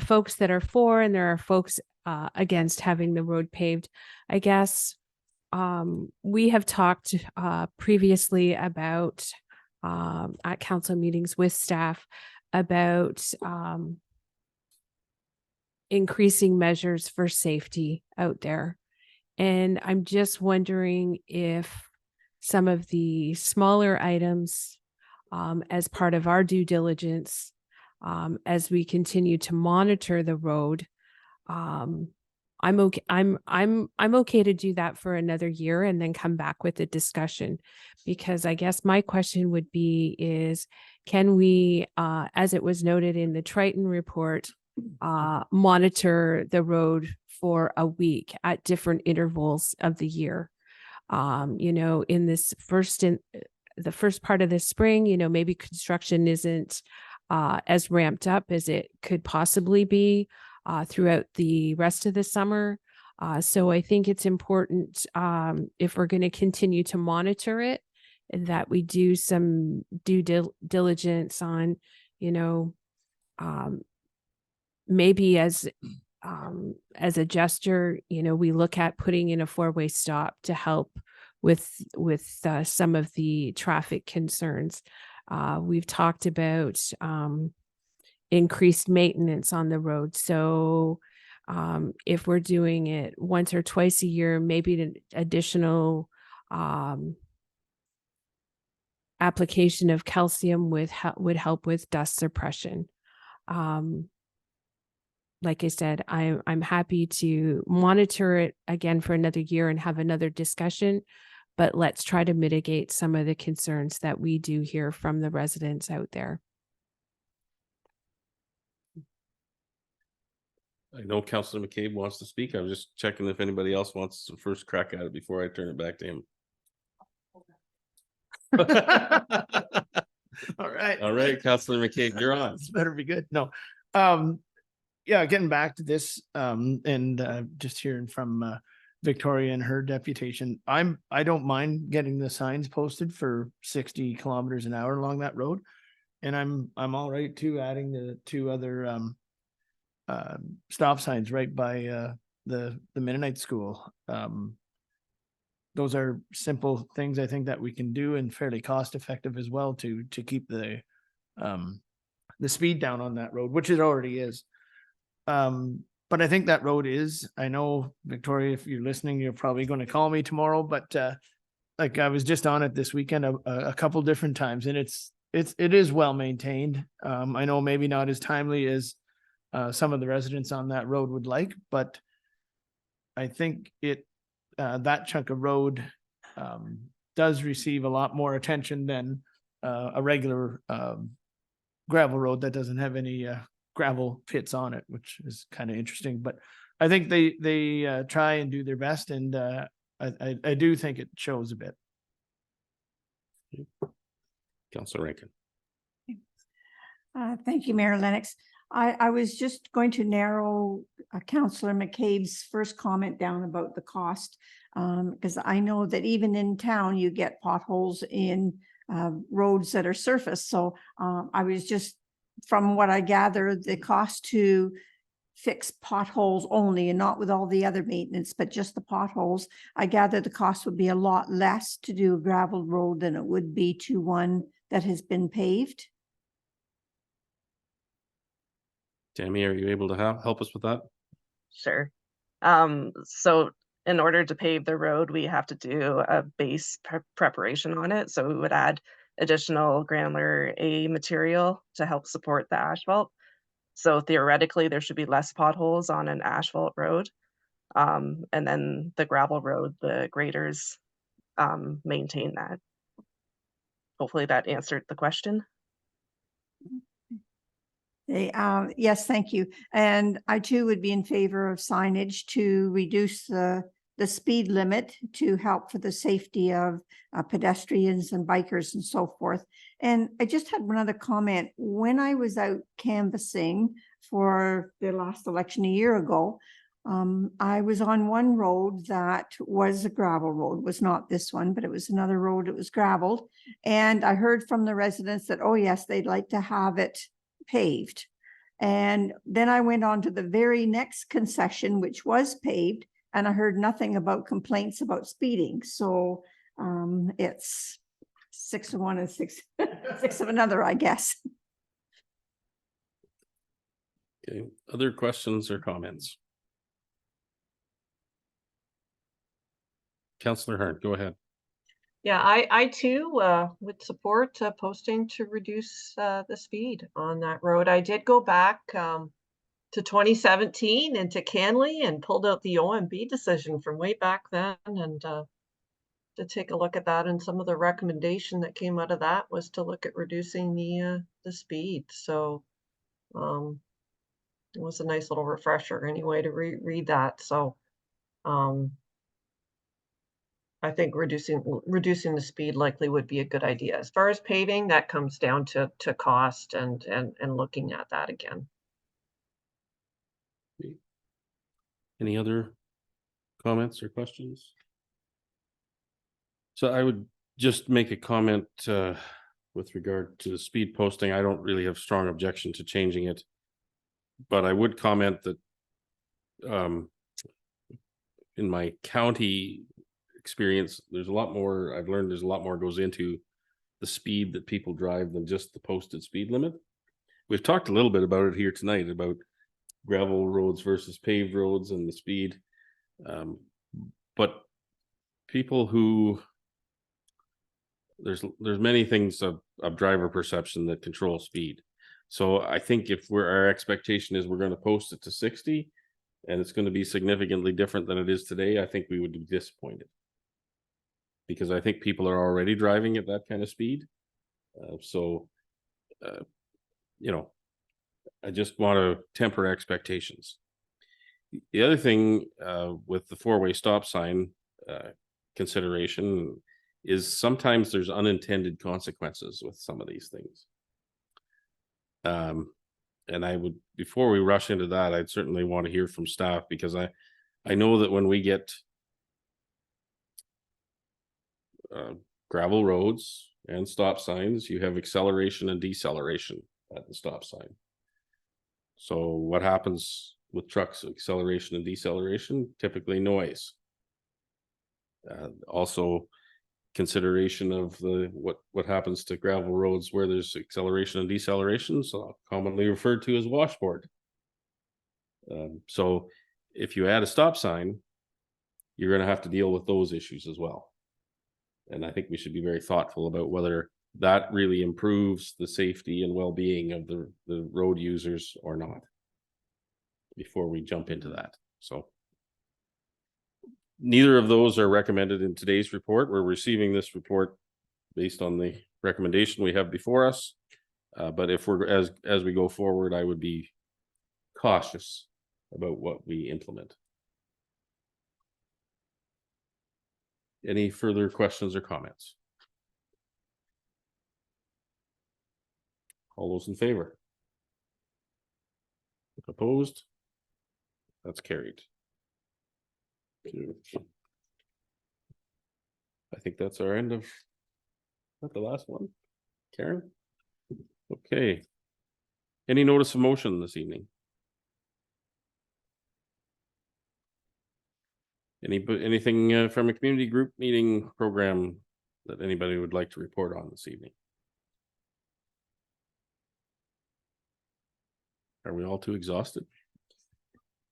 folks that are for and there are folks against having the road paved. I guess we have talked previously about at council meetings with staff about increasing measures for safety out there. And I'm just wondering if some of the smaller items, as part of our due diligence, as we continue to monitor the road, I'm okay. I'm okay to do that for another year and then come back with a discussion, because I guess my question would be is, can we, as it was noted in the Triton report, monitor the road for a week at different intervals of the year? In this the first part of the spring, maybe construction isn't as ramped up as it could possibly be throughout the rest of the summer. So I think it's important, if we're going to continue to monitor it, that we do some due diligence on, maybe as a gesture, we look at putting in a four-way stop to help with some of the traffic concerns. We've talked about increased maintenance on the road. So if we're doing it once or twice a year, maybe an additional application of calcium would help with dust suppression. Like I said, I'm happy to monitor it again for another year and have another discussion, but let's try to mitigate some of the concerns that we do hear from the residents out there. I know Councilor McCabe wants to speak. I'm just checking if anybody else wants the first crack at it before I turn it back to him. All right. All right, Councilor McCabe, you're on. This better be good. No. Yeah, getting back to this, and just hearing from Victoria and her deputation, I don't mind getting the signs posted for 60 kilometers an hour along that road. And I'm all right too, adding the two other stop signs right by the Mennonite school. Those are simple things I think that we can do and fairly cost effective as well to keep the speed down on that road, which it already is. But I think that road is, I know, Victoria, if you're listening, you're probably going to call me tomorrow, but like I was just on it this weekend a couple different times, and it is well maintained. I know maybe not as timely as some of the residents on that road would like, but I think that chunk of road does receive a lot more attention than a regular gravel road that doesn't have any gravel pits on it, which is kind of interesting. But I think they try and do their best, and I do think it shows a bit. Councilor Rankin. Thank you, Mayor Lennox. I was just going to narrow Councillor McCabe's first comment down about the cost, because I know that even in town you get potholes in roads that are surface. So I was just, from what I gather, the cost to fix potholes only and not with all the other maintenance, but just the potholes, I gather the cost would be a lot less to do a gravel road than it would be to one that has been paved. Tammy, are you able to help us with that? Sure. So in order to pave the road, we have to do a base preparation on it. So we would add additional granular A material to help support the asphalt. So theoretically, there should be less potholes on an asphalt road. And then the gravel road, the graders maintain that. Hopefully that answered the question. Yes, thank you. And I too would be in favor of signage to reduce the the speed limit to help for the safety of pedestrians and bikers and so forth. And I just had one other comment. When I was out canvassing for the last election a year ago, I was on one road that was a gravel road, was not this one, but it was another road, it was gravelled. And I heard from the residents that, oh yes, they'd like to have it paved. And then I went on to the very next concession, which was paved, and I heard nothing about complaints about speeding. So it's 6 of one and six of another, I guess. Okay, other questions or comments? Councillor Hearn, go ahead. Yeah, I too would support posting to reduce the speed on that road. I did go back to 2017 and to Canley and pulled out the OMB decision from way back then, and to take a look at that. And some of the recommendation that came out of that was to look at reducing the speed. So it was a nice little refresher anyway to read that. So I think reducing the speed likely would be a good idea. As far as paving, that comes down to cost and looking at that again. Any other comments or questions? So I would just make a comment with regard to the speed posting. I don't really have strong objection to changing it, but I would comment that in my county experience, there's a lot more, I've learned there's a lot more goes into the speed that people drive than just the posted speed limit. We've talked a little bit about it here tonight, about gravel roads versus paved roads and the speed. But people who, there's many things of driver perception that control speed. So I think if our expectation is we're going to post it to 60 and it's going to be significantly different than it is today, I think we would be disappointed. Because I think people are already driving at that kind of speed. You know, I just want to temper expectations. The other thing with the four-way stop sign consideration is sometimes there's unintended consequences with some of these things. And I would, before we rush into that, I'd certainly want to hear from staff, because I know that when we get gravel roads and stop signs, you have acceleration and deceleration at the stop sign. So what happens with trucks, acceleration and deceleration? Typically noise. Also consideration of what happens to gravel roads where there's acceleration and deceleration, so commonly referred to as washboard. So if you add a stop sign, you're going to have to deal with those issues as well. And I think we should be very thoughtful about whether that really improves the safety and well-being of the road users or not before we jump into that. So neither of those are recommended in today's report. We're receiving this report based on the recommendation we have before us. But if we're, as we go forward, I would be cautious about what we implement. Any further questions or comments? All those in favor? Opposed? That's carried. I think that's our end of, not the last one, Karen? Okay. Any notice of motion this evening? Anything from a community group meeting program that anybody would like to report on this evening? Are we all too exhausted?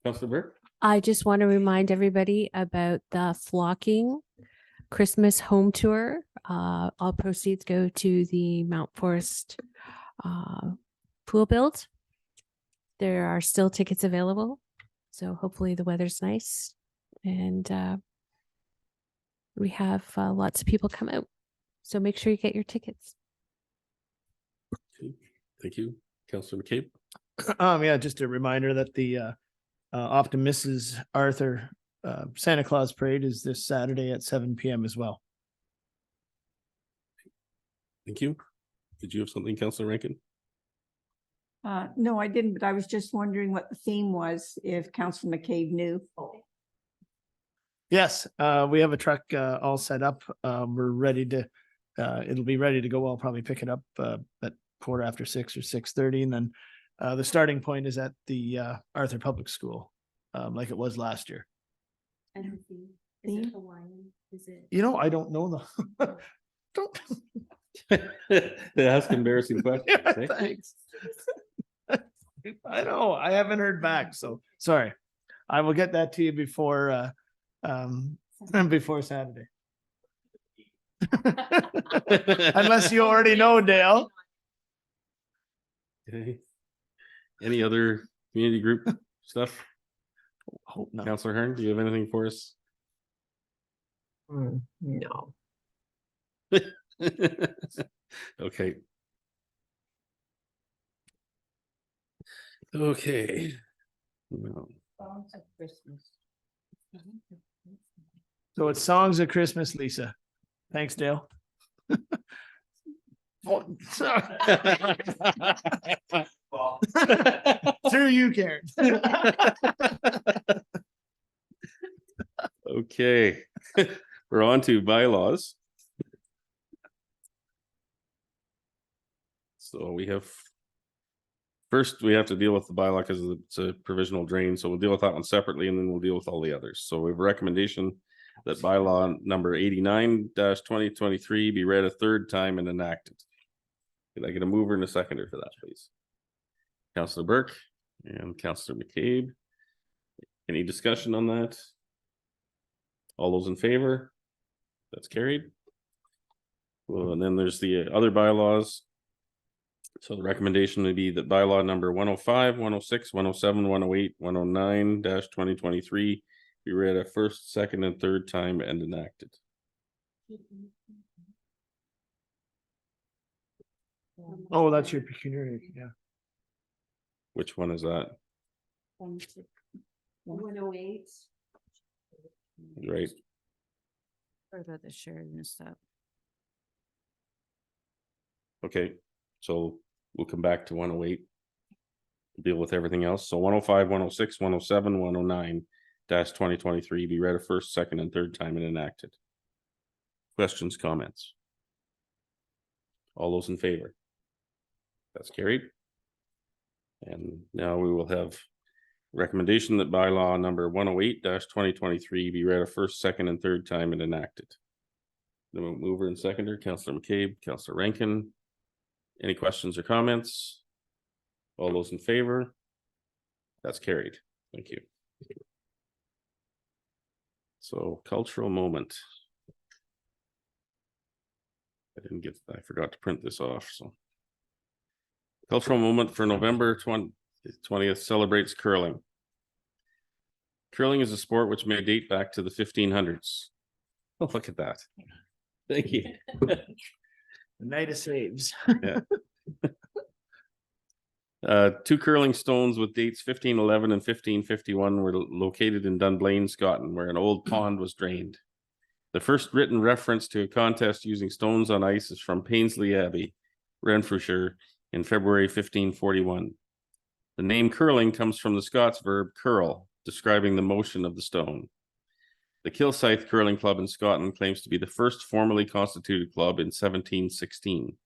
Councillor Burke? I just want to remind everybody about the Flocking Christmas home tour. All proceeds go to the Mount Forest pool build. There are still tickets available, so hopefully the weather's nice and we have lots of people come out. So make sure you get your tickets. Okay. Thank you. Councillor McCabe? Yeah, just a reminder that the Optum Mrs. Arthur Santa Claus Parade is this Saturday at 7 PM as well. Thank you. Did you have something, Councillor Rankin? No, I didn't, but I was just wondering what the theme was, if Councilor McCabe knew. Yes, we have a truck all set up. We're ready to, it'll be ready to go. I'll probably pick it up at 6:15 or 6:30. And then the starting point is at the Arthur Public School, like it was last year. And is it Hawaiian? Is it? You know, I don't know the. Don't. Ask embarrassing questions. Yeah, eh? thanks. I know, I haven't heard back, so sorry. I will get that to you before before Saturday. Unless you already know, Dale. Okay. Any other community group stuff? Hope not. Councillor Hearn, do you have anything for us? No. Okay. Okay. Well, So it's songs of Christmas, Lisa. Thanks, Dale. Oh, sorry. Through you, Karen. Okay, we're on to bylaws. So we have, first we have to deal with the bylaw because it's a provisional drain. So we'll deal with that one separately and then we'll deal with all the others. So we have a recommendation that bylaw number 89-2023 be read a third time and enacted. Can I get a mover and a seconder for that, please? Councillor Burke and Councillor McCabe. Any discussion on that? All those in favor? That's carried. Well, and then there's the other bylaws. So the recommendation would be that bylaw number 105, 106, 107, 108, 109-2023 be read a first, second, and third time and enacted. Oh, that's your pecuniary, yeah. Which one is that? 108. Right. Or about the Sheridan stuff. Okay, so we'll come back to 108. Deal with everything else. So 105, 106, 107, 109-2023 be read a first, second, and third time and enacted. Questions, comments? All those in favor? That's carried. And now we will have recommendation that bylaw number 108-2023 be read a first, second, and third time and enacted. The mover and seconder, Councillor McCabe, Councillor Rankin. Any questions or comments? All those in favor? That's carried. Thank you. So cultural moment. I forgot to print this off, so. Cultural moment for November 20th celebrates curling. Curling is a sport which may date back to the 1500s. Oh, look at that. Thank you. The night of saves. Yeah. Two curling stones with dates 1511 and 1551 were located in Dunblane, Scotland, where an old pond was drained. The first written reference to a contest using stones on ice is from Paisley Abbey, Renfrewshire, in February 1541. The name curling comes from the Scots verb curl, describing the motion of the stone. The Kilsyth Curling Club in Scotland claims to be the first formally constituted club in 1716.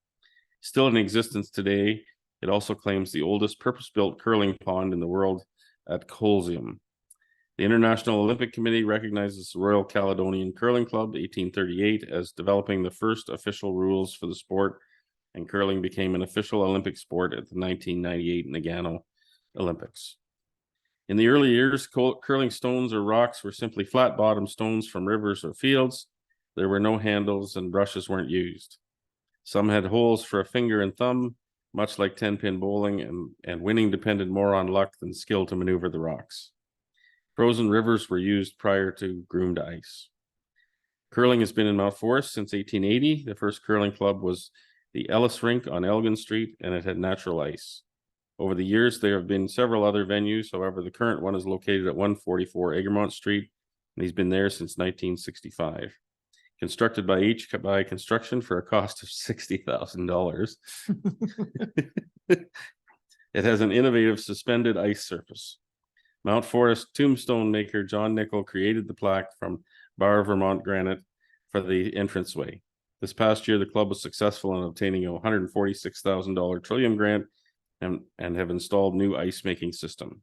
Still in existence today, it also claims the oldest purpose-built curling pond in the world at Colzium. The International Olympic Committee recognizes the Royal Caledonian Curling Club 1838 as developing the first official rules for the sport, and curling became an official Olympic sport at the 1998 Nagano Olympics. In the early years, curling stones or rocks were simply flat-bottom stones from rivers or fields. There were no handles and brushes weren't used. Some had holes for a finger and thumb, much like 10-pin bowling, and winning depended more on luck than skill to maneuver the rocks. Frozen rivers were used prior to groomed ice. Curling has been in Mount Forest since 1880. The first curling club was the Ellis Rink on Elgin Street, and it had natural ice. Over the years, there have been several other venues. However, the current one is located at 144 Egremont Street And he's been there since 1965. Constructed by by Construction for a cost of $60,000. It has an innovative suspended ice surface. Mount Forest tombstone maker John Nickel created the plaque from Bar Vermont granite for the entranceway. This past year, the club was successful in obtaining a $146,000 Trillium grant and have installed new ice making system.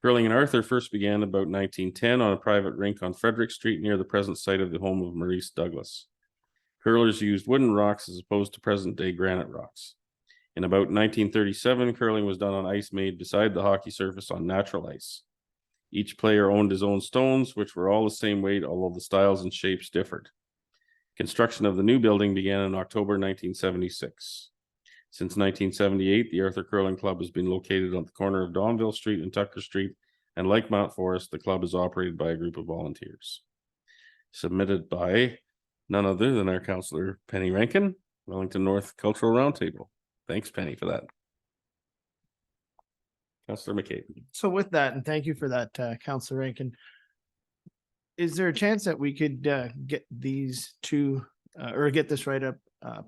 Curling in Arthur first began about 1910 on a private rink on Frederick Street near the present site of the home of Maurice Douglas. Curlers used wooden rocks as opposed to present-day granite rocks. In about 1937, curling was done on ice made beside the hockey surface on natural ice. Each player owned his own stones, which were all the same weight, although the styles and shapes differed. Construction of the new building began in October 1976. Since 1978, the Arthur Curling Club has been located on the corner of Donville Street and Tucker Street, and like Mount Forest, the club is operated by a group of volunteers. Submitted by none other than our councillor Penny Rankin, Wellington North Cultural Roundtable. Thanks, Penny, for that. Councillor McCabe. So with that, and thank you for that, Councillor Rankin. Is there a chance that we could get these two, or get this right up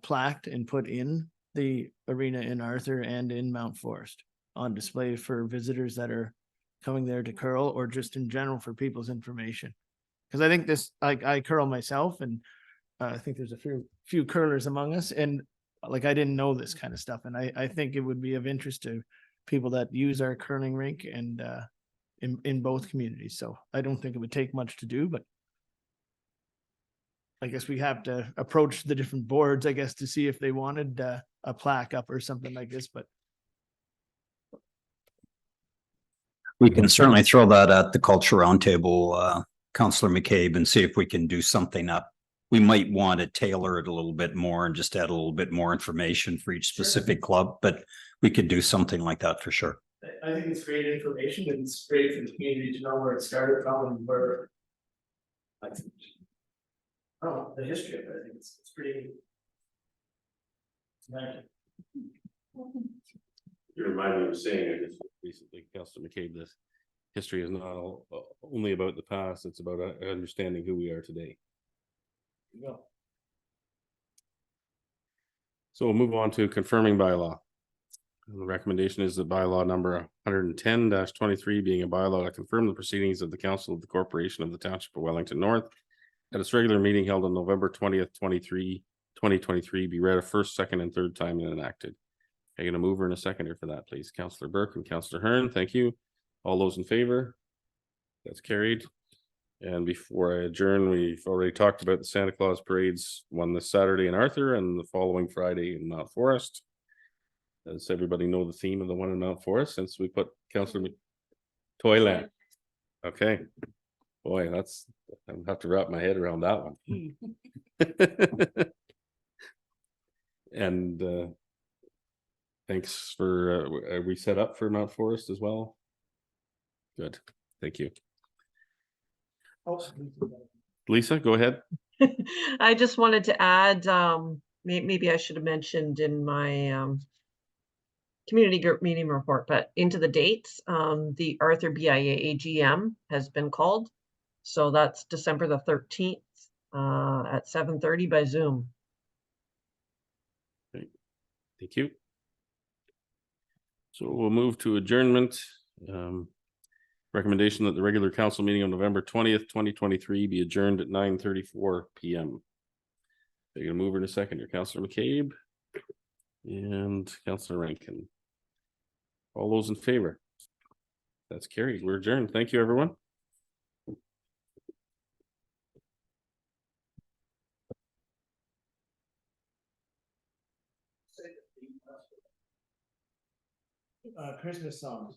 plaqued and put in the arena in Arthur and in Mount Forest on display for visitors that are coming there to curl, or just in general for people's information? Because I think this, I curl myself, and I think there's a few curlers among us, and like I didn't know this kind of stuff, and I think it would be of interest to people that use our curling rink and in both communities. So I don't think it would take much to do, but I guess we have to approach the different boards, I guess, to see if they wanted a plaque up or something like this, but we can certainly throw that at the culture roundtable, Councillor McCabe, and see if we can do something up. We might want to tailor it a little bit more and just add a little bit more information for each specific club, but we could do something like that for sure. I think it's great information, and it's great for the community to know where it started from and where, I think, the history of it. I think it's pretty. You remind me of saying, I just recently, Councillor McCabe, this history is not only about the past, it's about understanding who we are today. Yeah. So we'll move on to confirming bylaw. The recommendation is that bylaw number 110-23 being a bylaw to confirm the proceedings of the Council of the Corporation of the Township of Wellington North at its regular meeting held on November 20th, 2023 be read a first, second, and third time and enacted. I get a mover and a seconder for that, please. Councillor Burke and Councillor Hearn, thank you. All those in favor? That's carried. And before I adjourn, we've already talked about the Santa Claus parades, one this Saturday in Arthur and the following Friday in Mount Forest. Does everybody know the theme of the one in Mount Forest since we put Councillor Toyland? Okay. Boy, that's, I'll have to wrap my head around that one. And thanks for, are we set up for Mount Forest as well? Good, thank you. Lisa, go ahead. I just wanted to add, maybe I should have mentioned in my community group meeting report, but into the dates, the Arthur BIA AGM has been called. So that's December the 13th at 7:30 by Zoom. Okay. Thank you. So we'll move to adjournment. Recommendation that the regular council meeting on November 20th, 2023 be adjourned at 9:34 p.m. Taking a mover in a second, your Councillor McCabe and Councillor Rankin. All those in favor? That's carried. We're adjourned. Thank you, everyone. Christmas songs.